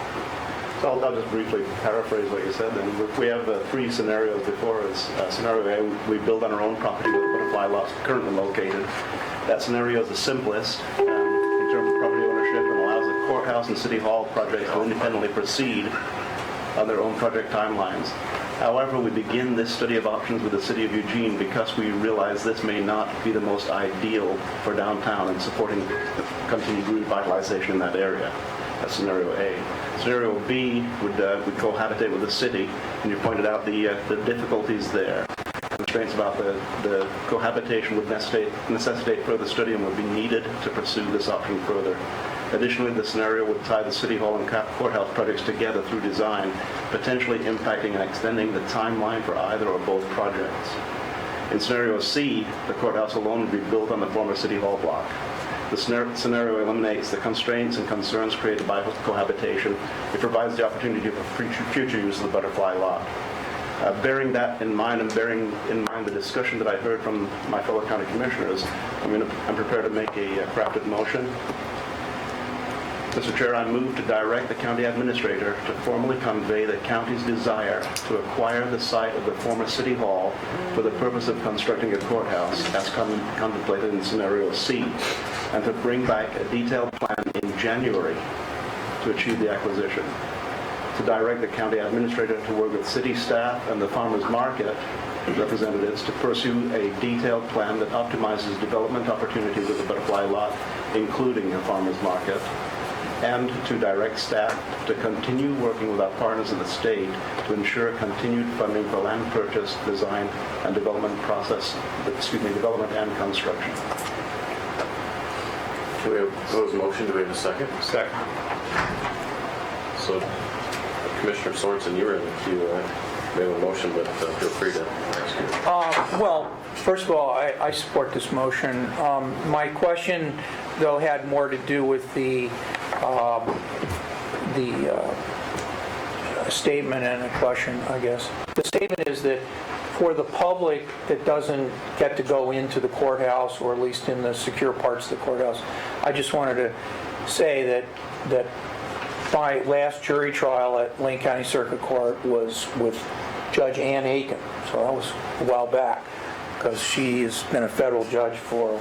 So I'll just briefly paraphrase what you said then. We have 3 scenarios before us. Scenario A, we build on our own property where the Butterfly lot is currently located. That scenario is the simplest in terms of property ownership and allows the courthouse and City Hall projects to independently proceed on their own project timelines. However, we begin this study of options with the City of Eugene because we realize this may not be the most ideal for downtown and supporting continued revitalization in that area. That's scenario A. Scenario B would cohabitate with the city, and you pointed out the difficulties there. Constraints about the cohabitation would necessitate further study and would be needed to pursue this option further. Additionally, the scenario would tie the City Hall and courthouse projects together through design, potentially impacting and extending the timeline for either or both projects. In scenario C, the courthouse alone would be built on the former City Hall block. The scenario eliminates the constraints and concerns created by cohabitation. It provides the opportunity for future use of the butterfly lot. Bearing that in mind and bearing in mind the discussion that I heard from my fellow county commissioners, I'm prepared to make a crafted motion. Mr. Chair, I move to direct the county administrator to formally convey the county's desire to acquire the site of the former City Hall for the purpose of constructing a courthouse as contemplated in scenario C, and to bring back a detailed plan in January to achieve the acquisition. To direct the county administrator to work with city staff and the farmers market representatives to pursue a detailed plan that optimizes development opportunities of the butterfly lot, including a farmers market, and to direct staff to continue working with our partners in the state to ensure continued funding for land purchase, design, and development development and construction. Do we have a proposed motion? Do we have a second? Second. So, Commissioner Sorensen, you were in the queue. We have a motion, but feel free to execute. Well, first of all, I support this motion. My question, though, had more to do with the statement and a question, I guess. The statement is that for the public that doesn't get to go into the courthouse, or at least in the secure parts of the courthouse, I just wanted to say that my last jury trial at Lane County Circuit Court was with Judge Ann Aiken, so that was a while back, because she has been a federal judge for,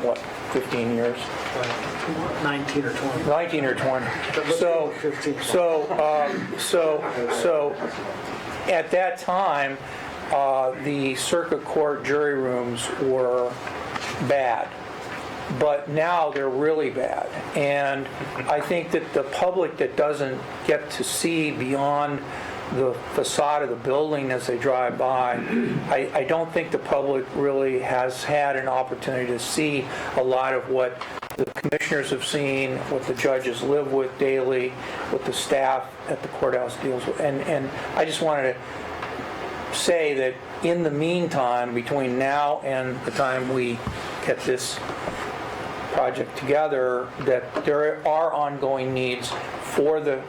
15 years? 19 or 20. 19 or 20. So at that time, the circuit court jury rooms were bad. But now they're really bad. And I think that the public that doesn't get to see beyond the facade of the building as they drive by, I don't think the public really has had an opportunity to see a lot of what the commissioners have seen, what the judges live with daily, what the staff at the courthouse deals with. And I just wanted to say that in the meantime, between now and the time we get this project together, that there are ongoing needs for the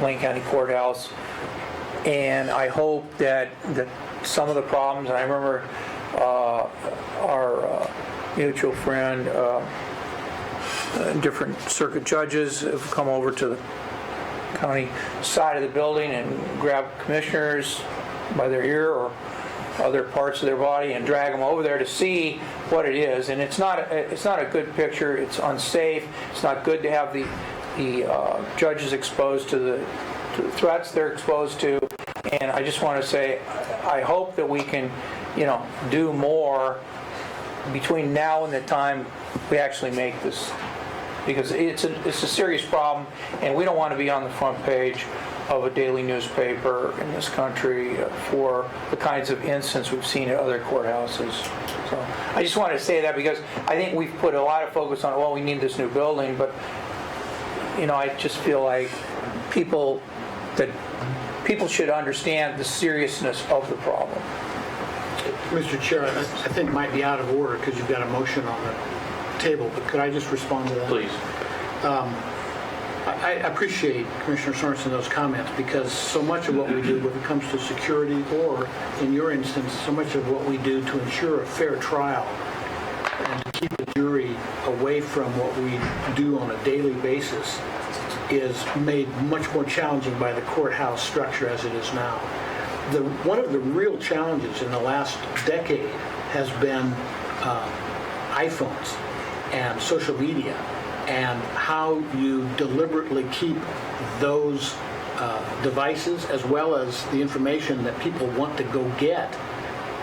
Lane County Courthouse, and I hope that some of the problems, and I remember our mutual friend, different circuit judges have come over to the county side of the building and grab commissioners by their ear or other parts of their body and drag them over there to see what it is. And it's not a good picture. It's unsafe. It's not good to have the judges exposed to the threats they're exposed to. And I just want to say, I hope that we can, do more between now and the time we actually make this, because it's a serious problem, and we don't want to be on the front page of a daily newspaper in this country for the kinds of incidents we've seen at other courthouses. So I just wanted to say that, because I think we've put a lot of focus on, well, we need this new building, but I just feel like people should understand the seriousness of the problem. Mr. Chair, I think it might be out of order because you've got a motion on the table, but could I just respond to that? Please. I appreciate Commissioner Sorensen those comments, because so much of what we do when it comes to security, or in your instance, so much of what we do to ensure a fair trial and to keep the jury away from what we do on a daily basis is made much more challenging by the courthouse structure as it is now. One of the real challenges in the last decade has been iPhones and social media, and how you deliberately keep those devices as well as the information that people want to go get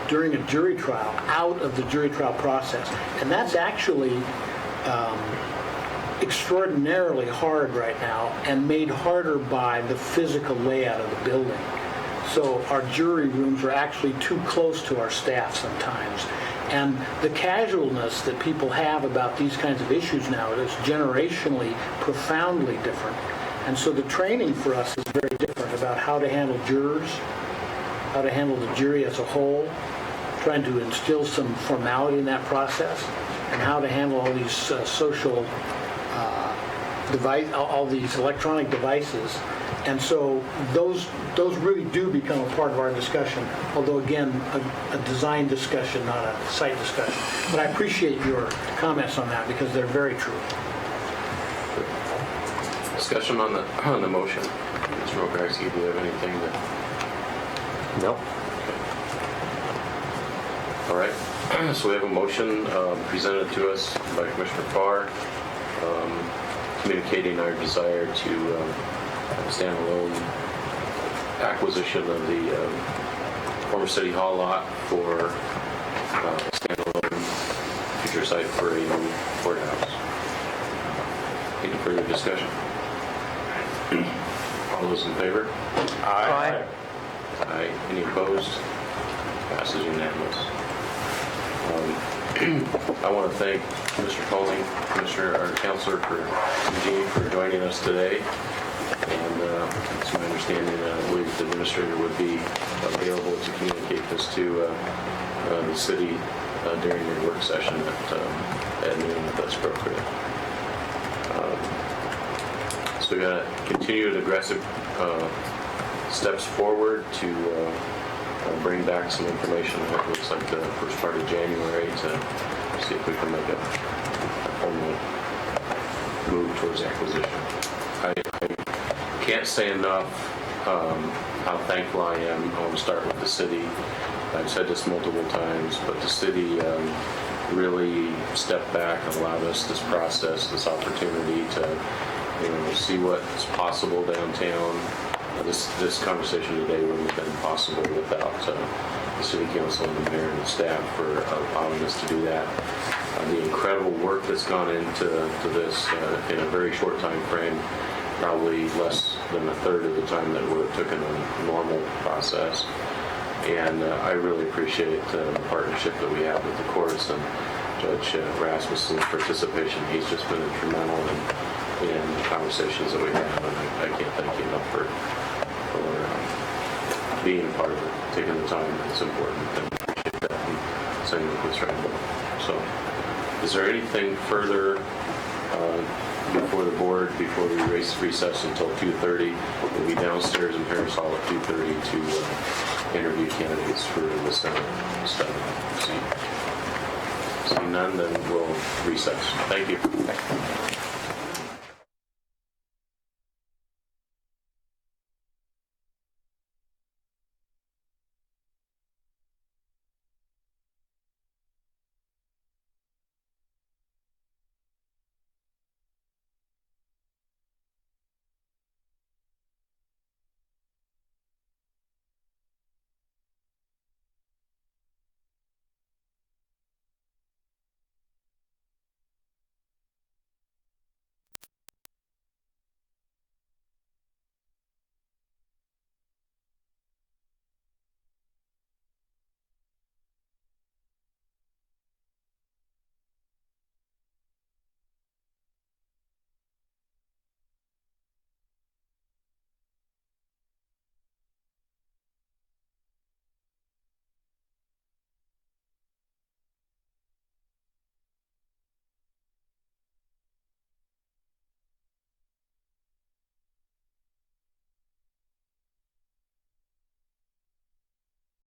during a jury trial out of the jury trial process. And that's actually extraordinarily hard right now and made harder by the physical layout of the building. So our jury rooms are actually too close to our staff sometimes. And the casualness that people have about these kinds of issues now is generationally profoundly different. And so the training for us is very different about how to handle jurors, how to handle the jury as a whole, trying to instill some formality in that process, and how to handle all these social all these electronic devices. And so those really do become a part of our discussion, although again, a design discussion, not a site discussion. But I appreciate your comments on that because they're very true. Discussion on the motion. Mr. Ogarski, do you have anything that? No. All right. So we have a motion presented to us by Commissioner Farr, communicating our desire to standalone acquisition of the former City Hall lot for a standalone future site for a new courthouse. Any further discussion? All those in favor? Aye. Aye. Any opposed? Passes unanimous. I want to thank Mr. Colling, Councilor Eugene, for joining us today. And it's my understanding that I believe the administrator would be available to communicate this to the city during your work session at noon, if that's appropriate. So we're going to continue aggressive steps forward to bring back some information that looks like the first part of January to see if we can make a formal move towards acquisition. I can't say enough how thankful I am. I want to start with the city. I've said this multiple times, but the city really stepped back and allowed us this process, this opportunity to see what's possible downtown. This conversation today wouldn't have been possible without the City Council and the Mayor and the staff for allowing us to do that. The incredible work that's gone into this in a very short time frame, probably less than a third of the time that it would have taken a normal process. And I really appreciate the partnership that we have with the courts and Judge Rasmussen's participation. He's just been instrumental in the conversations that we have, and I can't thank you enough for being a part of it, taking the time. It's important, and I appreciate that, and saying with Ms. Randall. So, is there anything further before the board, before we recess until 2:30? We'll be downstairs in Harris Hall at 2:30 to interview candidates for the Senate seat. Seeing none, then we'll recess. Thank you.